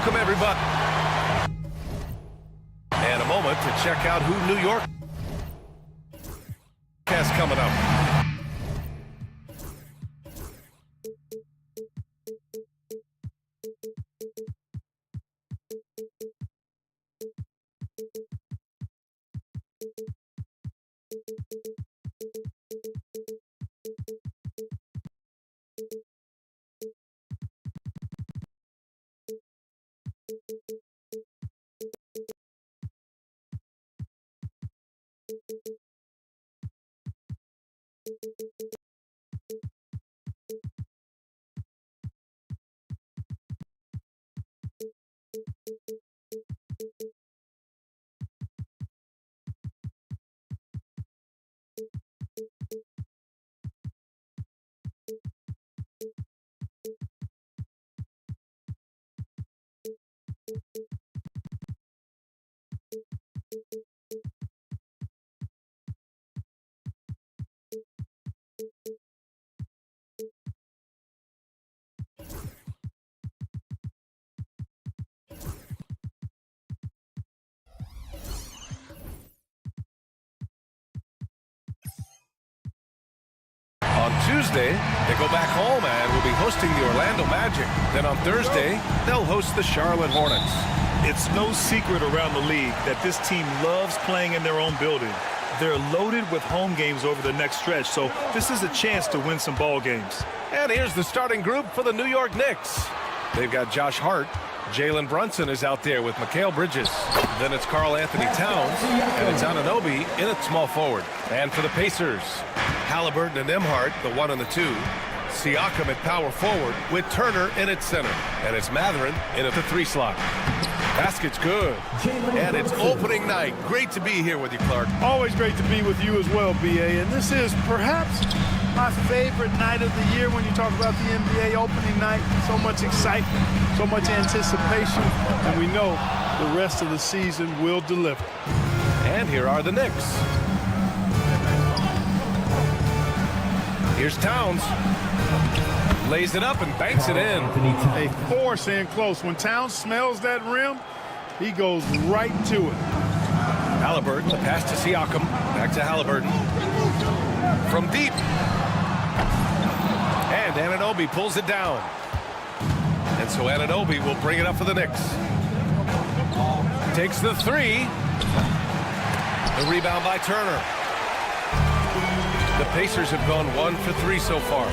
Welcome, everybody. And a moment to check out who New York has coming up. On Tuesday, they go back home and will be hosting the Orlando Magic. Then on Thursday, they'll host the Charlotte Hornets. It's no secret around the league that this team loves playing in their own building. They're loaded with home games over the next stretch, so this is a chance to win some ball games. And here's the starting group for the New York Knicks. They've got Josh Hart. Jalen Brunson is out there with Mikal Bridges. Then it's Karl Anthony Towns, and it's Anunoby in at small forward. And for the Pacers, Halliburton and Nembhard, the 1 and the 2. Siakam at power forward with Turner in at center. And it's Mathurin in at the 3 slot. Basket's good. And it's opening night. Great to be here with you, Clark. Always great to be with you as well, B.A. And this is perhaps my favorite night of the year when you talk about the NBA opening night. So much excitement, so much anticipation, and we know the rest of the season will deliver. And here are the Knicks. Here's Towns. Lays it up and banks it in. A force in close. When Towns smells that rim, he goes right to it. Halliburton, the pass to Siakam. Back to Halliburton. From deep. And Anunoby pulls it down. And so Anunoby will bring it up for the Knicks. Takes the 3. The rebound by Turner. The Pacers have gone 1 for 3 so far.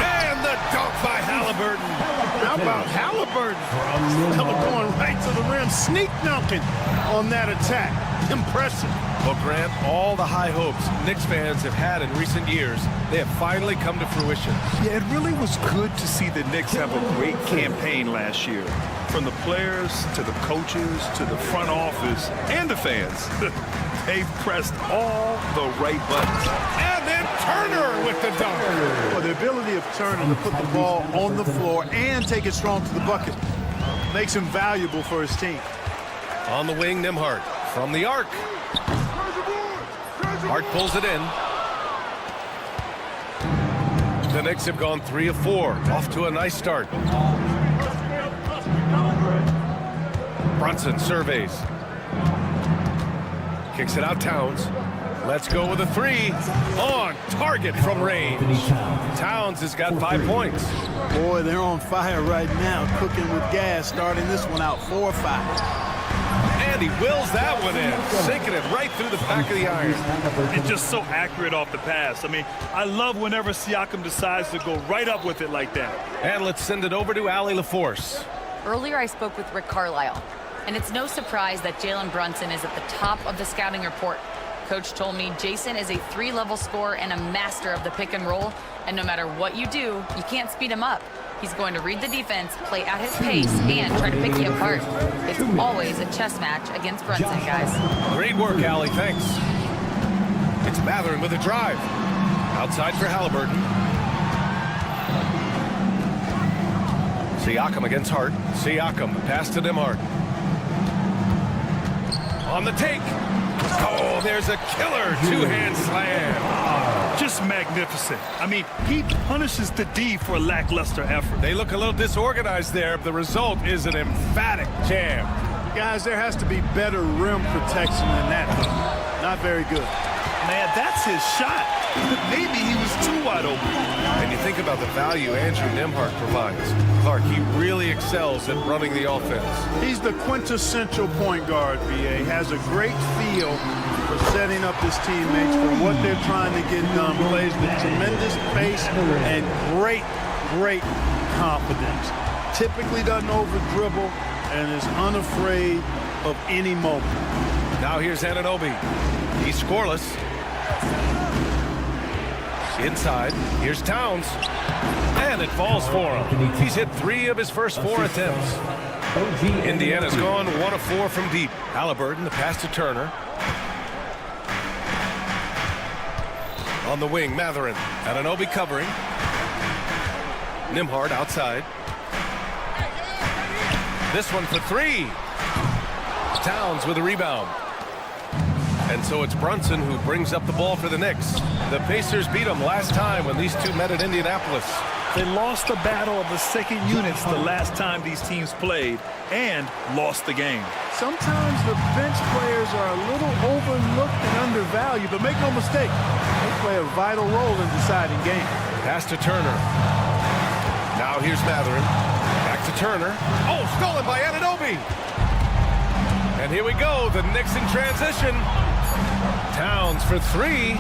And the dunk by Halliburton. How about Halliburton? Fella going right to the rim, sneak dunking on that attack. Impressive. Well, Grant, all the high hopes Knicks fans have had in recent years, they have finally come to fruition. Yeah, it really was good to see the Knicks have a great campaign last year. From the players to the coaches to the front office and the fans. They've pressed all the right buttons. And then Turner with the dunk. Well, the ability of Turner to put the ball on the floor and take it strong to the bucket makes him valuable for his team. On the wing, Nembhard from the arc. Hart pulls it in. The Knicks have gone 3 of 4, off to a nice start. Brunson surveys. Kicks it out, Towns. Let's go with a 3. On target from range. Towns has got 5 points. Boy, they're on fire right now, cooking with gas, starting this one out 4-5. And he wills that one in, sinking it right through the back of the iron. And just so accurate off the pass. I mean, I love whenever Siakam decides to go right up with it like that. And let's send it over to Allie LaForce. Earlier, I spoke with Rick Carlisle, and it's no surprise that Jalen Brunson is at the top of the scouting report. Coach told me Jason is a 3-level scorer and a master of the pick and roll, and no matter what you do, you can't speed him up. He's going to read the defense, play at his pace, and try to pick you apart. It's always a chess match against Brunson, guys. Great work, Allie. Thanks. It's Mathurin with a drive. Outside for Halliburton. Siakam against Hart. Siakam, pass to Nembhard. On the take. Oh, there's a killer 2-hand slam. just magnificent. I mean, he punishes the D for a lackluster effort. They look a little disorganized there. The result is an emphatic jam. Guys, there has to be better rim protection than that, though. Not very good. Man, that's his shot. Maybe he was too wide open. And you think about the value Andrew Nembhard provides. Clark, he really excels at running the offense. He's the quintessential point guard, BA. Has a great feel for setting up his teammates for what they're trying to get done. Plays with tremendous pace and great confidence. Typically doesn't over-dribble and is unafraid of any moment. Now here's Anunoby. He's scoreless. Inside, here's Towns. And it falls for him. He's hit 3 of his first 4 attempts. Indiana's gone 1 of 4 from deep. Halliburton, the pass to Turner. On the wing, Mathurin. Anunoby covering. Nembhard outside. This one for 3. Towns with a rebound. And so it's Brunson who brings up the ball for the Knicks. The Pacers beat them last time when these two met at Indianapolis. They lost the battle of the second units the last time these teams played and lost the game. Sometimes the bench players are a little overlooked and undervalued, but make no mistake, they play a vital role in deciding games. Pass to Turner. Now here's Mathurin. Back to Turner. Oh, stolen by Anunoby. And here we go, the Knicks in transition. Towns for 3.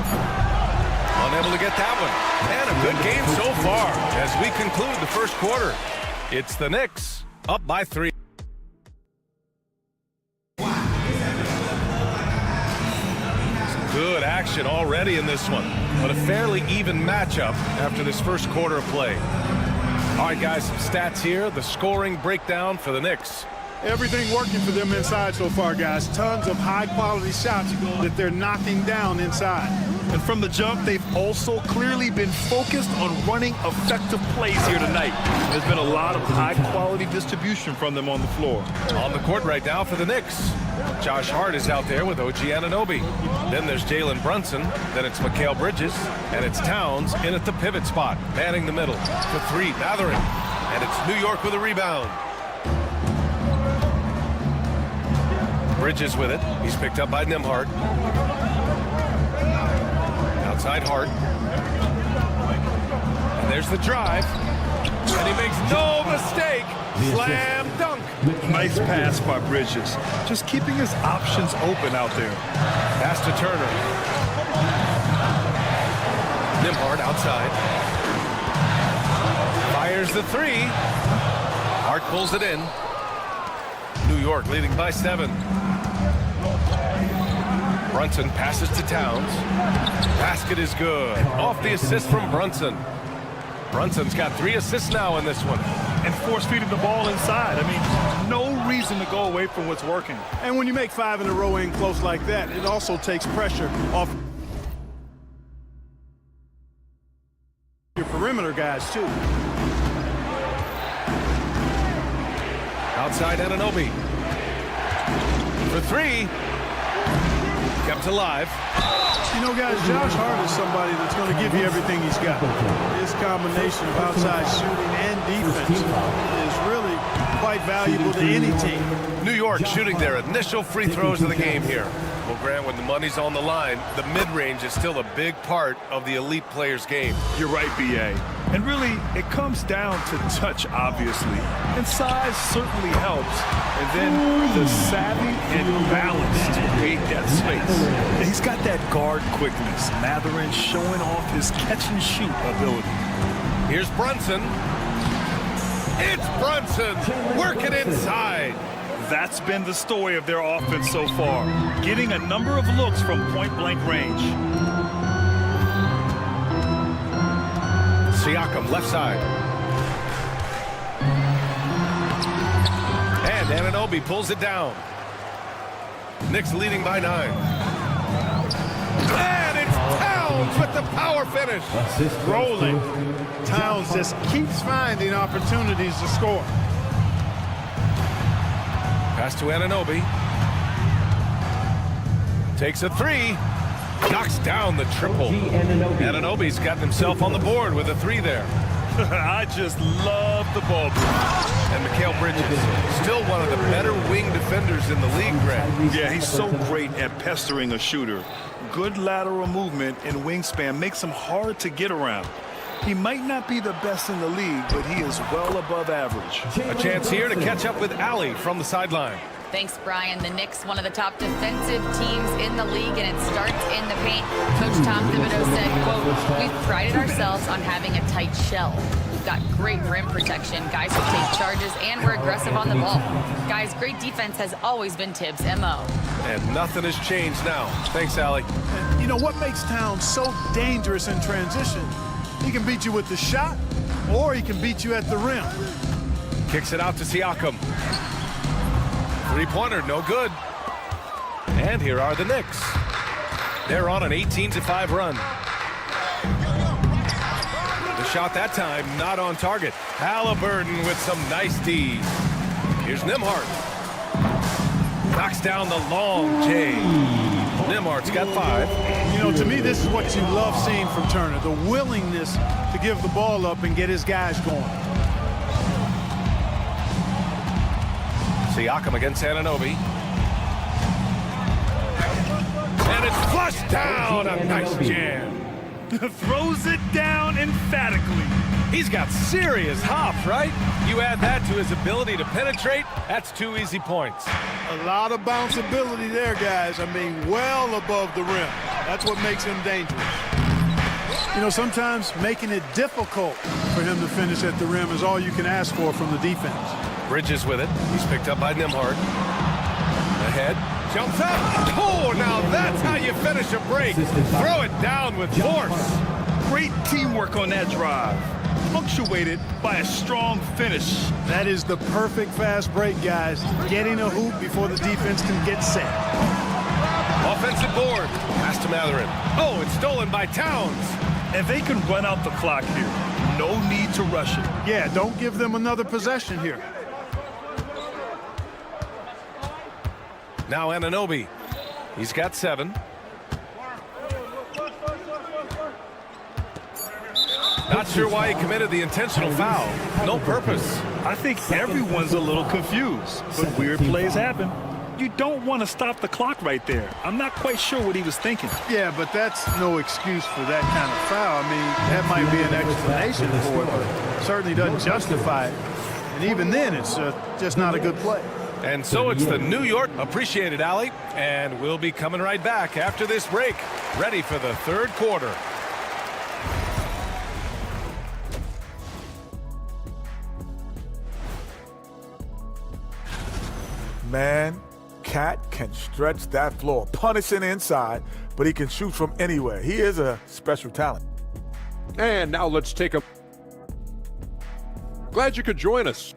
Unable to get that one. And a good game so far as we conclude the first quarter. It's the Knicks up by 3. Some good action already in this one, but a fairly even matchup after this first quarter of play. All right, guys, some stats here. The scoring breakdown for the Knicks. Everything working for them inside so far, guys. Tons of high-quality shots that they're knocking down inside. And from the jump, they've also clearly been focused on running effective plays here tonight. There's been a lot of high-quality distribution from them on the floor. On the court right now for the Knicks. Josh Hart is out there with OG Anunoby. Then there's Jalen Brunson. Then it's Mikal Bridges. And it's Towns in at the pivot spot, manning the middle. For 3, Mathurin. And it's New York with a rebound. Bridges with it. He's picked up by Nembhard. Outside Hart. And there's the drive. And he makes no mistake. Slam dunk. Nice pass by Bridges. Just keeping his options open out there. Pass to Turner. Nembhard outside. Fires the 3. Hart pulls it in. New York leading by 7. Brunson passes to Towns. Basket is good. Off the assist from Brunson. Brunson's got 3 assists now in this one. And force-feeding the ball inside. I mean, no reason to go away from what's working. And when you make 5 in a row in close like that, it also takes pressure off your perimeter guys, too. Outside Anunoby. For 3. Kept alive. You know, guys, Josh Hart is somebody that's going to give you everything he's got. His combination of outside shooting and defense is really quite valuable to any team. New York shooting their initial free throws of the game here. Well, Grant, when the money's on the line, the mid-range is still a big part of the elite player's game. You're right, B.A. And really, it comes down to touch, obviously. And size certainly helps. And then the savvy and balance to create that space. He's got that guard quickness. Mathurin showing off his catch-and-shoot ability. Here's Brunson. It's Brunson working inside. That's been the story of their offense so far, getting a number of looks from point-blank range. Siakam, left side. And Anunoby pulls it down. Knicks leading by 9. And it's Towns with the power finish. Rolling. Towns just keeps finding opportunities to score. Pass to Anunoby. Takes a 3. Knocks down the triple. Anunoby's got himself on the board with a 3 there. I just love the ball. And Mikal Bridges, still one of the better wing defenders in the league, Greg. Yeah, he's so great at pestering a shooter. Good lateral movement and wingspan makes him hard to get around. He might not be the best in the league, but he is well above average. A chance here to catch up with Allie from the sideline. Thanks, Brian. The Knicks, one of the top defensive teams in the league, and it starts in the paint. Coach Tom Thibodeau said, quote, "We've prided ourselves on having a tight shell. We've got great rim protection, guys who take charges, and we're aggressive on the ball. Guys, great defense has always been Tibbs' MO." And nothing has changed now. Thanks, Allie. And you know what makes Towns so dangerous in transition? He can beat you with the shot, or he can beat you at the rim. Kicks it out to Siakam. Three-pointer, no good. And here are the Knicks. They're on an 18-5 run. The shot that time not on target. Halliburton with some nice D. Here's Nembhard. Knocks down the long J. Nembhard's got 5. You know, to me, this is what you love seeing from Turner, the willingness to give the ball up and get his guys going. Siakam against Anunoby. And it's flushed down. A nice jam. Throws it down emphatically. He's got serious hops, right? You add that to his ability to penetrate, that's 2 easy points. A lot of bounceability there, guys. I mean, well above the rim. That's what makes him dangerous. You know, sometimes making it difficult for him to finish at the rim is all you can ask for from the defense. Bridges with it. He's picked up by Nembhard. Ahead. Jumps up. Oh, now that's how you finish a break. Throw it down with force. Great teamwork on that drive. Punctuated by a strong finish. That is the perfect fast break, guys. Getting a hoop before the defense can get set. Offensive board. Pass to Mathurin. Oh, it's stolen by Towns. And they can run out the clock here. No need to rush it. Yeah, don't give them another possession here. Now Anunoby. He's got 7. Not sure why he committed the intentional foul. No purpose. I think everyone's a little confused, but weird plays happen. You don't want to stop the clock right there. I'm not quite sure what he was thinking. Yeah, but that's no excuse for that kind of foul. I mean, that might be an explanation for it, but certainly doesn't justify it. And even then, it's just not a good play. And so it's the New York. Appreciate it, Allie. And we'll be coming right back after this break. Ready for the third quarter. Man, Cat can stretch that floor, punishing inside, but he can shoot from anywhere. He is a special talent. And now let's take a... Glad you could join us.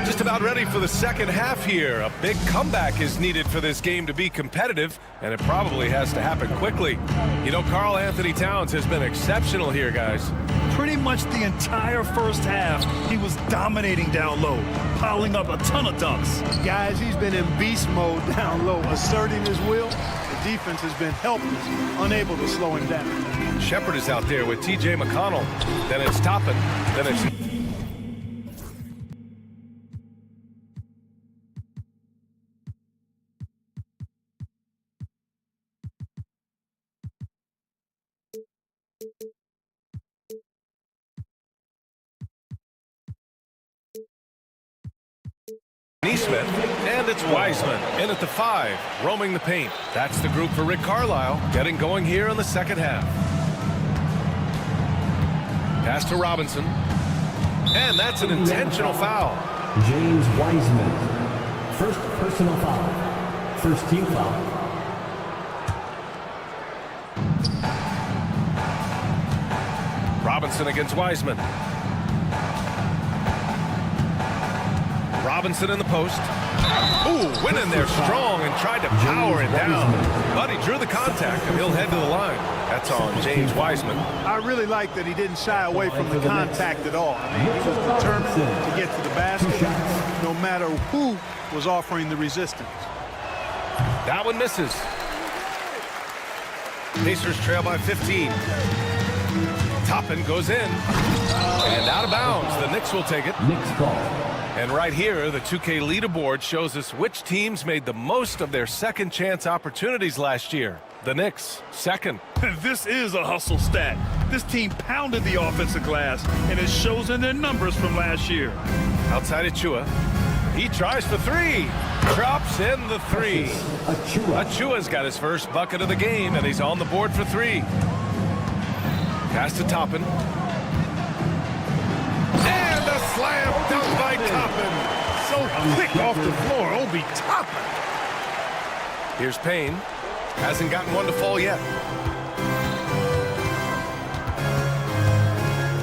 Just about ready for the second half here. A big comeback is needed for this game to be competitive, and it probably has to happen quickly. You know, Karl Anthony Towns has been exceptional here, guys. Pretty much the entire first half, he was dominating down low, piling up a ton of dunks. Guys, he's been in beast mode down low, asserting his will. The defense has been helpless, unable to slow him down. Shepard is out there with TJ McConnell. Then it's Toppin. Then it's... Neesmith, and it's Wiseman in at the 5, roaming the paint. That's the group for Rick Carlisle, getting going here in the second half. Pass to Robinson, and that's an intentional foul. James Wiseman, first personal foul, first team foul. Robinson against Wiseman. Robinson in the post. Ooh, went in there strong and tried to power it down. But he drew the contact, and he'll head to the line. That's on James Wiseman. I really like that he didn't shy away from the contact at all. I mean, he was determined to get to the basket, no matter who was offering the resistance. That one misses. Pacers trail by 15. Toppin goes in. And out of bounds. The Knicks will take it. Knicks ball. And right here, the 2K leaderboard shows us which teams made the most of their second chance opportunities last year. The Knicks, second. This is a hustle stat. This team pounded the offensive glass, and it shows in their numbers from last year. Outside Achua. He tries for three. Drops in the three. Achua's got his first bucket of the game, and he's on the board for three. Pass to Toppin. And a slam dunk by Toppin. So quick off the floor, Obi Toppin. Here's Payne. Hasn't gotten one to fall yet.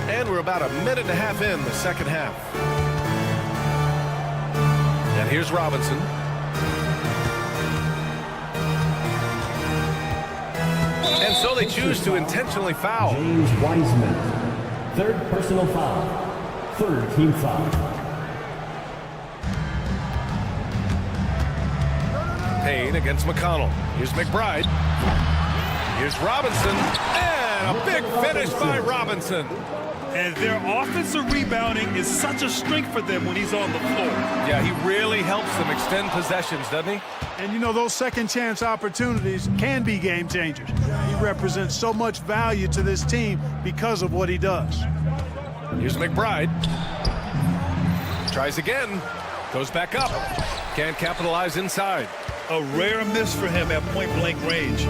And we're about a minute and a half in the second half. And here's Robinson. And so they choose to intentionally foul. James Wiseman. Third personal foul. Third team foul. Payne against McConnell. Here's McBride. Here's Robinson. And a big finish by Robinson. And their offensive rebounding is such a strength for them when he's on the floor. Yeah, he really helps them extend possessions, doesn't he? And you know, those second chance opportunities can be game changers. He represents so much value to this team because of what he does. Here's McBride. Tries again. Goes back up. Can't capitalize inside. A rare miss for him at point-blank range.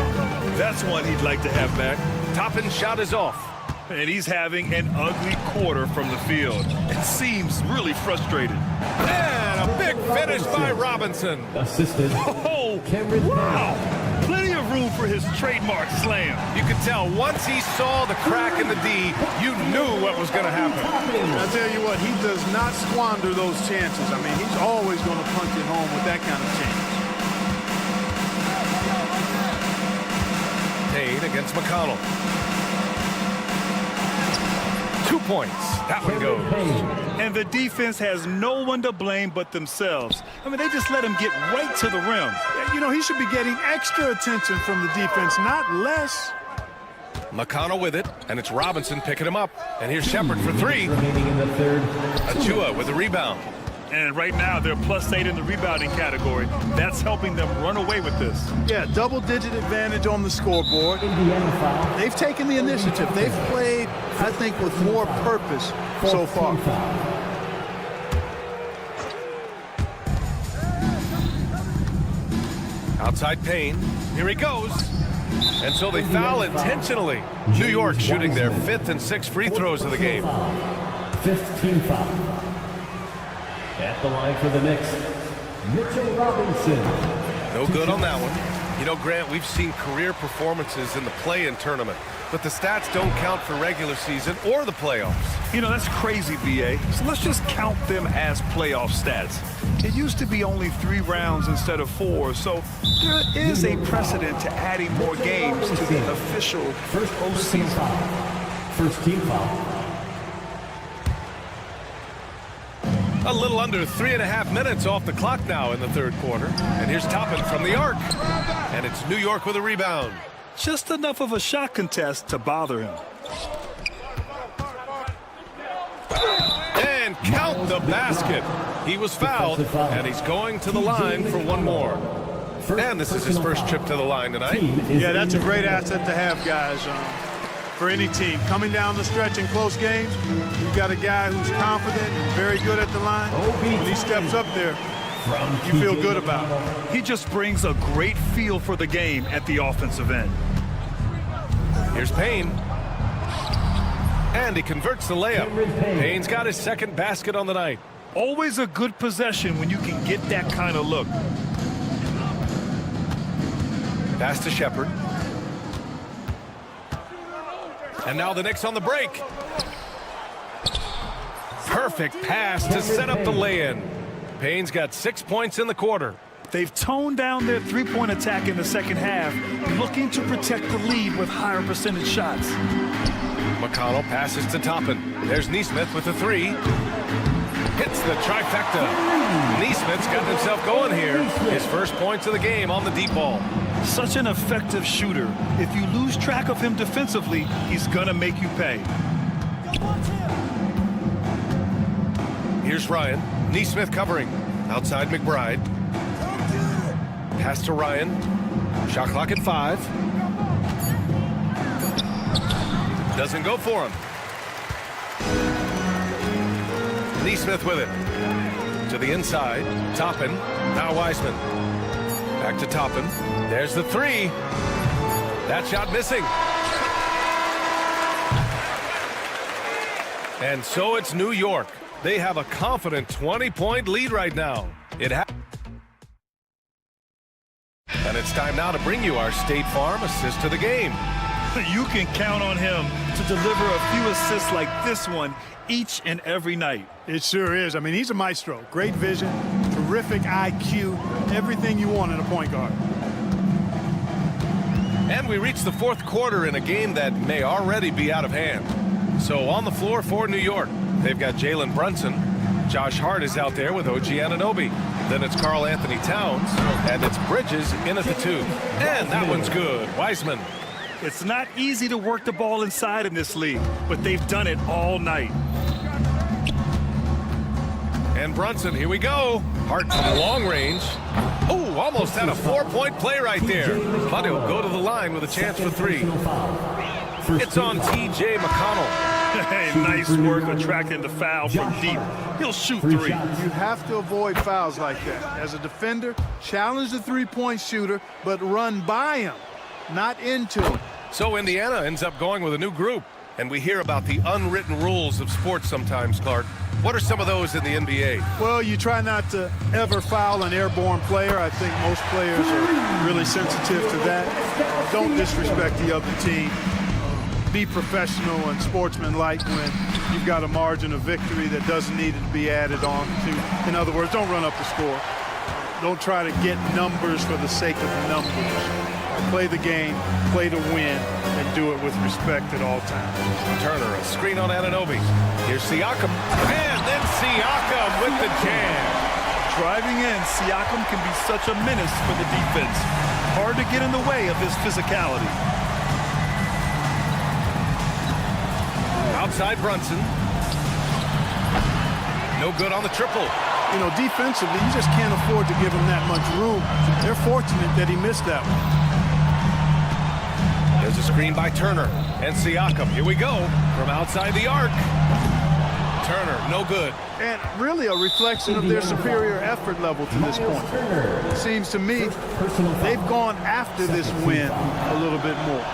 That's one he'd like to have back. Toppin's shot is off. And he's having an ugly quarter from the field. It seems really frustrated. And a big finish by Robinson. Assisted. Oh, wow. Plenty of room for his trademark slam. You could tell once he saw the crack in the D, you knew what was going to happen. I tell you what, he does not squander those chances. I mean, he's always going to punch it home with that kind of chance. Payne against McConnell. 2 points. That one goes. And the defense has no one to blame but themselves. I mean, they just let him get right to the rim. You know, he should be getting extra attention from the defense, not less. McConnell with it, and it's Robinson picking him up. And here's Shepard for three. Remaining in the third. Achua with the rebound. And right now, they're +8 in the rebounding category. That's helping them run away with this. Yeah, double-digit advantage on the scoreboard. Indiana foul. They've taken the initiative. They've played, I think, with more purpose so far. Outside Payne. Here he goes. And so they foul intentionally. New York shooting their 5th and 6th free throws of the game. 5th team foul. At the line for the Knicks, Mitchell Robinson. No good on that one. You know, Grant, we've seen career performances in the play-in tournament, but the stats don't count for regular season or the playoffs. You know, that's crazy, BA. So let's just count them as playoff stats. It used to be only 3 rounds instead of 4, so there is a precedent to adding more games to the official first postseason foul. First team foul. A little under 3.5 minutes off the clock now in the third quarter. And here's Toppin from the arc. And it's New York with a rebound. Just enough of a shot contest to bother him. And count the basket. He was fouled, and he's going to the line for one more. And this is his first trip to the line tonight. Yeah, that's a great asset to have, guys. For any team coming down the stretch in close games, you've got a guy who's confident and very good at the line. When he steps up there, you feel good about it. He just brings a great feel for the game at the offensive end. Here's Payne. And he converts the layup. Payne's got his second basket on the night. Always a good possession when you can get that kind of look. Pass to Shepard. And now the Knicks on the break. Perfect pass to set up the lay-in. Payne's got 6 points in the quarter. They've toned down their three-point attack in the second half, looking to protect the lead with higher percentage shots. McConnell passes to Toppin. There's Neesmith with the three. Hits the trifecta. Neesmith's got himself going here. His first points of the game on the deep ball. Such an effective shooter. If you lose track of him defensively, he's gonna make you pay. Here's Ryan. Neesmith covering. Outside McBride. Pass to Ryan. Shot clock at 5. Doesn't go for him. Neesmith with it. To the inside. Toppin. Now Wiseman. Back to Toppin. There's the three. That shot missing. And so it's New York. They have a confident 20-point lead right now. And it's time now to bring you our State Farm assist to the game. You can count on him to deliver a few assists like this one each and every night. It sure is. I mean, he's a maestro. Great vision, terrific IQ, everything you want in a point guard. And we reach the fourth quarter in a game that may already be out of hand. So on the floor for New York, they've got Jalen Brunson. Josh Hart is out there with OG Anunoby. Then it's Karl Anthony Towns, and it's Bridges in at the 2. And that one's good. Wiseman. It's not easy to work the ball inside in this league, but they've done it all night. And Brunson, here we go. Hart from long range. Oh, almost had a 4-point play right there. But he'll go to the line with a chance for 3. It's on T.J. McConnell. Hey, nice work attracting the foul from deep. He'll shoot 3. You have to avoid fouls like that. As a defender, challenge the three-point shooter, but run by him, not into him. So Indiana ends up going with a new group. And we hear about the unwritten rules of sports sometimes, Clark. What are some of those in the NBA? Well, you try not to ever foul an airborne player. I think most players are really sensitive to that. Don't disrespect the other team. Be professional and sportsmanlike when you've got a margin of victory that doesn't need to be added on to. In other words, don't run up the score. Don't try to get numbers for the sake of the numbers. Play the game, play to win, and do it with respect at all times. Turner, a screen on Anunoby. Here's Siakam, and then Siakam with the jam. Driving in, Siakam can be such a menace for the defense. Hard to get in the way of his physicality. Outside Brunson. No good on the triple. You know, defensively, you just can't afford to give him that much room. They're fortunate that he missed that one. There's a screen by Turner. And Siakam, here we go, from outside the arc. Turner, no good. And really a reflection of their superior effort level to this point. It seems to me they've gone after this win a little bit more.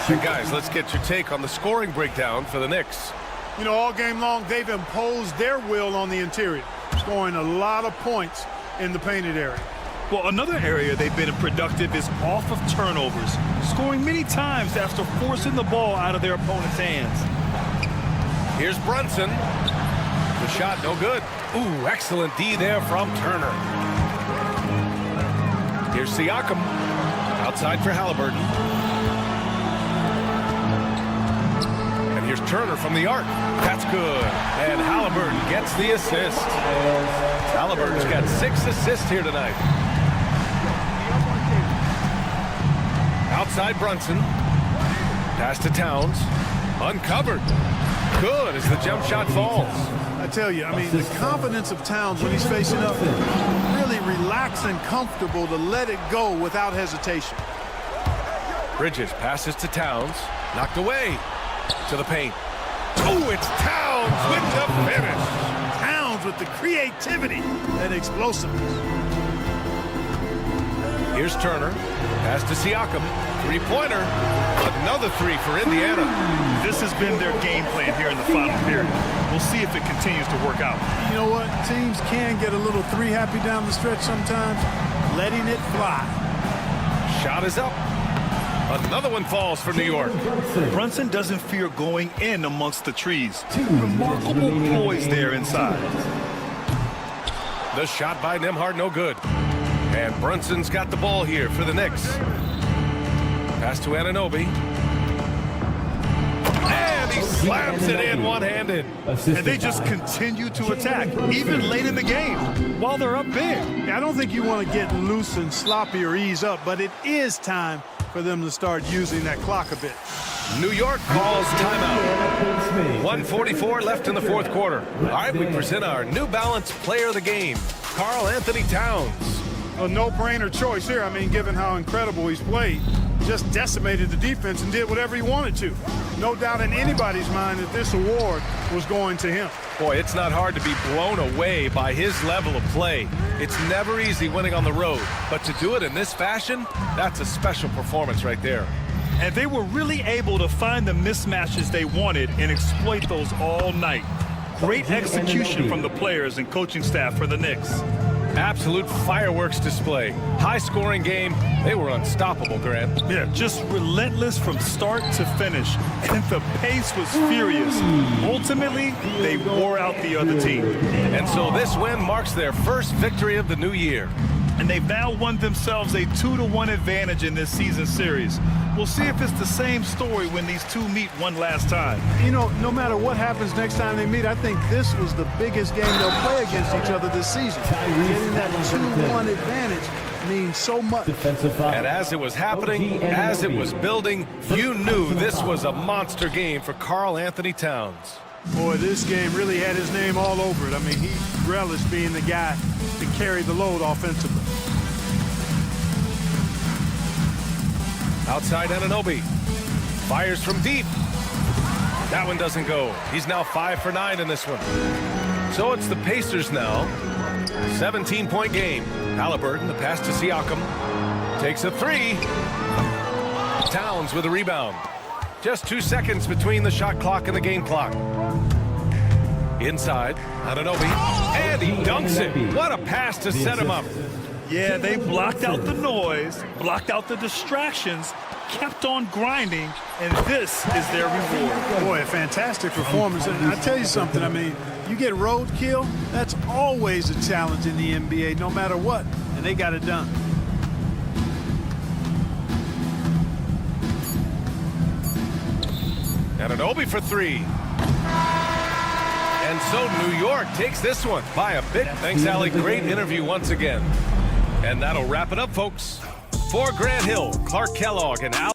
And guys, let's get your take on the scoring breakdown for the Knicks. You know, all game long, they've imposed their will on the interior, scoring a lot of points in the painted area. Well, another area they've been productive is off of turnovers, scoring many times after forcing the ball out of their opponent's hands. Here's Brunson. The shot, no good. Ooh, excellent D there from Turner. Here's Siakam. Outside for Halliburton. And here's Turner from the arc. That's good. And Halliburton gets the assist. Halliburton's got 6 assists here tonight. Outside Brunson. Pass to Towns. Uncovered. Good as the jump shot falls. I tell you, I mean, the confidence of Towns when he's facing up, really relaxed and comfortable to let it go without hesitation. Bridges passes to Towns. Knocked away to the paint. Oh, it's Towns with the finish. Towns with the creativity and explosiveness. Here's Turner. Pass to Siakam. Three-pointer. Another 3 for Indiana. This has been their game plan here in the final period. We'll see if it continues to work out. You know what? Teams can get a little 3-happy down the stretch sometimes. Letting it fly. Shot is up. Another one falls for New York. Brunson doesn't fear going in amongst the trees. Remarkable poise there inside. The shot by Nembhard, no good. And Brunson's got the ball here for the Knicks. Pass to Anunoby. And he slams it in one-handed. And they just continue to attack, even late in the game, while they're up big. I don't think you want to get loose and sloppy or ease up, but it is time for them to start using that clock a bit. New York calls timeout. 1:44 left in the fourth quarter. All right, we present our New Balance player of the game, Karl Anthony Towns. A no-brainer choice here. I mean, given how incredible he's played, just decimated the defense and did whatever he wanted to. No doubt in anybody's mind that this award was going to him. Boy, it's not hard to be blown away by his level of play. It's never easy winning on the road, but to do it in this fashion, that's a special performance right there. And they were really able to find the mismatches they wanted and exploit those all night. Great execution from the players and coaching staff for the Knicks. Absolute fireworks display. High-scoring game. They were unstoppable, Grant. Yeah, just relentless from start to finish. And the pace was furious. Ultimately, they wore out the other team. And so this win marks their first victory of the new year. And they've now won themselves a 2-1 advantage in this season series. We'll see if it's the same story when these two meet one last time. You know, no matter what happens next time they meet, I think this was the biggest game they'll play against each other this season. Getting that 2-1 advantage means so much. And as it was happening, as it was building, you knew this was a monster game for Karl Anthony Towns. Boy, this game really had his name all over it. I mean, he relished being the guy to carry the load offensively. Outside Anunoby. Fires from deep. That one doesn't go. He's now 5 for 9 in this one. So it's the Pacers now. 17-point game. Halliburton, the pass to Siakam. Takes a three. Towns with a rebound. Just 2 seconds between the shot clock and the game clock. Inside, Anunoby. And he dunks it. What a pass to set him up. Yeah, they blocked out the noise, blocked out the distractions, kept on grinding, and this is their reward. Boy, a fantastic performance. And I tell you something, I mean, you get roadkill, that's always a challenge in the NBA, no matter what, and they got it done. Anunoby for three. And so New York takes this one by a bit. Thanks, Allie. Great interview once again. And that'll wrap it up, folks. For Grant Hill, Clark Kellogg, and Al.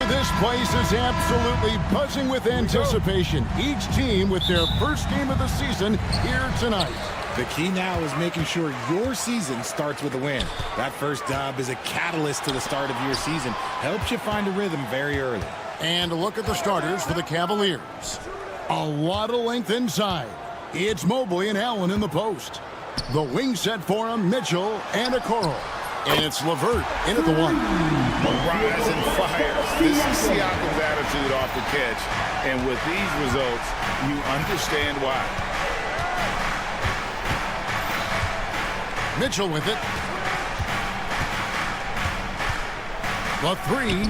This place is absolutely buzzing with anticipation. Each team with their first game of the season here tonight. The key now is making sure your season starts with a win. That first dub is a catalyst to the start of your season. Helps you find a rhythm very early. And a look at the starters for the Cavaliers. A lot of length inside. It's Mobley and Allen in the post. The wing set for him, Mitchell and Okoro. And it's LeVert in at the one. Rise and fires. This is Siakam's attitude off the catch. And with these results, you understand why. Mitchell with it. The three.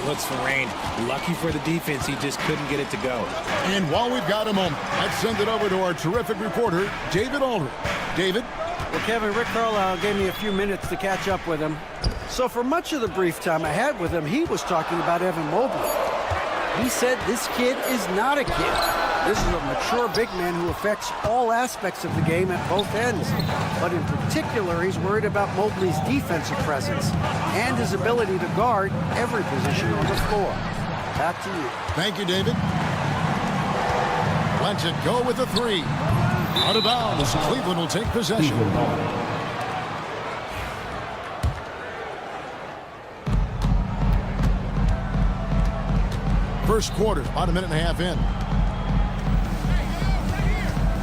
Looks for Rain. Lucky for the defense, he just couldn't get it to go. And while we've got a moment, let's send it over to our terrific reporter, David Aldridge. David? Well, Kevin, Rick Carlisle gave me a few minutes to catch up with him. So for much of the brief time I had with him, he was talking about Evan Mobley. He said this kid is not a kid. This is a mature big man who affects all aspects of the game at both ends. But in particular, he's worried about Mobley's defensive presence and his ability to guard every position on the floor. Back to you. Thank you, David. Let's it go with the three. Out of bounds, Cleveland will take possession. First quarter, about a minute and a half in.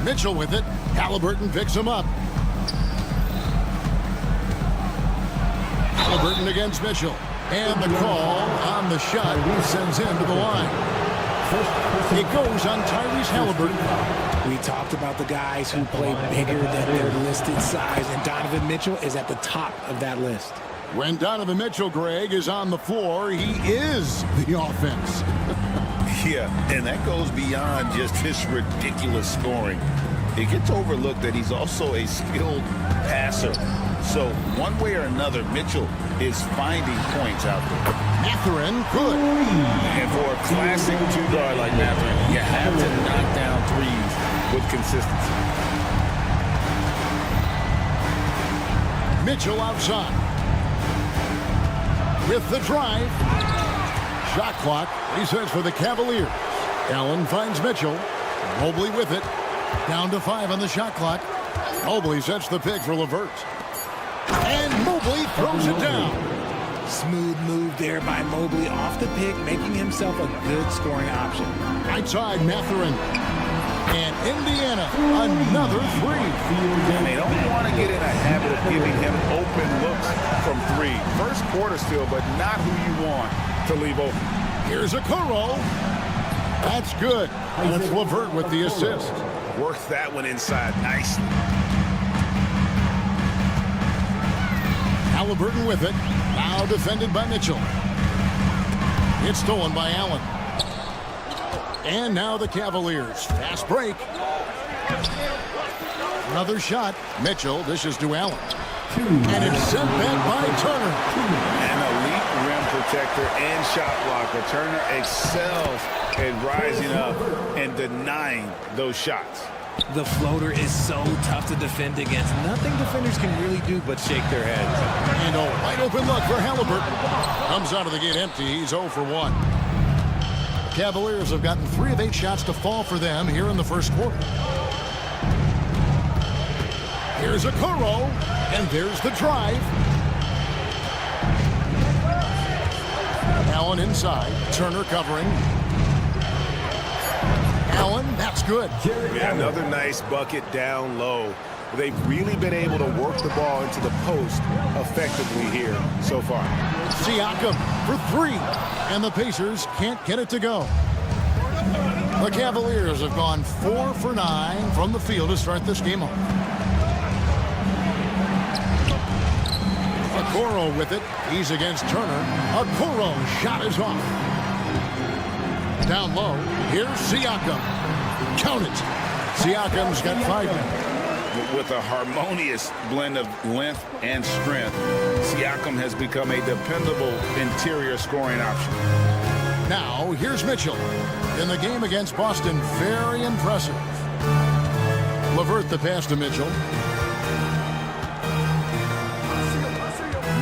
Mitchell with it. Halliburton picks him up. Halliburton against Mitchell. And the call on the shot sends him to the line. It goes on Tyrese Halliburton. We talked about the guys who play bigger than their listed size, and Donovan Mitchell is at the top of that list. When Donovan Mitchell, Greg, is on the floor, he is the offense. Yeah, and that goes beyond just his ridiculous scoring. It gets overlooked that he's also a skilled passer. So one way or another, Mitchell is finding points out there. Mathurin, good. And for a classic two-guard like Mathurin, you have to knock down threes with consistency. Mitchell outside. With the drive. Shot clock resets for the Cavaliers. Allen finds Mitchell. Mobley with it. Down to 5 on the shot clock. Mobley sets the pick for LeVert. And Mobley throws it down. Smooth move there by Mobley off the pick, making himself a good scoring option. Right side, Mathurin. And Indiana, another three. And they don't want to get in a habit of giving him open looks from three. First quarter still, but not who you want to leave open. Here's Okoro. That's good. And it's LeVert with the assist. Works that one inside nicely. Halliburton with it. Now defended by Mitchell. It's stolen by Allen. And now the Cavaliers. Fast break. Another shot. Mitchell dishes to Allen. And it's sent back by Turner. An elite rim shot blocker. Turner excels at rising up and denying those shots. The floater is so tough to defend against. Nothing defenders can really do but shake their heads. And a wide open look for Halliburton. Comes out of the gate empty. He's 0 for 1. The Cavaliers have gotten 3 of 8 shots to fall for them here in the first quarter. Here's Okoro, and there's the drive. Allen inside. Turner covering. Allen, that's good. Yeah, another nice bucket down low. They've really been able to work the ball into the post effectively here so far. Siakam for 3, and the Pacers can't get it to go. The Cavaliers have gone 4 for 9 from the field to start this game off. Okoro with it. He's against Turner. Okoro shot is off. Down low. Here's Siakam. Count it. Siakam's got 5 minutes. With a harmonious blend of length and strength, Siakam has become a dependable interior scoring option. Now, here's Mitchell. In the game against Boston, very impressive. LeVert the pass to Mitchell.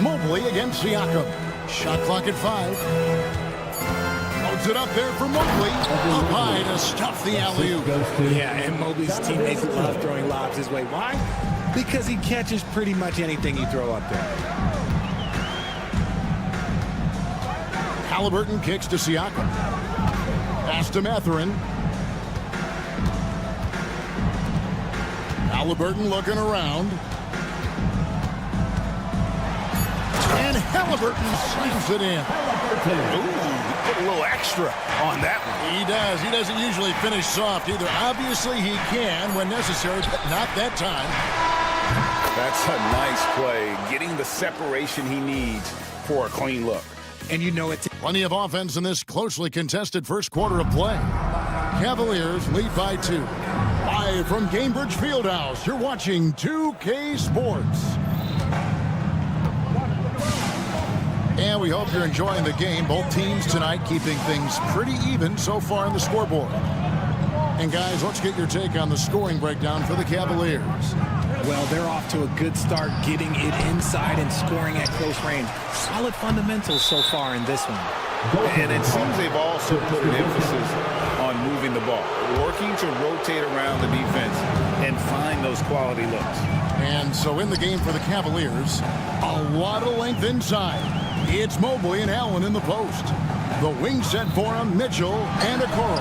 Mobley against Siakam. Shot clock at 5. Loads it up there for Mobley. Up high to stuff the alley-oop. Yeah, and Mobley's teammates love throwing lobs his way. Why? Because he catches pretty much anything you throw up there. Halliburton kicks to Siakam. Pass to Mathurin. Halliburton looking around. And Halliburton slams it in. Ooh, he put a little extra on that one. He does. He doesn't usually finish soft either. Obviously, he can when necessary, but not that time. That's a nice play, getting the separation he needs for a clean look. And you know it's plenty of offense in this closely contested first quarter of play. Cavaliers lead by 2. Live from Gainbridge Fieldhouse, you're watching 2K Sports. And we hope you're enjoying the game. Both teams tonight keeping things pretty even so far on the scoreboard. And guys, let's get your take on the scoring breakdown for the Cavaliers. Well, they're off to a good start getting it inside and scoring at close range. Solid fundamentals so far in this one. And it seems they've also put an emphasis on moving the ball, working to rotate around the defense and find those quality looks. And so in the game for the Cavaliers, a lot of length inside. It's Mobley and Allen in the post. The wing set for him, Mitchell and Okoro.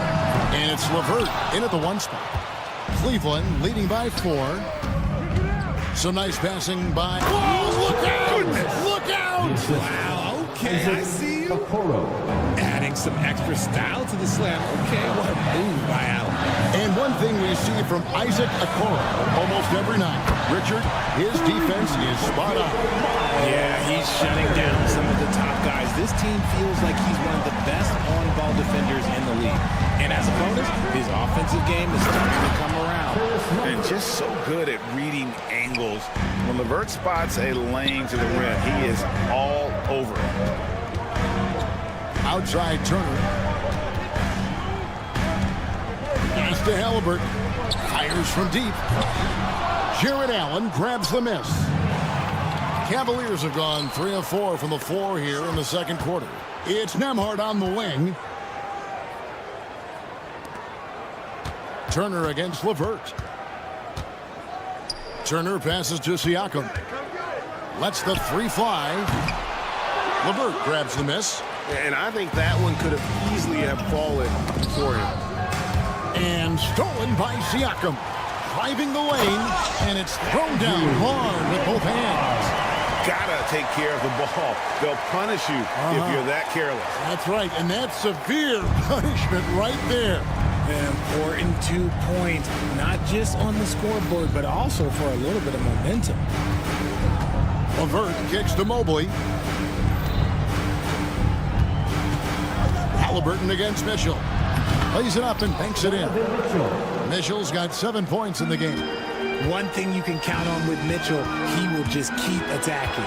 And it's LeVert in at the 1 spot. Cleveland leading by 4. Some nice passing by... Oh, look out! Goodness. Look out! Wow, okay, I see you. Adding some extra style to the slam. Okay, what a move by Allen. And one thing we see from Isaac Okoro almost every night, Richard, his defense is spot on. Yeah, he's shutting down some of the top guys. This team feels like he's one of the best on-ball defenders in the league. And as a bonus, his offensive game is starting to come around. And just so good at reading angles. When LeVert spots a lane to the rim, he is all over it. Outside Turner. Pass to Halliburton. Fires from deep. Jared Allen grabs the miss. Cavaliers have gone 3 of 4 from the floor here in the second quarter. It's Nembhard on the wing. Turner against LeVert. Turner passes to Siakam. Lets the 3 fly. LeVert grabs the miss. And I think that one could have easily have fallen for him. And stolen by Siakam. Driving the lane, and it's thrown down hard with both hands. Gotta take care of the ball. They'll punish you if you're that careless. That's right, and that's severe punishment right there. An important 2 points, not just on the scoreboard, but also for a little bit of momentum. LeVert kicks to Mobley. Halliburton against Mitchell. Lays it up and banks it in. Mitchell's got 7 points in the game. One thing you can count on with Mitchell, he will just keep attacking.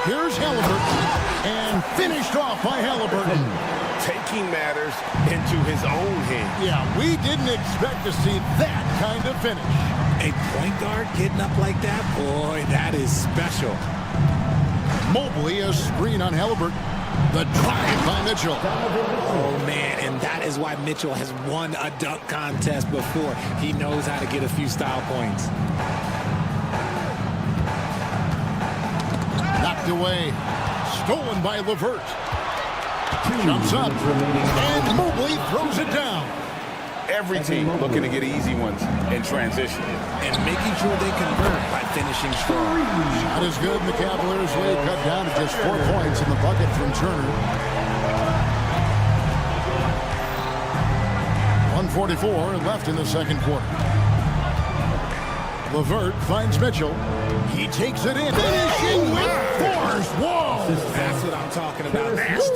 Here's Halliburton. And finished off by Halliburton. Taking matters into his own hands. Yeah, we didn't expect to see that kind of finish. A point guard getting up like that, boy, that is special. Mobley, a screen on Halliburton. The drive by Mitchell. Oh, man, and that is why Mitchell has won a dunk contest before. He knows how to get a few style points. Knocked away. Stolen by LeVert. Jumps up. And Mobley throws it down. Every team looking to get easy ones in transition. And making sure they convert by finishing strong. Shot is good, and the Cavaliers lead cut down to just 4 points in the bucket from Turner. 1:44 left in the second quarter. LeVert finds Mitchell. He takes it in. Finishing with force. Whoa! That's what I'm talking about. Nasty.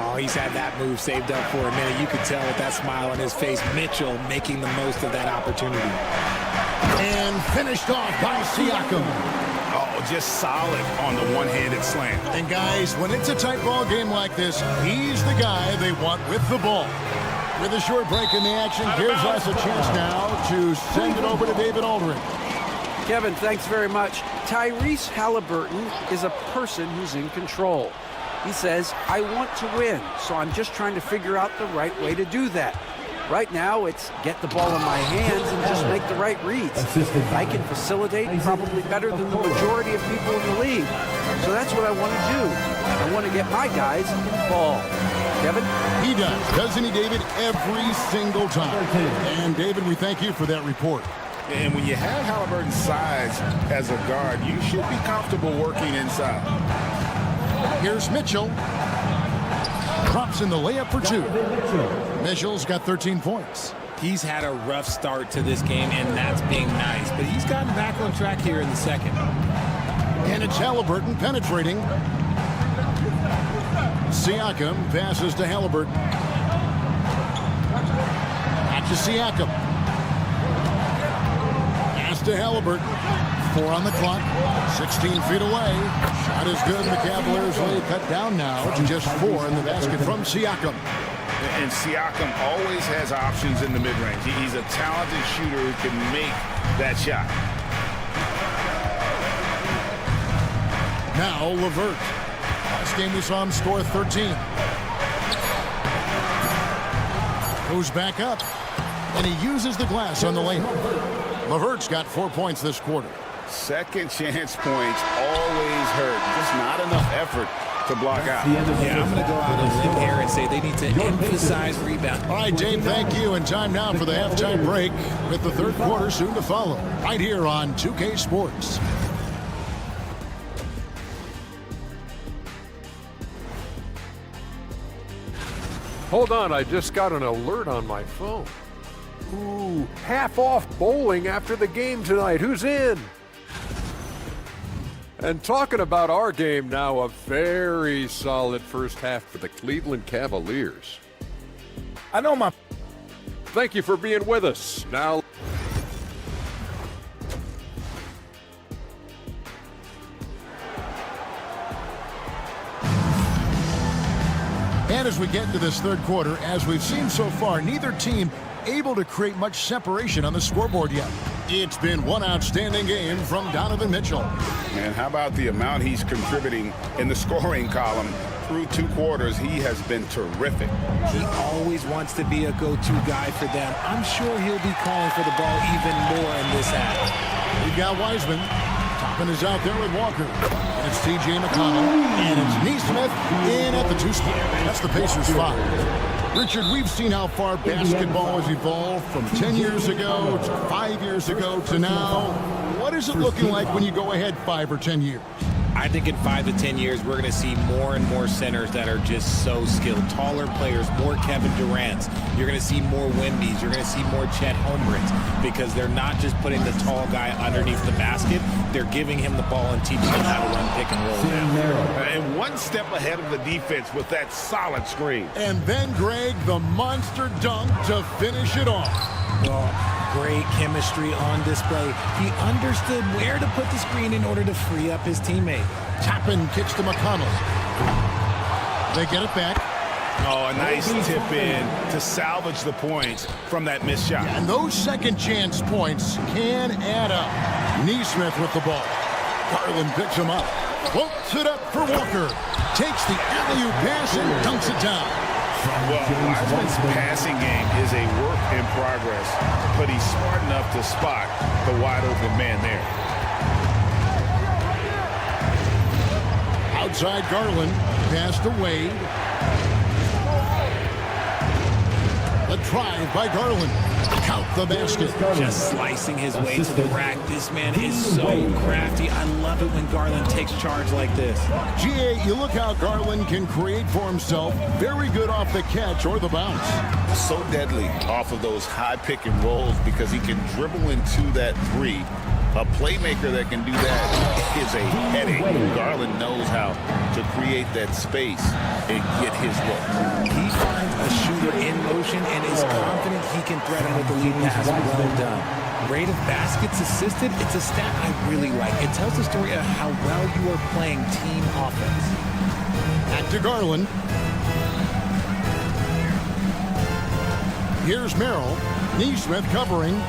Oh, he's had that move saved up for a minute. You could tell with that smile on his face. Mitchell making the most of that opportunity. And finished off by Siakam. Oh, just solid on the one-handed slam. And guys, when it's a tight ball game like this, he's the guy they want with the ball. With a short break in the action, gives us a chance now to send it over to David Aldridge. Kevin, thanks very much. Tyrese Halliburton is a person who's in control. He says, I want to win, so I'm just trying to figure out the right way to do that. Right now, it's get the ball in my hands and just make the right reads. I can facilitate probably better than the majority of people in the league. So that's what I want to do. I want to get my guys involved. Kevin? He does, doesn't he, David? Every single time. And, David, we thank you for that report. And when you have Halliburton's size as a guard, you should be comfortable working inside. Here's Mitchell. Drops in the layup for 2. Mitchell's got 13 points. He's had a rough start to this game, and that's being nice. But he's gotten back on track here in the second. And it's Halliburton penetrating. Siakam passes to Halliburton. Back to Siakam. Pass to Halliburton. 4 on the clock. 16 feet away. Shot is good. The Cavaliers lead cut down now to just 4 in the basket from Siakam. And Siakam always has options in the mid-range. He's a talented shooter who can make that shot. Now LeVert. Last game we saw him score 13. Goes back up. And he uses the glass on the layup. LeVert's got 4 points this quarter. Second chance points always hurt. Just not enough effort to block out. Yeah, I'm going to go out on a limb here and say they need to emphasize rebound. All right, Dave, thank you. And time now for the halftime break with the third quarter soon to follow. Right here on 2K Sports. Hold on, I just got an alert on my phone. Ooh, half off bowling after the game tonight. Who's in? And talking about our game now, a very solid first half for the Cleveland Cavaliers. I know my... Thank you for being with us. Now... And as we get into this third quarter, as we've seen so far, neither team able to create much separation on the scoreboard yet. It's been one outstanding game from Donovan Mitchell. And how about the amount he's contributing in the scoring column? Through 2 quarters, he has been terrific. He always wants to be a go-to guy for them. I'm sure he'll be calling for the ball even more in this half. We've got Wiseman. Toppin is out there with Walker. And it's T.J. McConnell. And it's Neesmith in at the 2 spot. That's the Pacers 5. Richard, we've seen how far basketball has evolved from 10 years ago to 5 years ago to now. What is it looking like when you go ahead 5 or 10 years? I think in 5 to 10 years, we're going to see more and more centers that are just so skilled. Taller players, more Kevin Durant's. You're going to see more Wembys. You're going to see more Chet Holmgrens because they're not just putting the tall guy underneath the basket. They're giving him the ball and teaching him how to run pick and roll. And one step ahead of the defense with that solid screen. And then, Greg, the monster dunk to finish it off. Well, Great chemistry on display. He understood where to put the screen in order to free up his teammate. Toppin kicks to McConnell. They get it back. Oh, a nice tip in to salvage the points from that missed shot. And those second chance points can add up. Neesmith with the ball. Garland picks him up. Floats it up for Walker. Takes the alley-oop pass and dunks it down. Well, Wiseman's passing game is a work in progress, but he's smart enough to spot the wide-open man there. Outside Garland. Pass to Wade. The drive by Garland. Count the basket. Just slicing his way to the rack. This man is so crafty. I love it when Garland takes charge like this. GA, you look how Garland can create for himself. Very good off the catch or the bounce. So deadly off of those high pick and rolls because he can dribble into that three. A playmaker that can do that is a headache. Garland knows how to create that space and get his look. He finds a shooter in motion and is confident he can threaten with the lead pass. Well done. Rate of baskets assisted, it's a stat I really like. It tells the story of how well you are playing team offense. Back to Garland. Here's Merrill. Neesmith covering.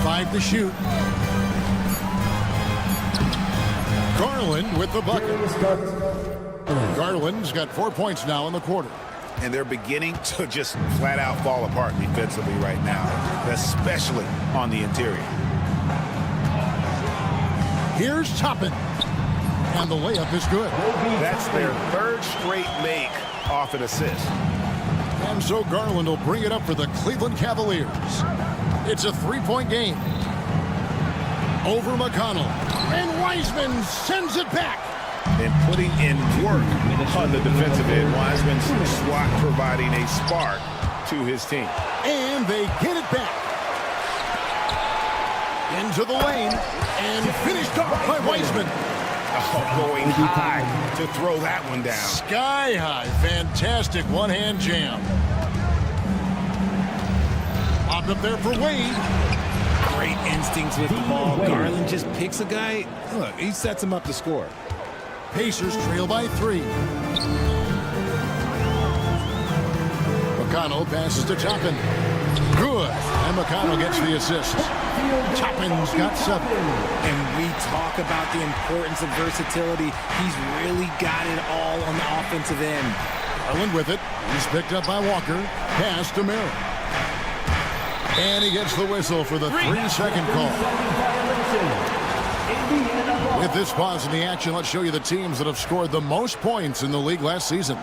5 to shoot. Garland with the bucket. Garland's got 4 points now in the quarter. And they're beginning to just flat out fall apart defensively right now, especially on the interior. Here's Toppin. And the layup is good. That's their third straight make off an assist. And so Garland will bring it up for the Cleveland Cavaliers. It's a 3-point game. Over McConnell. And Wiseman sends it back. And putting in work on the defensive end. Wiseman's swat providing a spark to his team. And they get it back. Into the lane. And finished off by Wiseman. Oh, going high to throw that one down. Sky high. Fantastic one-hand jam. Popped up there for Wade. Great instincts with the ball. Garland just picks a guy. Look, he sets him up to score. Pacers trail by 3. McConnell passes to Toppin. Good. And McConnell gets the assist. Toppin's got 7. And we talk about the importance of versatility. He's really got it all on the offensive end. Garland with it. He's picked up by Walker. Pass to Merrill. And he gets the whistle for the 3-second call. With this pause in the action, let's show you the teams that have scored the most points in the league last season.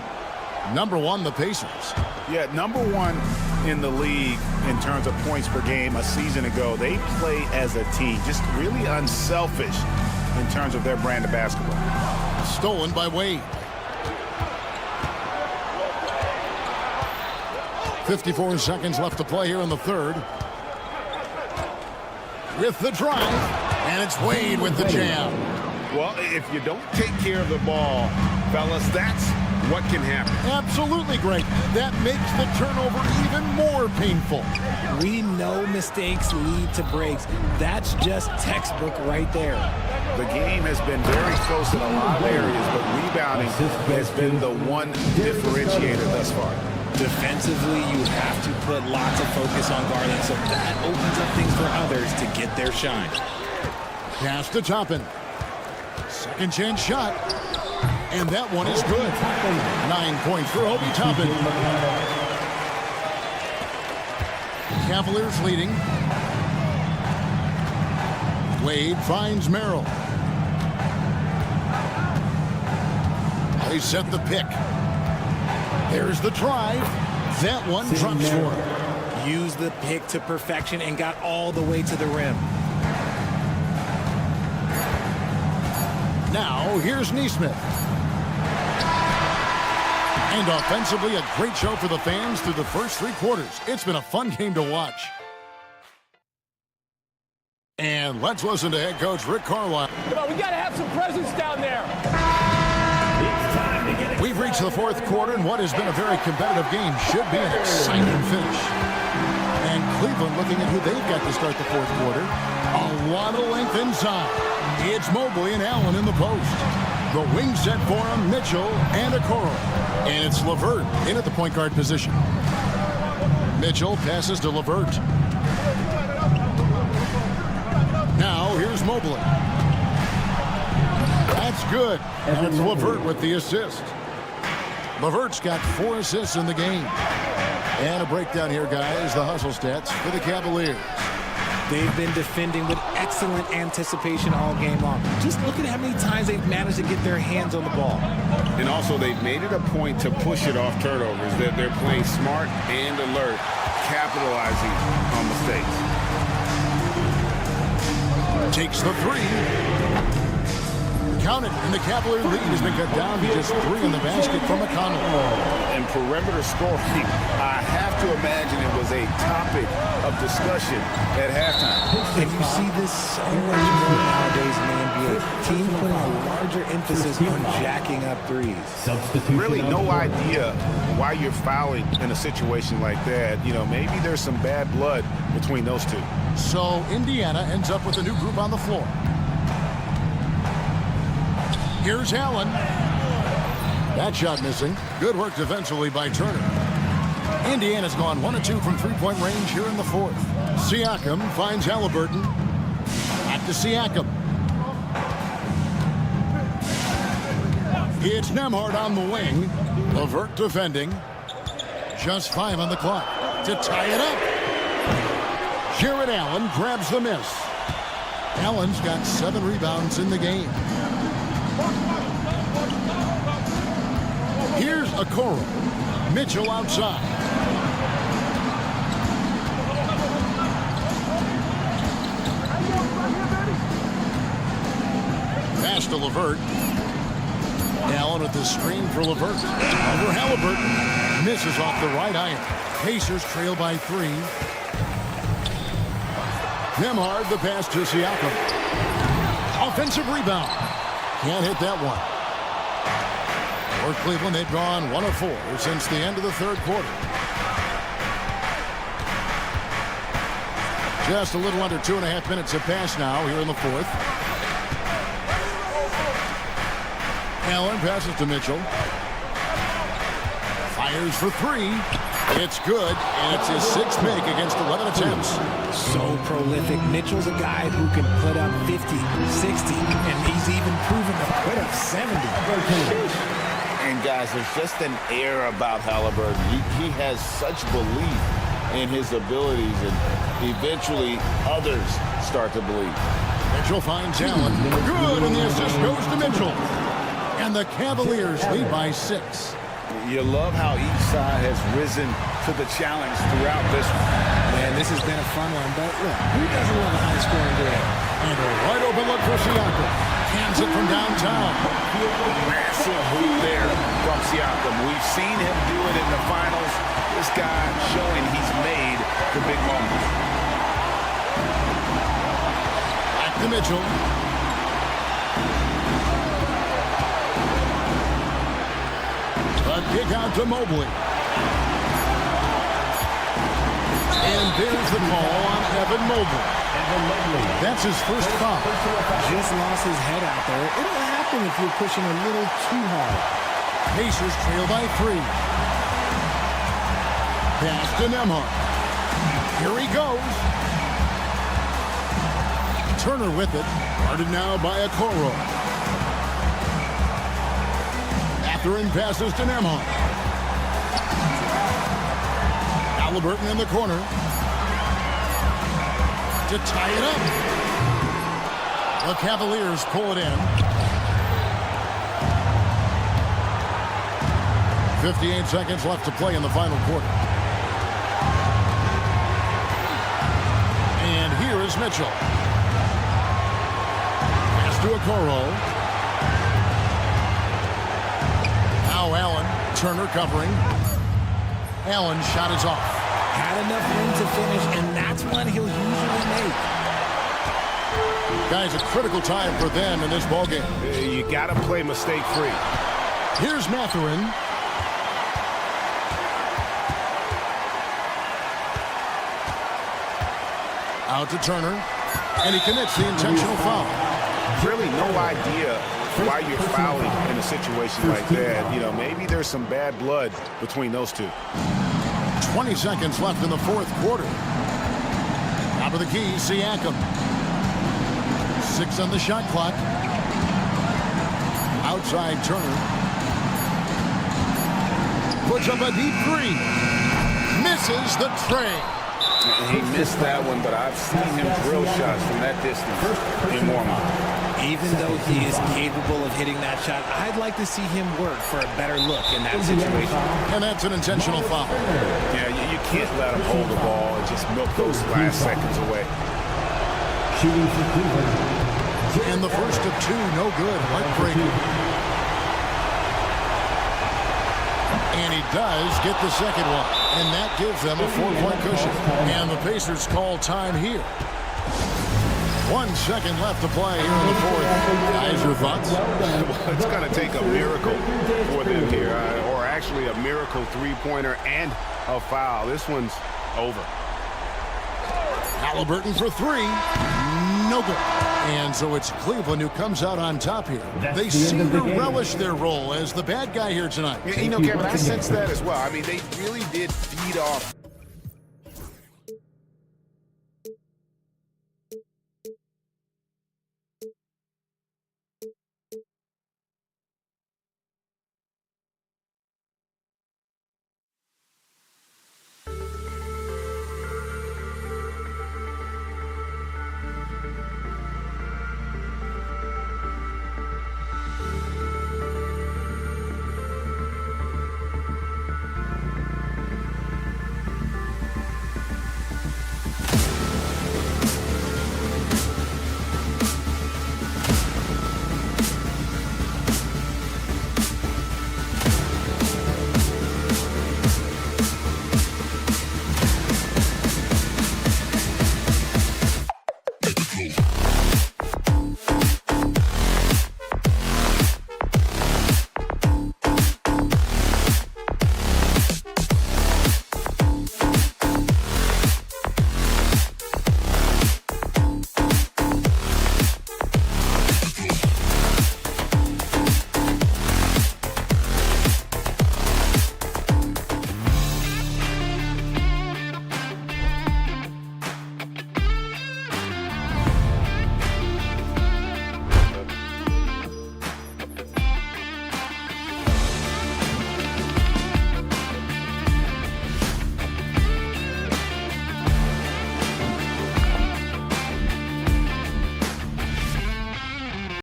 Number 1, the Pacers. Yeah, number 1 in the league in terms of points per game a season ago. They play as a team, just really unselfish in terms of their brand of basketball. Stolen by Wade. 54 seconds left to play here in the third. With the drive, and it's Wade with the jam. Well, if you don't take care of the ball, fellas, that's what can happen. Absolutely great. That makes the turnover even more painful. We know mistakes lead to breaks. That's just textbook right there. The game has been very close in a lot of areas, but rebounding has been the one differentiator thus far. Defensively, you have to put lots of focus on Garland, so that opens up things for others to get their shine. Pass to Toppin. Second chance shot. And that one is good. 9 points for Obi Toppin. Cavaliers leading. Wade finds Merrill. They set the pick. There's the drive. That one drops for. Use the pick to perfection and got all the way to the rim. Now, here's Neesmith. And offensively, a great show for the fans through the first 3 quarters. It's been a fun game to watch. And let's listen to head coach Rick Carlisle. Come on, we got to have some presence down there. We've reached the 4th quarter, and what has been a very competitive game should be an exciting finish. Cleveland looking at who they've got to start the fourth quarter. A lot of length inside. It's Mobley and Allen in the post. The wing set for him, Mitchell and Okoro. And it's LeVert in at the point guard position. Mitchell passes to LeVert. Now here's Mobley. That's good. And it's LeVert with the assist. LeVert's got 4 assists in the game. And a breakdown here, guys. The hustle stats for the Cavaliers. They've been defending with excellent anticipation all game long. Just look at how many times they've managed to get their hands on the ball. And also, they've made it a point to push it off turnovers. They're playing smart and alert, capitalizing on mistakes. Takes the 3. Count it, and the Cavalier lead has been cut down to just 3 in the basket from McConnell. And perimeter scoring, I have to imagine it was a topic of discussion at halftime. And you see this so much more nowadays in the NBA. Team putting a larger emphasis on jacking up threes. Really no idea why you're fouling in a situation like that. You know, maybe there's some bad blood between those two. So Indiana ends up with a new group on the floor. Here's Allen. That shot missing. Good work defensively by Turner. Indiana's gone 1 of 2 from three-point range here in the fourth. Siakam finds Halliburton. Back to Siakam. It's Nembhard on the wing. LeVert defending. Just 5 on the clock to tie it up. Jared Allen grabs the miss. Allen's got 7 rebounds in the game. Here's Okoro. Mitchell outside. Pass to LeVert. Allen with the screen for LeVert. Over Halliburton. Misses off the right iron. Pacers trail by 3. Nembhard the pass to Siakam. Offensive rebound. Can't hit that one. For Cleveland, they've gone 1 of 4 since the end of the third quarter. Just a little under 2.5 minutes have passed now here in the fourth. Allen passes to Mitchell. Fires for 3. It's good, and it's his 6th make against 11 attempts. So prolific. Mitchell's a guy who can put up 50, 60, and he's even proven to put up 70. And guys, there's just an air about Halliburton. He has such belief in his abilities, and eventually others start to believe. Mitchell finds Allen. Good, and the assist goes to Mitchell. And the Cavaliers lead by 6. You love how each side has risen to the challenge throughout this one. Man, this has been a fun one, but look, who doesn't love a high-scoring game? And a wide open look for Siakam. Cans it from downtown. Massive hoop there from Siakam. We've seen him do it in the finals. This guy showing he's made the big moments. Back to Mitchell. A kick out to Mobley. And there's the call on Evan Mobley. That's his first foul. Just lost his head out there. It'll happen if you're pushing a little too hard. Pacers trail by 3. Pass to Nembhard. Here he goes. Turner with it. Guarded now by Okoro. Mathurin passes to Nembhard. Halliburton in the corner. To tie it up. The Cavaliers pull it in. 58 seconds left to play in the final quarter. And here is Mitchell. Pass to Okoro. Now Allen. Turner covering. Allen's shot is off. Had enough room to finish, and that's one he'll usually make. Guys, a critical time for them in this ballgame. You got to play mistake-free. Here's Mathurin. Out to Turner, and he commits the intentional foul. Really no idea why you're fouling in a situation like that. You know, maybe there's some bad blood between those two. 20 seconds left in the fourth quarter. Top of the key, Siakam. 6 on the shot clock. Outside Turner. Puts up a deep three. Misses the tray. He missed that one, but I've seen him drill shots from that distance in warm-up. Even though he is capable of hitting that shot, I'd like to see him work for a better look in that situation. And that's an intentional foul. Yeah, you can't let him hold the ball and just milk those last seconds away. And the first of 2, no good. Heartbreaking. And he does get the second one. And that gives them a 4-point cushion. And the Pacers call time here. 1 second left to play here in the fourth. Guys, your thoughts? Well, it's going to take a miracle for them here. Or actually a miracle three-pointer and a foul. This one's over. Halliburton for 3. No good. And so it's Cleveland who comes out on top here. They seem to relish their role as the bad guy here tonight. You know, Kevin, I sense that as well. I mean, they really did feed off